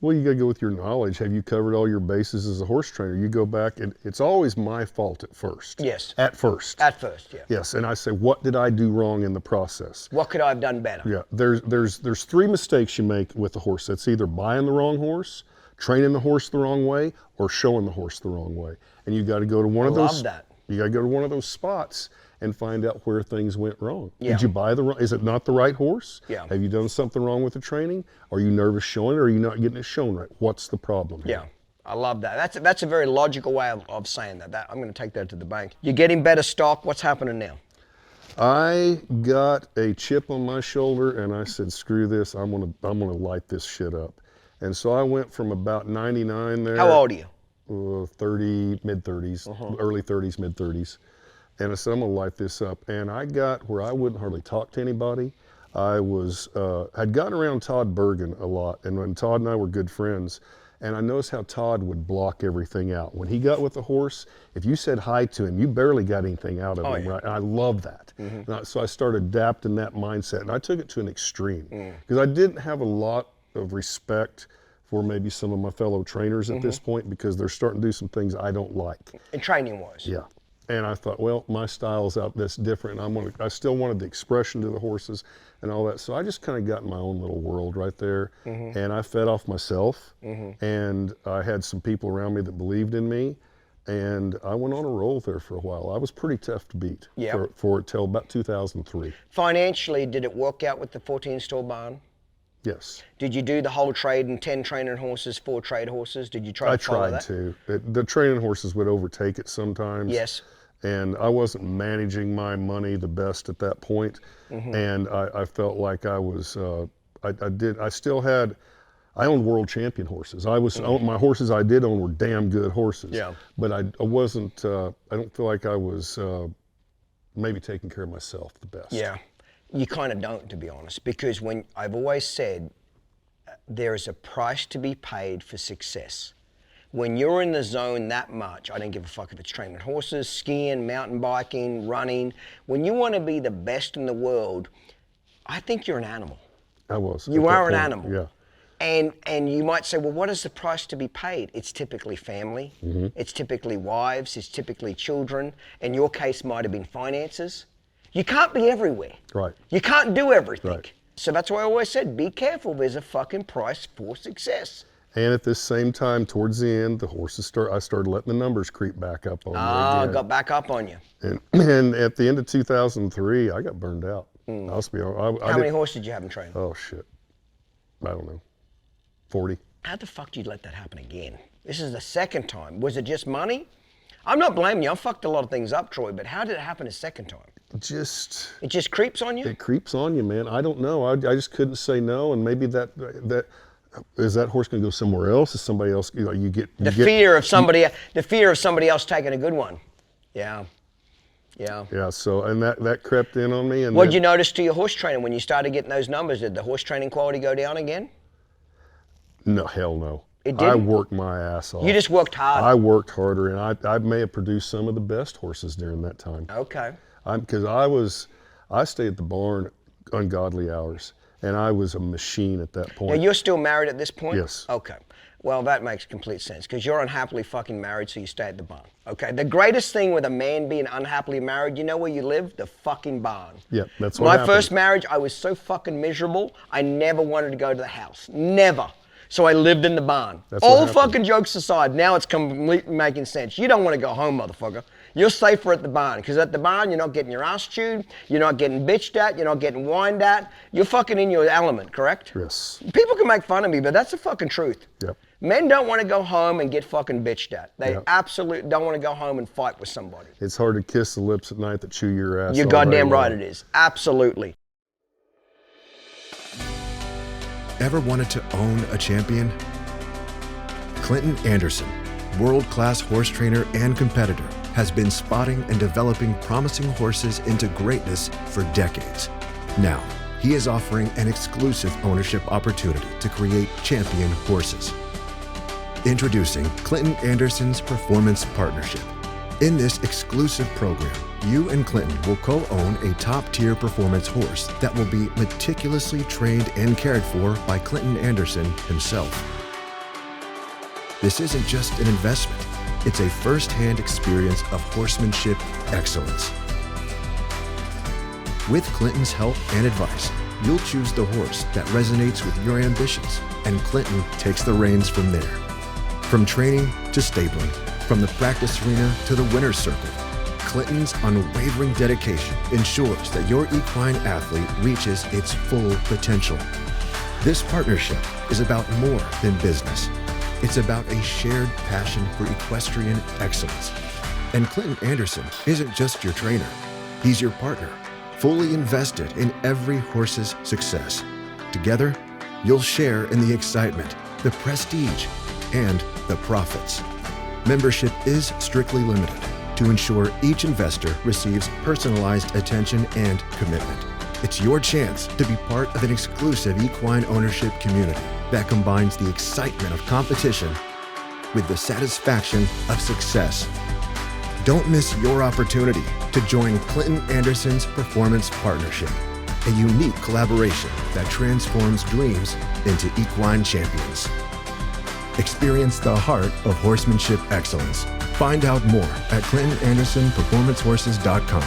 Well, you got to go with your knowledge. Have you covered all your bases as a horse trainer? You go back, and it's always my fault at first. Yes. At first. At first, yeah. Yes, and I say, what did I do wrong in the process? What could I have done better? Yeah, there's 3 mistakes you make with a horse. That's either buying the wrong horse, training the horse the wrong way, or showing the horse the wrong way. And you got to go to one of those. Love that. You got to go to one of those spots and find out where things went wrong. Yeah. Did you buy the wrong? Is it not the right horse? Yeah. Have you done something wrong with the training? Are you nervous showing it, or are you not getting it shown right? What's the problem here? Yeah, I love that. That's a very logical way of saying that. I'm going to take that to the bank. You're getting better stock. What's happening now? I got a chip on my shoulder, and I said, screw this. I'm gonna light this shit up. And so I went from about 99 there. How old are you? 30, mid-30s, early 30s, mid-30s. And I said, I'm gonna light this up. And I got where I wouldn't hardly talk to anybody. I was, had gotten around Todd Bergen a lot, and when Todd and I were good friends, and I noticed how Todd would block everything out. When he got with the horse, if you said hi to him, you barely got anything out of him, yeah. right? And I love that. So I started adapting that mindset, and I took it to an extreme, because I didn't have a lot of respect for maybe some of my fellow trainers at this point, because they're starting to do some things I don't like. And training-wise. Yeah. And I thought, well, my style's out that's different. I still wanted the expression to the horses and all that. So I just kind of got in my own little world right there. And I fed off myself. And I had some people around me that believed in me. And I went on a roll there for a while. I was pretty tough to beat for till about 2003. Financially, did it work out with the 14-stall barn? Yes. Did you do the whole trade and 10 training horses, 4 trade horses? Did you try to follow that? I tried to. The training horses would overtake it sometimes. Yes. And I wasn't managing my money the best at that point. And I felt like I was, I owned World Champion horses. My horses I did own were damn good horses. Yeah. But I wasn't, I don't feel like I was maybe taking care of myself the best. Yeah. You kind of don't, to be honest, because when I've always said there is a price to be paid for success. When you're in the zone that much, I don't give a fuck if it's training horses, skiing, mountain biking, running. When you want to be the best in the world, I think you're an animal. I was. You are an animal. Yeah. And you might say, well, what is the price to be paid? It's typically family. It's typically wives. It's typically children. In your case, might have been finances. You can't be everywhere. Right. You can't do everything. Right. So that's why I always said, be careful. There's a fucking price for success. And at this same time, towards the end, the horses I started letting the numbers creep back up on me again. Got back up on you. And at the end of 2003, I got burned out. I'll be honest. How many horses did you have in training? Oh, shit. I don't know. 40. How the fuck did you let that happen again? This is the second time. Was it just money? I'm not blaming you. I fucked a lot of things up, Troy, but how did it happen a second time? It just creeps on you? It creeps on you, man. I don't know. I just couldn't say no, and maybe that is that horse going to go somewhere else? Is somebody else? The fear of somebody else taking a good one. Yeah. Yeah. So and that crept in on me. And what did you notice to your horse training when you started getting those numbers? Did the horse training quality go down again? No, hell no. It didn't? I worked my ass off. You just worked hard. I worked harder, and I may have produced some of the best horses during that time. Okay. Because I stayed at the barn ungodly hours, and I was a machine at that point. Now, you're still married at this point? Yes. Okay. Well, that makes complete sense, because you're unhappily fucking married, so you stay at the barn. Okay? The greatest thing with a man being unhappily married, you know where you live? The fucking barn. Yeah, that's what My first marriage, I was so fucking miserable, I never wanted to go to the house. Never. So I lived in the barn. All fucking jokes aside, now it's completely making sense. You don't want to go home, motherfucker. You're safer at the barn, because at the barn, you're not getting your ass chewed, you're not getting bitched at, you're not getting whined at. You're fucking in your element, correct? Yes. People can make fun of me, but that's the fucking truth. Yep. Men don't want to go home and get fucking bitched at. They absolutely don't want to go home and fight with somebody. It's hard to kiss the lips at night that chew your ass. You're goddamn right it is. Absolutely. Ever wanted to own a champion? Clinton Anderson, world-class horse trainer and competitor, has been spotting and developing promising horses into greatness for decades. Now, he is offering an exclusive ownership opportunity to create champion horses. Introducing Clinton Anderson's Performance Partnership. In this exclusive program, you and Clinton will co-own a top-tier performance horse that will be meticulously trained and cared for by Clinton Anderson himself. This isn't just an investment, it's a first-hand experience of horsemanship excellence. With Clinton's help and advice, you'll choose the horse that resonates with your ambitions, and Clinton takes the reins from there. From training to stabling, from the practice arena to the winner's circle, Clinton's unwavering dedication ensures that your equine athlete reaches its full potential. This partnership is about more than business. It's about a shared passion for equestrian excellence. And Clinton Anderson isn't just your trainer, he's your partner, fully invested in every horse's success. Together, you'll share in the excitement, the prestige, and the profits. Membership is strictly limited to ensure each investor receives personalized attention and commitment. It's your chance to be part of an exclusive equine ownership community that combines the excitement of competition with the satisfaction of success. Don't miss your opportunity to join Clinton Anderson's Performance Partnership, a unique collaboration that transforms dreams into equine champions. Experience the heart of horsemanship excellence. Find out more at ClintonAndersonPerformanceHorses.com.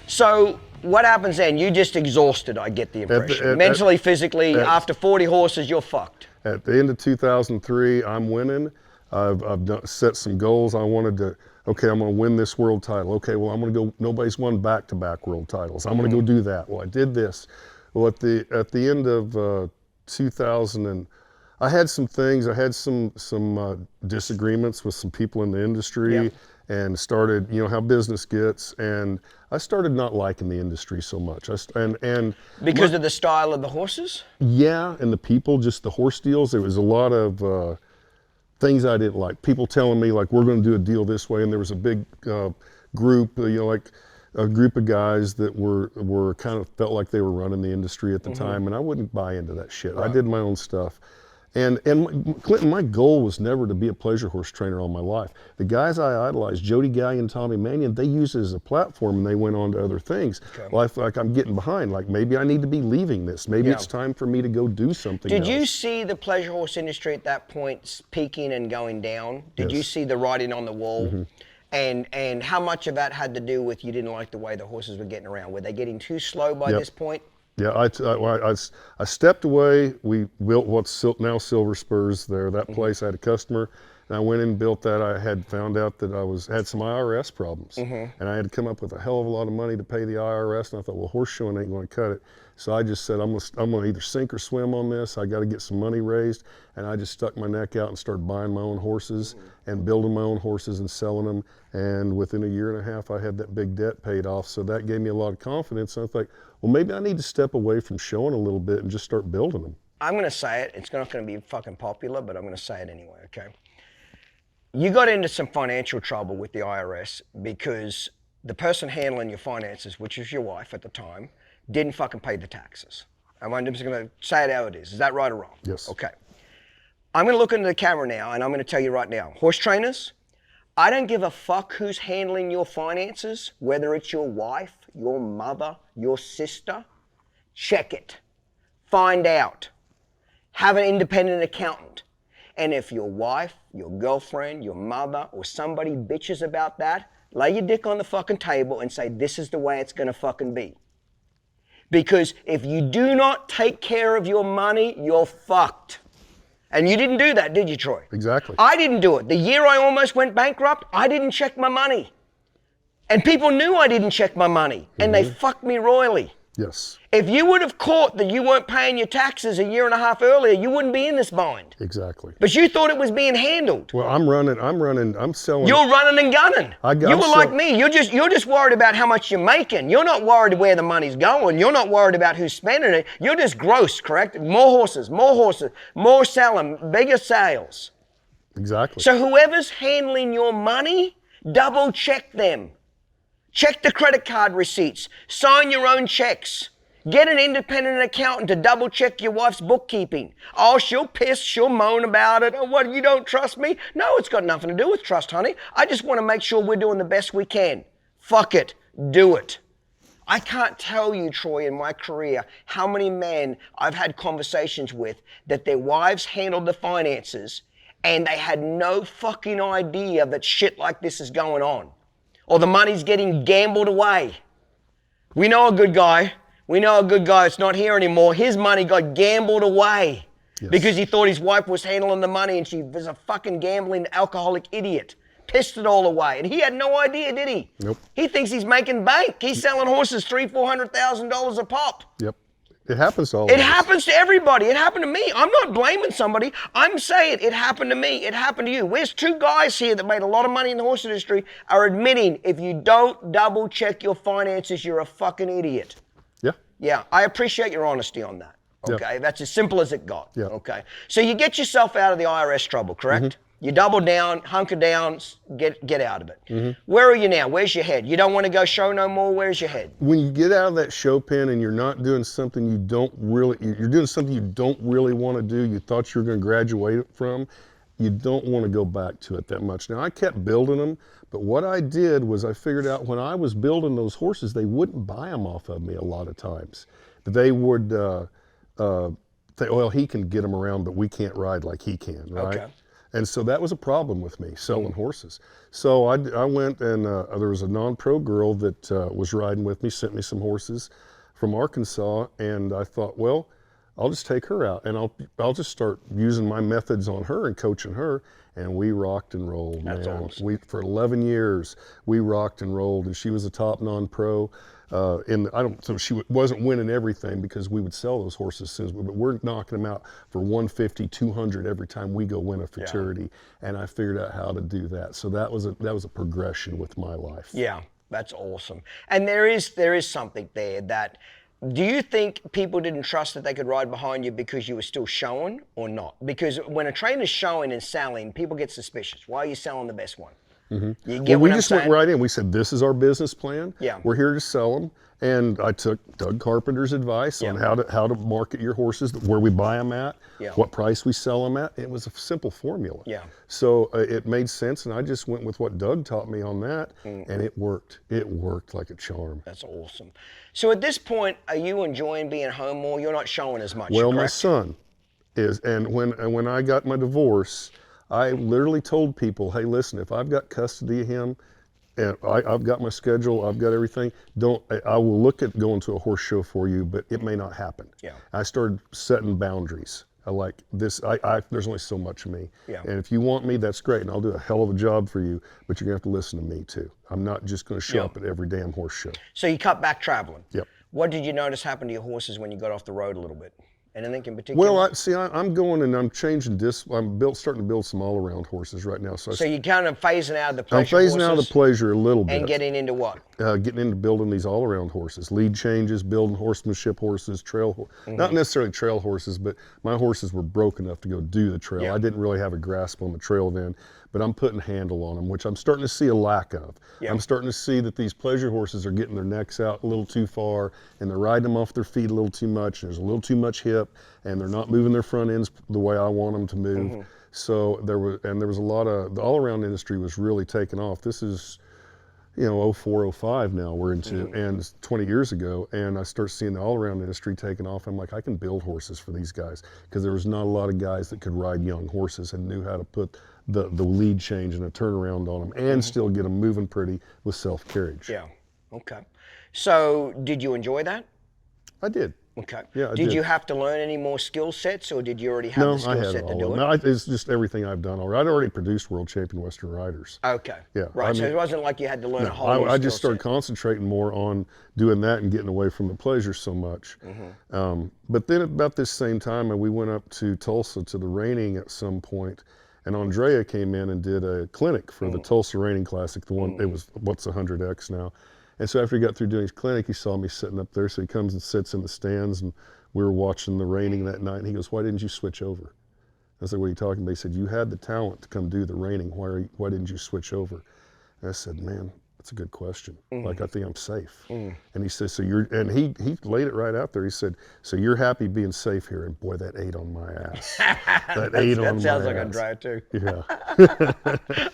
So what happens then? You just exhausted, I get the impression. Mentally, physically, after 40 horses, you're fucked. At the end of 2003, I'm winning. I've set some goals. I wanted to, okay, I'm going to win this world title. Okay, well, I'm going to go, nobody's won back-to-back world titles. I'm going to go do that. Well, I did this. Well, at the end of 2000, and I had some things. I had some disagreements with some people in the industry, and started, you know, how business gets, and I started not liking the industry so much. Because of the style of the horses? Yeah, and the people, just the horse deals. There was a lot of things I didn't like. People telling me, like, we're going to do a deal this way, and there was a big group, you know, like a group of guys that were kind of felt like they were running the industry at the time, and I wouldn't buy into that shit. Right. I did my own stuff. And Clinton, my goal was never to be a pleasure horse trainer all my life. The guys I idolized, Jody Galyean, Tommy Manion, they used it as a platform, and they went on to other things. Okay. Life, like, I'm getting behind. Like, maybe I need to be leaving this. Maybe it's time for me to go do something else. Did you see the pleasure horse industry at that point peaking and going down? Did you see the writing on the wall? And how much of that had to do with you didn't like the way the horses were getting around? Were they getting too slow by this point? Yeah, I stepped away. We built what's now Silver Spurs there. That place, I had a customer, And I went and built that. I had found out that I had some IRS problems, and I had to come up with a hell of a lot of money to pay the IRS. And I thought, well, horse showing ain't going to cut it. So I just said, I'm going to either sink or swim on this. I got to get some money raised. And I just stuck my neck out and started buying my own horses and building my own horses and selling them. And within a year and a half, I had that big debt paid off. So that gave me a lot of confidence. And I thought, well, maybe I need to step away from showing a little bit and just start building them. I'm going to say it. It's not going to be fucking popular, but I'm going to say it anyway, okay? You got into some financial trouble with the IRS because the person handling your finances, which was your wife at the time, didn't fucking pay the taxes. I'm just going to say it how it is. Is that right or wrong? Yes. Okay. I'm going to look into the camera now, and I'm going to tell you right now, horse trainers, I don't give a fuck who's handling your finances, whether it's your wife, your mother, your sister. Check it. Find out. Have an independent accountant. And if your wife, your girlfriend, your mother, or somebody bitches about that, lay your dick on the fucking table and say, this is the way it's going to fucking be. Because if you do not take care of your money, you're fucked. And you didn't do that, did you, Troy? Exactly. I didn't do it. The year I almost went bankrupt, I didn't check my money. And people knew I didn't check my money, and they fucked me royally. Yes. If you would have caught that you weren't paying your taxes a year and a half earlier, you wouldn't be in this bind. Exactly. But you thought it was being handled. Well, I'm selling. You're running and gunning. You were like me. You're just worried about how much you're making. You're not worried where the money's going. You're not worried about who's spending it. You're just gross, correct? More horses, more selling, bigger sales. Exactly. So whoever's handling your money, double check them. Check the credit card receipts. Sign your own checks. Get an independent accountant to double check your wife's bookkeeping. Oh, she'll piss, she'll moan about it. Oh, what, you don't trust me? No, it's got nothing to do with trust, honey. I just want to make sure we're doing the best we can. Fuck it. Do it. I can't tell you, Troy, in my career, how many men I've had conversations with that their wives handled the finances and they had no fucking idea that shit like this is going on. Or the money's getting gambled away. We know a good guy. It's not here anymore. His money got gambled away because he thought his wife was handling the money and she was a fucking gambling alcoholic idiot. Pissed it all away. And he had no idea, did he? Nope. He thinks he's making bank. He's selling horses $300,000-$400,000 a pop. Yep. It happens to all It of us. happens to everybody. It happened to me. I'm not blaming somebody. I'm saying it happened to me. It happened to you. Where's two guys here that made a lot of money in the horse industry are admitting if you don't double check your finances, you're a fucking idiot. Yeah. Yeah, I appreciate your honesty on that. Okay, Yep. That's as simple as it got. Yeah. Okay, so you get yourself out of the IRS trouble, correct? You double down, hunker down, get out of it. Where are you now? Where's your head? You don't want to go show no more? Where's your head? When you get out of that show pen and you're not doing something you're doing something you don't really want to do, you thought you were going to graduate from, you don't want to go back to it that much. Now, I kept building them, but what I did was I figured out when I was building those horses, they wouldn't buy them off of me a lot of times. They would say, well, he can get them around, but we can't ride like he can, right? Okay. And so that was a problem with me, selling horses. So I went and there was a non-pro girl that was riding with me, sent me some horses from Arkansas, and I thought, well, I'll just take her out and I'll just start using my methods on her and coaching her. And we rocked and rolled, That's man. awesome. For 11 years, we rocked and rolled, and she was a top non-pro. So she wasn't winning everything because we would sell those horses soon, but we're knocking them out for 150, 200 every time we go win a futurity. And I figured out how to do that. So that was a progression with my life. Yeah, that's awesome. And there is something there that, do you think people didn't trust that they could ride behind you because you were still showing or not? Because when a trainer's showing and selling, people get suspicious. Why are you selling the best one? You get We what I'm just went saying? right in. We said, this is our business plan. Yeah. We're here to sell them. And I took Doug Carpenter's advice on how to market your horses, where we buy them at, what price we sell them at. It was a simple formula. Yeah. So it made sense, and I just went with what Doug taught me on that, and it worked. It worked like a charm. That's awesome. So at this point, are you enjoying being home more? You're not showing as much, Well, correct? my son is, and when I got my divorce, I literally told people, hey, listen, if I've got custody of him, and I've got my schedule, I will look at going to a horse show for you, but it may not happen. Yeah. I started setting boundaries. I like this. There's only so much of me. Yeah. And if you want me, that's great, and I'll do a hell of a job for you, but you're going to have to listen to me too. I'm not just going to show up at every damn horse show. So you cut back traveling. Yep. What did you notice happened to your horses when you got off the road a little bit? Anything in particular? Well, I'm going and I'm changing I'm starting to build some all-around horses right now. So you're kind of phasing out of the pleasure I'm phasing out of the pleasure a little bit. And getting into what? Getting into building these all-around horses, lead changes, building horsemanship horses, not necessarily trail horses, but my horses were broke enough to go do the trail. I didn't really have a grasp on the trail then, but I'm putting handle on them, which I'm starting to see a lack of. I'm starting to see that these pleasure horses are getting their necks out a little too far, and they're riding them off their feet a little too much, and there's a little too much hip, and they're not moving their front ends the way I want them to move. So there was a lot of, the all-around industry was really taking off. This is, 04, 05 now we're into, and 20 years ago, and I start seeing the all-around industry taking off. I'm like, I can build horses for these guys, because there was not a lot of guys that could ride young horses and knew how to put the lead change and a turnaround on them and still get them moving pretty with self-carriage. Yeah, okay. So did you enjoy that? I did. Okay. Yeah, I did you have to learn any more skill sets, or did you already have the skill set to do it? No, it's just everything I've done already. I'd already produced World Champion Western Riders. Okay. Yeah. Right, so it wasn't like you had to learn a whole new I just skill started concentrating more on doing that and getting away from the pleasure so much. But then about this same time, we went up to Tulsa to the reining at some point, and Andrea came in and did a clinic for the Tulsa Reining Classic, the one, it was, what's 100X now. And so after he got through doing his clinic, he saw me sitting up there, so he comes and sits in the stands, and we were watching the reining that night, and he goes, "Why didn't you switch over?" I said, "What are you talking about?" He said, "You had the talent to come do the reining. Why didn't you switch over?" And I said, "Man, that's a good question. Like, I think I'm safe." And he says, "So you're," and he laid it right out there. He said, "So you're happy being safe here?" And boy, that ate on my ass. That sounds like a drive too. Yeah.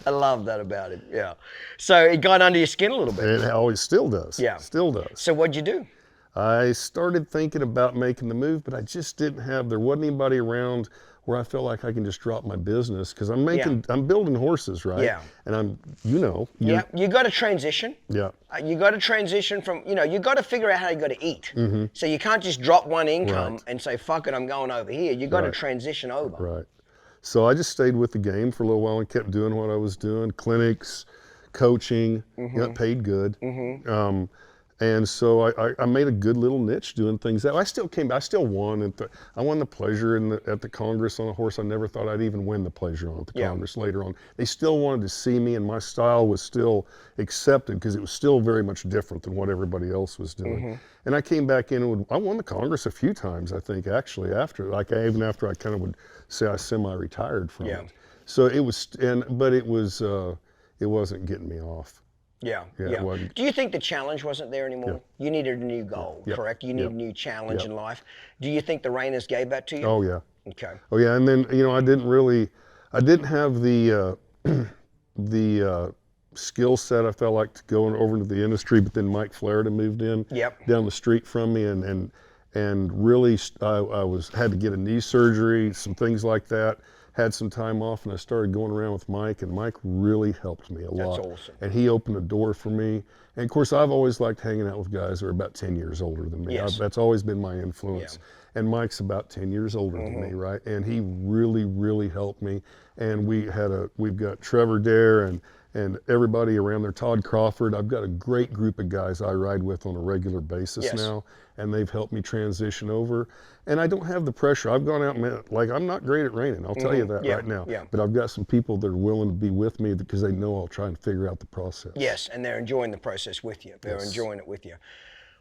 I love that about it. Yeah. So it got under your skin a little bit. It always still does. Yeah. Still does. So what'd you do? I started thinking about making the move, but I just there wasn't anybody around where I felt like I can just drop my business, because I'm building horses, right? Yeah. And you got to transition. Yeah. You got to transition from, you got to figure out how you got to eat. So you can't just drop one income and say, fuck it, I'm going over here. You got to transition over. Right. So I just stayed with the game for a little while and kept doing what I was doing, clinics, coaching, got paid good. And so I made a good little niche doing things that I still won I won the pleasure at the Congress on a horse I never thought I'd even win the pleasure on at the Congress later on. They still wanted to see me, and my style was still accepted because it was still very much different than what everybody else was doing. And I came back in and I won the Congress a few times, I think, actually, even after I kind of would say I semi-retired from it. So it was, but it wasn't getting me off. Yeah. Do you think the challenge wasn't there anymore? You needed a new goal, correct? You need a new challenge in life. Do you think the Reiners gave that to you? Oh, yeah. Okay. Oh, yeah, and then, I didn't have the skill set, I felt like, to go over into the industry, but then Mike Flaherty moved in down the street from me, and really I had to get a knee surgery, some things like that. Had some time off, and I started going around with Mike, and Mike really helped me a lot. That's awesome. And he opened a door for me. And of course, I've always liked hanging out with guys that are about 10 years older than me. Yes. That's always been my influence. And Mike's about 10 years older than me, right? And he really, really helped me. And we've got Trevor Dare and everybody around there, Todd Crawford. I've got a great group of guys I ride with on a regular basis now, and they've helped me transition over. And I don't have the pressure. I've gone out and, I'm not great at reining, I'll tell you that right now. But I've got some people that are willing to be with me because they know I'll try and figure out the process. Yes, and they're enjoying the process with you. They're enjoying it with you.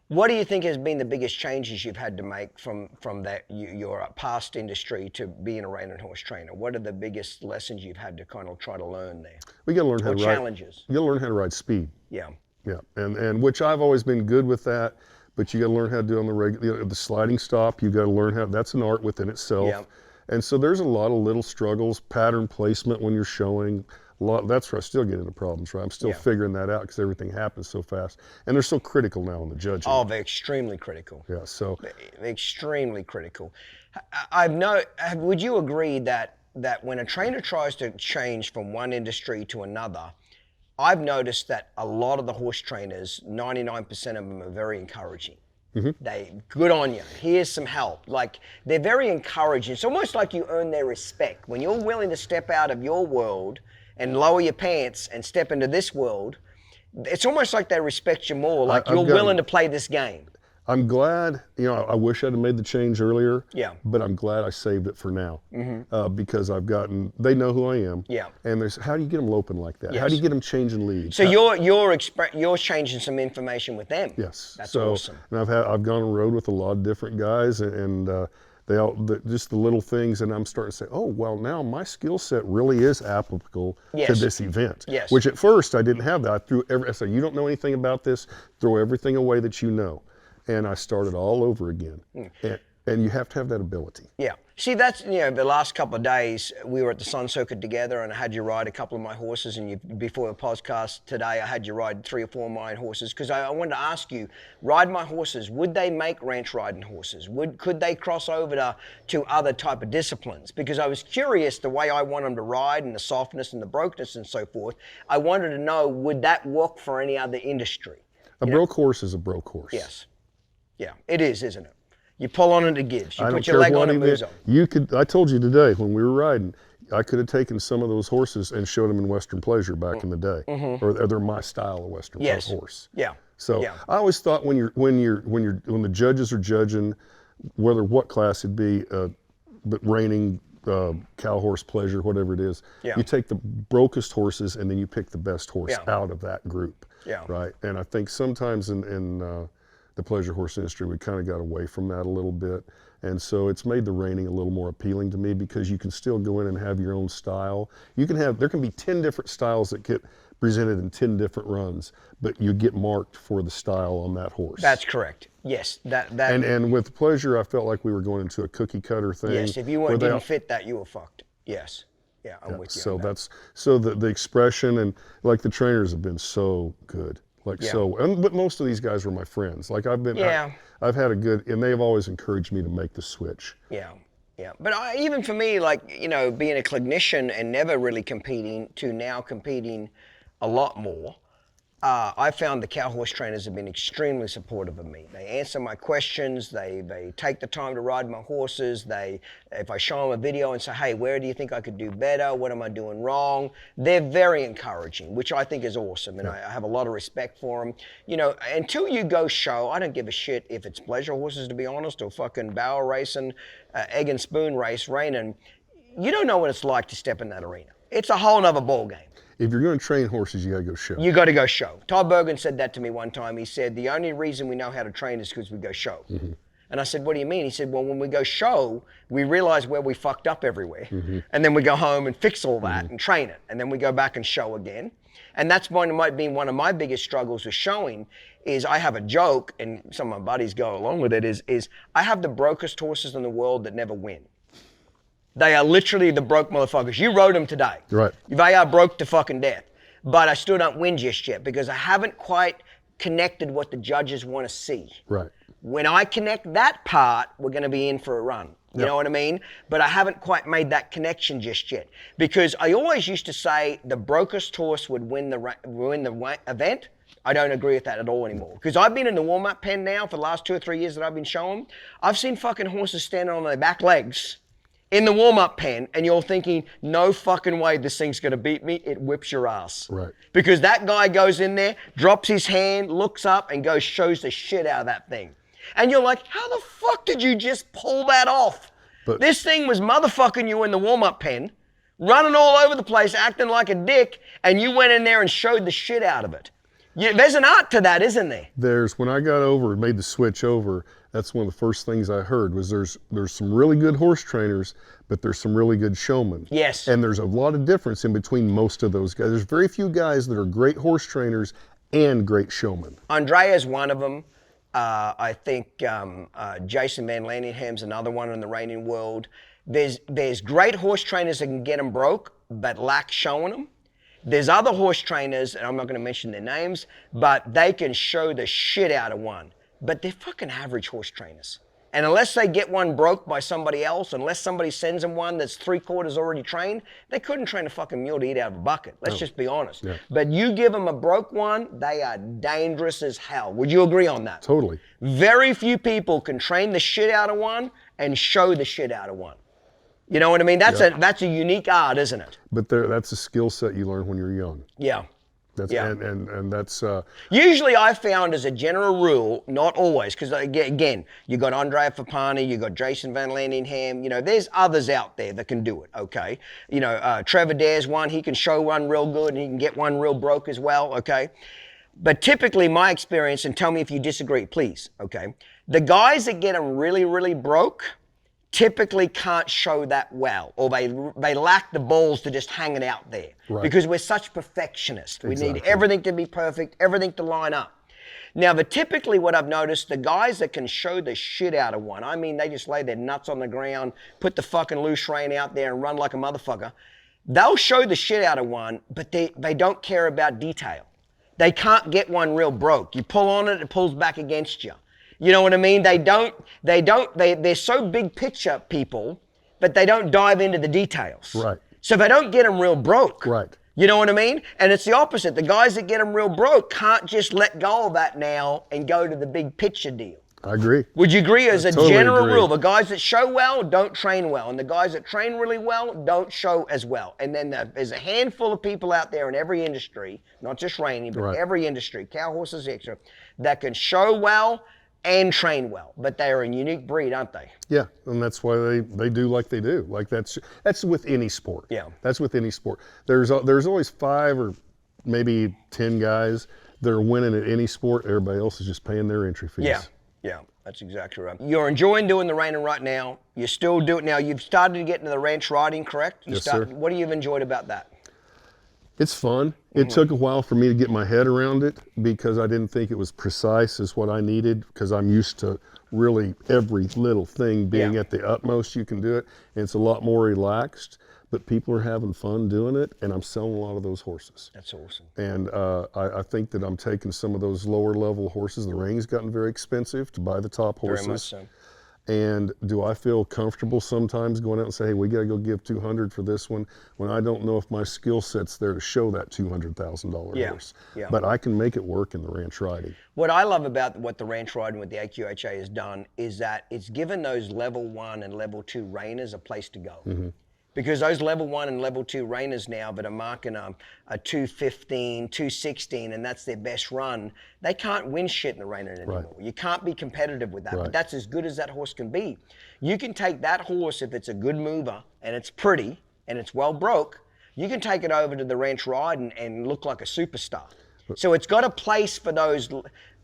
What do you think has been the biggest changes you've had to make from that your past industry to being a reining horse trainer? What are the biggest lessons you've had to kind of try to learn there? We got to learn how to ride. Challenges. You got to learn how to ride speed. Yeah. Yeah, and which I've always been good with that, but you got to learn how to do on the sliding stop. You got to learn how. That's an art within itself. Yeah. And so there's a lot of little struggles, pattern placement when you're showing. That's where I still get into problems, right? I'm still figuring that out because everything happens so fast, and they're so critical now in the judging. Oh, they're extremely critical. Yeah, so they're extremely critical. Would you agree that when a trainer tries to change from one industry to another, I've noticed that a lot of the horse trainers, 99% of them, are very encouraging. They good on you. Here's some help. Like, they're very encouraging. It's almost like you earn their respect when you're willing to step out of your world and lower your pants and step into this world. It's almost like they respect you more. Like you're willing to play this game. I'm glad, I wish I'd have made the change earlier. Yeah. But I'm glad I saved it for now. Because they know who I am. Yeah. And how do you get them loping like that? Yes. How do you get them changing leads? So you're changing some information with them. Yes. That's awesome. And I've gone on the road with a lot of different guys, and just the little things, and I'm starting to say, oh, well, now my skill set really is applicable to this event. Yes. Which at first I didn't have that. I said, you don't know anything about this, throw everything away that you know. And I started all over again. And you have to have that ability. Yeah. See, that's, the last couple of days we were at the Sun Circuit together, and I had you ride a couple of my horses, and before the podcast today, I had you ride 3 or 4 of my horses, because I wanted to ask you, ride my horses, would they make ranch riding horses? Could they cross over to other type of disciplines? Because I was curious the way I want them to ride, and the softness and the brokenness and so forth. I wanted to know, would that work for any other industry? A broke horse is a broke horse. Yes. Yeah, it is, isn't it? You pull on it, it gives. You I put don't your care leg what on it, moves on. I told you today when we were riding, I could have taken some of those horses and showed them in Western Pleasure back in the day, or they're my style of Western horse. Yeah. So I always thought when the judges are judging, what class it'd be, but reining, cow horse pleasure, whatever it is, you take the brokest horses and then you pick the best horse out of that group. Yeah. Right. And I think sometimes in the pleasure horse industry, we kind of got away from that a little bit. And so it's made the reining a little more appealing to me, because you can still go in and have your own style. There can be 10 different styles that get presented in 10 different runs, but you get marked for the style on that horse. That's correct. Yes. And with pleasure, I felt like we were going into a cookie cutter thing. Yes, if you didn't fit that, you were fucked. Yes. Yeah, I'm with you. So the expression, and like the trainers have been so good. But most of these guys were my friends. Like I've had a good, and they've always encouraged me to make the switch. Yeah. But even for me, being a clinician and never really competing to now competing a lot more, I found the cow horse trainers have been extremely supportive of me. They answer my questions. They take the time to ride my horses. If I show them a video and say, hey, where do you think I could do better? What am I doing wrong? They're very encouraging, which I think is awesome. And I have a lot of respect for them. Until you go show, I don't give a shit if it's pleasure horses, to be honest, or fucking barrel racing, egg and spoon race, reining. You don't know what it's like to step in that arena. It's a whole nother ball game. If you're going to train horses, you got to go show. You got to go show. Todd Bergen said that to me one time. He said, the only reason we know how to train is because we go show. And I said, what do you mean? He said, well, when we go show, we realize where we fucked up everywhere. And then we go home and fix all that and train it. And then we go back and show again. And that's might be one of my biggest struggles with showing is I have a joke, and some of my buddies go along with it, is I have the brokest horses in the world that never win. They are literally the broke motherfuckers. You rode them today. Right. They are broke to fucking death. But I still don't win just yet because I haven't quite connected what the judges want to see. Right. When I connect that part, we're going to be in for a run. You know what I mean? But I haven't quite made that connection just yet. Because I always used to say the brokest horse would win the event. I don't agree with that at all anymore. Because I've been in the warm-up pen now for the last 2 or 3 years that I've been showing. I've seen fucking horses standing on their back legs in the warm-up pen, and you're thinking, no fucking way this thing's gonna beat me. It whips your ass. Right. Because that guy goes in there, drops his hand, looks up, and shows the shit out of that thing. And you're like, how the fuck did you just pull that off? But this thing was motherfucking you in the warm-up pen, running all over the place, acting like a dick, and you went in there and showed the shit out of it. There's an art to that, isn't there? When I got over and made the switch over, that's one of the first things I heard was there's some really good horse trainers, but there's some really good showmen. Yes. And there's a lot of difference in between most of those guys. There's very few guys that are great horse trainers and great showmen. Andrea's one of them. I think Jason Van Landingham's another one in the reining world. There's great horse trainers that can get them broke, but lack showing them. There's other horse trainers, and I'm not going to mention their names, but they can show the shit out of one. But they're fucking average horse trainers. And unless they get one broke by somebody else, unless somebody sends them one that's 3/4 already trained, they couldn't train a fucking mule to eat out of a bucket. Let's just be honest. Yeah. But you give them a broke one, they are dangerous as hell. Would you agree on that? Totally. Very few people can train the shit out of one and show the shit out of one. You know what I mean? That's a unique art, isn't it? But that's a skill set you learn when you're young. Yeah. That's, Yeah. And that's Usually I found as a general rule, not always, because again, you got Andrea Fapani, you got Jason Van Landingham, there's others out there that can do it, okay? Trevor Dare's one, he can show one real good and he can get one real broke as well, okay? But typically my experience, and tell me if you disagree, please, okay? The guys that get them really, really broke typically can't show that well, or they lack the balls to just hang it out there. Right. Because we're such perfectionists. We need Exactly. everything to be perfect, everything to line up. Now, but typically what I've noticed, the guys that can show the shit out of one, I mean, they just lay their nuts on the ground, put the fucking loose rein out there and run like a motherfucker. They'll show the shit out of one, but they don't care about detail. They can't get one real broke. You pull on it, it pulls back against you. You know what I mean? They're so big picture people, but they don't dive into the details. Right. So they don't get them real broke. Right. You know what I mean? And it's the opposite. The guys that get them real broke can't just let go of that now and go to the big picture deal. I agree. Would you agree as a totally general agree. rule? The guys that show well don't train well, and the guys that train really well don't show as well. And then there's a handful of people out there in every industry, not just reining, but Right. every industry, cow, horses, etc., that can show well and train well, but they are a unique breed, aren't they? Yeah, and that's why they do like they do. Like that's with any sport. Yeah. That's with any sport. There's always 5 or maybe 10 guys that are winning at any sport. Everybody else is just paying their entry fees. Yeah, that's exactly right. You're enjoying doing the reining right now. You still do it now. You've started to get into the ranch riding, correct? Yes, sir. What have you enjoyed about that? It's fun. It took a while for me to get my head around it because I didn't think it was precise as what I needed, because I'm used to really every little thing being at the utmost you can do it. And it's a lot more relaxed, but people are having fun doing it, and I'm selling a lot of those horses. That's awesome. And I think that I'm taking some of those lower level horses. The reign's gotten very expensive to buy the top horses. Very much so. And do I feel comfortable sometimes going out and say, hey, we got to go give $200 for this one, when I don't know if my skill set's there to show that $200,000 horse. Yeah. But I can make it work in the ranch riding. What I love about what the ranch riding with the AQHA has done is that it's given those level 1 and level 2 reiners a place to go. Mm-hmm. Because those level 1 and level 2 reiners now that are marking a 215, 216, and that's their best run, they can't win shit in the reiner anymore. Right. You can't be competitive with that, Right. but that's as good as that horse can be. You can take that horse, if it's a good mover, and it's pretty, and it's well broke, you can take it over to the ranch ride and look like a superstar. So it's got a place for those.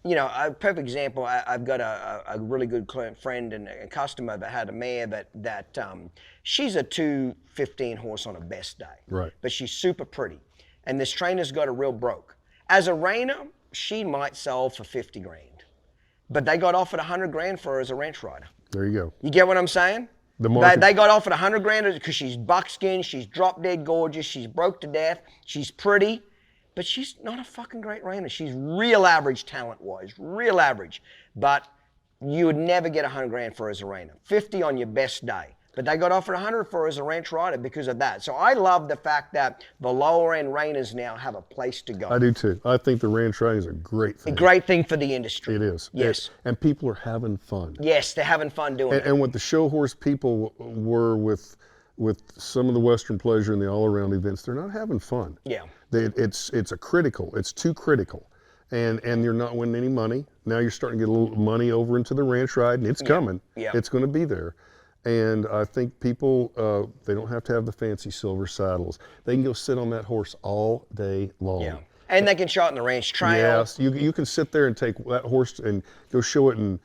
A perfect example, I've got a really good friend and a customer that had a mare that she's a 215 horse on her best day. Right. But she's super pretty. And this trainer's got her real broke. As a reiner, she might sell for 50 grand. But they got offered 100 grand for her as a ranch rider. There you go. You get what I'm saying? The market- They got offered 100 grand because she's buckskin, she's drop dead gorgeous, she's broke to death, she's pretty. But she's not a fucking great reiner. She's real average talent-wise, real average. But you would never get 100 grand for her as a reiner. 50 on your best day. But they got offered 100 for her as a ranch rider because of that. So I love the fact that the lower-end reiners now have a place to go. I do too. I think the ranch riding is a great thing. A great thing for the industry. It is. Yes. And people are having fun. Yes, they're having fun doing it. And what the show horse people were with some of the Western Pleasure and the all-around events, they're not having fun. Yeah. It's too critical. And you're not winning any money. Now you're starting to get a little money over into the ranch ride, and it's coming. Yeah. It's going to be there. And I think people, they don't have to have the fancy silver saddles. They can go sit on that horse all day long. Yeah. And they can show it in the ranch trail. Yes, you can sit there and take that horse and go show it in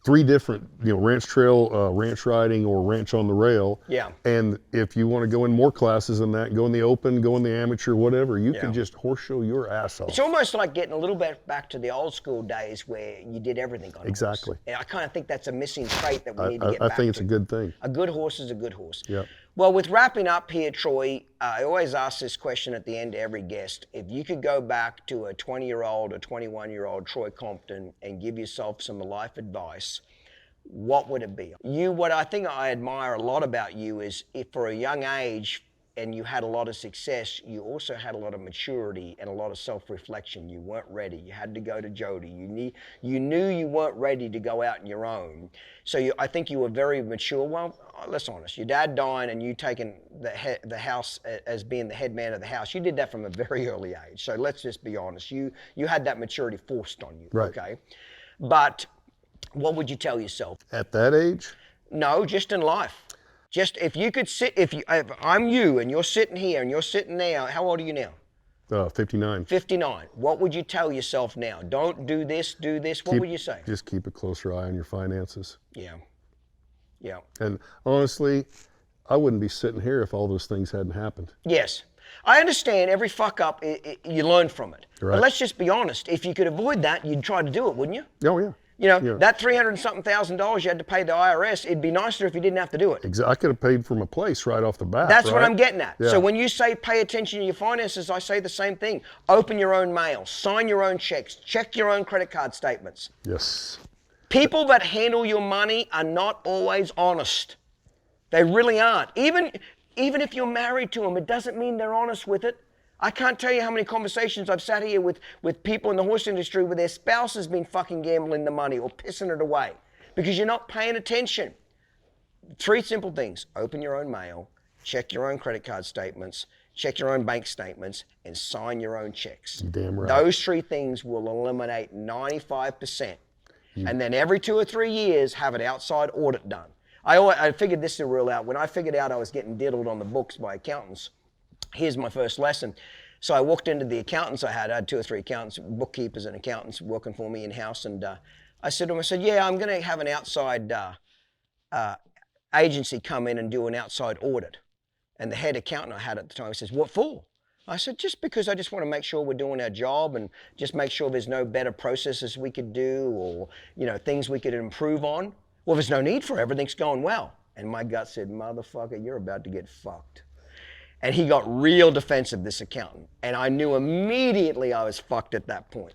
3 different, ranch trail, ranch riding, or ranch on the rail. Yeah. And if you want to go in more classes than that, go in the open, go in the amateur, whatever, you can just horse show your ass off. It's almost like getting a little bit back to the old school days where you did everything on a Exactly. horse. And I kind of think that's a missing trait that we need to get I back think it's to. a good thing. A good horse is a good horse. Yeah. Well, with wrapping up here, Troy, I always ask this question at the end to every guest. If you could go back to a 20-year-old or 21-year-old Troy Compton and give yourself some life advice, what would it be? What I think I admire a lot about you is if for a young age and you had a lot of success, you also had a lot of maturity and a lot of self-reflection. You weren't ready. You had to go to Jody. You knew you weren't ready to go out on your own. So I think you were very mature. Well, let's be honest. Your dad dying and you taking the house as being the head man of the house, you did that from a very early age. So let's just be honest. You had that maturity forced on you. Right. Okay. But what would you tell yourself? At that age? No, just in life. Just if you could sit, if I'm you and you're sitting here and you're sitting now, how old are you now? 59. 59. What would you tell yourself now? Don't do this, do this. What would you say? Just keep a closer eye on your finances. Yeah. Yeah. And honestly, I wouldn't be sitting here if all those things hadn't happened. Yes. I understand every fuck up, you learn from it. Right. But let's just be honest. If you could avoid that, you'd try to do it, wouldn't you? Oh, yeah. You know, Yeah. that $300,000 you had to pay the IRS, it'd be nicer if you didn't have to do it. I could have paid for my place right off the bat. That's what right? I'm getting at. Yeah. So when you say pay attention to your finances, I say the same thing. Open your own mail, sign your own checks, check your own credit card statements. Yes. People that handle your money are not always honest. They really aren't. Even if you're married to them, it doesn't mean they're honest with it. I can't tell you how many conversations I've sat here with people in the horse industry where their spouse has been fucking gambling the money or pissing it away because you're not paying attention. 3 simple things. Open your own mail, check your own credit card statements, check your own bank statements, and sign your own checks. You're damn right. Those 3 things will eliminate 95%. And then every 2 or 3 years, have an outside audit done. I figured this to rule out. When I figured out I was getting diddled on the books by accountants, here's my first lesson. So I walked into the accountants I had 2 or 3 accountants, bookkeepers and accountants working for me in-house. And I said to them, yeah, I'm going to have an outside agency come in and do an outside audit. And the head accountant I had at the time says, what for? I said, just because I just want to make sure we're doing our job and just make sure there's no better processes we could do or, things we could improve on. Well, there's no need for it. Everything's going well. And my gut said, motherfucker, you're about to get fucked. And he got real defensive, this accountant. And I knew immediately I was fucked at that point.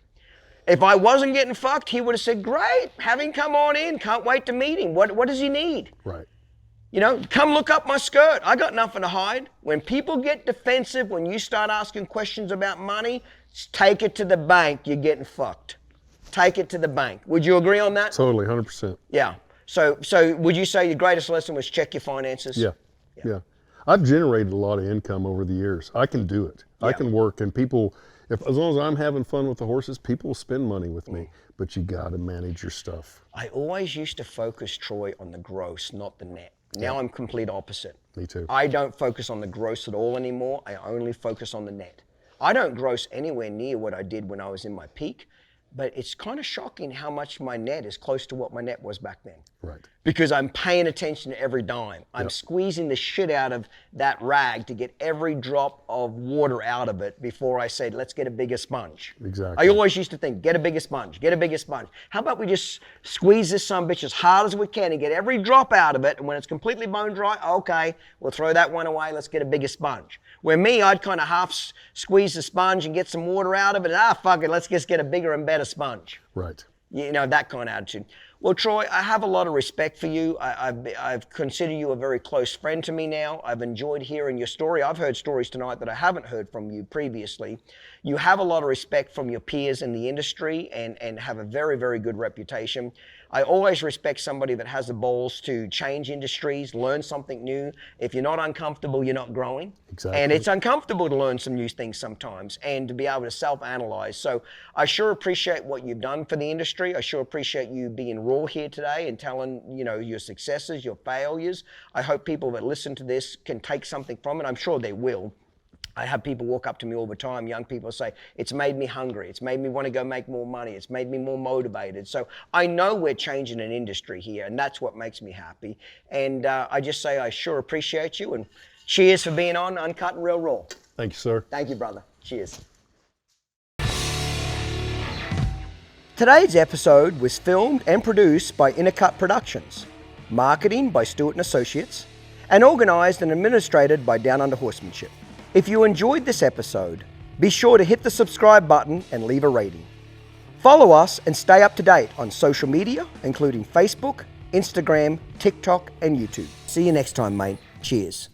If I wasn't getting fucked, he would have said, great, have him come on in. Can't wait to meet him. What does he need? Right. Come look up my skirt. I got nothing to hide. When people get defensive, when you start asking questions about money, take it to the bank. You're getting fucked. Take it to the bank. Would you agree on that? Totally, 100%. Yeah. So would you say your greatest lesson was check your finances? Yeah. I've generated a lot of income over the years. I can do it. Yeah. I can work, and people, as long as I'm having fun with the horses, people will spend money with me. But you got to manage your stuff. I always used to focus, Troy, on the gross, not the net. Now I'm complete opposite. Me too. I don't focus on the gross at all anymore. I only focus on the net. I don't gross anywhere near what I did when I was in my peak, but it's kind of shocking how much my net is close to what my net was back then. Right. Because I'm paying attention to every dime. I'm squeezing the shit out of that rag to get every drop of water out of it before I say, let's get a bigger sponge. Exactly. I always used to think, get a bigger sponge, get a bigger sponge. How about we just squeeze this sumbitch as hard as we can and get every drop out of it, and when it's completely bone dry, okay, we'll throw that one away, let's get a bigger sponge. Where me, I'd kind of half squeeze the sponge and get some water out of it, fuck it, let's just get a bigger and better sponge. Right. That kind of attitude. Well, Troy, I have a lot of respect for you. I've considered you a very close friend to me now. I've enjoyed hearing your story. I've heard stories tonight that I haven't heard from you previously. You have a lot of respect from your peers in the industry and have a very, very good reputation. I always respect somebody that has the balls to change industries, learn something new. If you're not uncomfortable, you're not growing. Exactly. And it's uncomfortable to learn some new things sometimes and to be able to self-analyze. So I sure appreciate what you've done for the industry. I sure appreciate you being raw here today and telling, your successes, your failures. I hope people that listen to this can take something from it. I'm sure they will. I have people walk up to me all the time, young people say, it's made me hungry, it's made me want to go make more money, it's made me more motivated. So I know we're changing an industry here, and that's what makes me happy. And I just say I sure appreciate you, and cheers for being on Uncut and Real Raw. Thank you, sir. Thank you, brother. Cheers. Today's episode was filmed and produced by Uncut Productions, marketing by Stewart & Associates, and organized and administrated by Down Under Horsemanship. If you enjoyed this episode, be sure to hit the subscribe button and leave a rating. Follow us and stay up to date on social media, including Facebook, Instagram, TikTok, and YouTube. See you next time, mate. Cheers.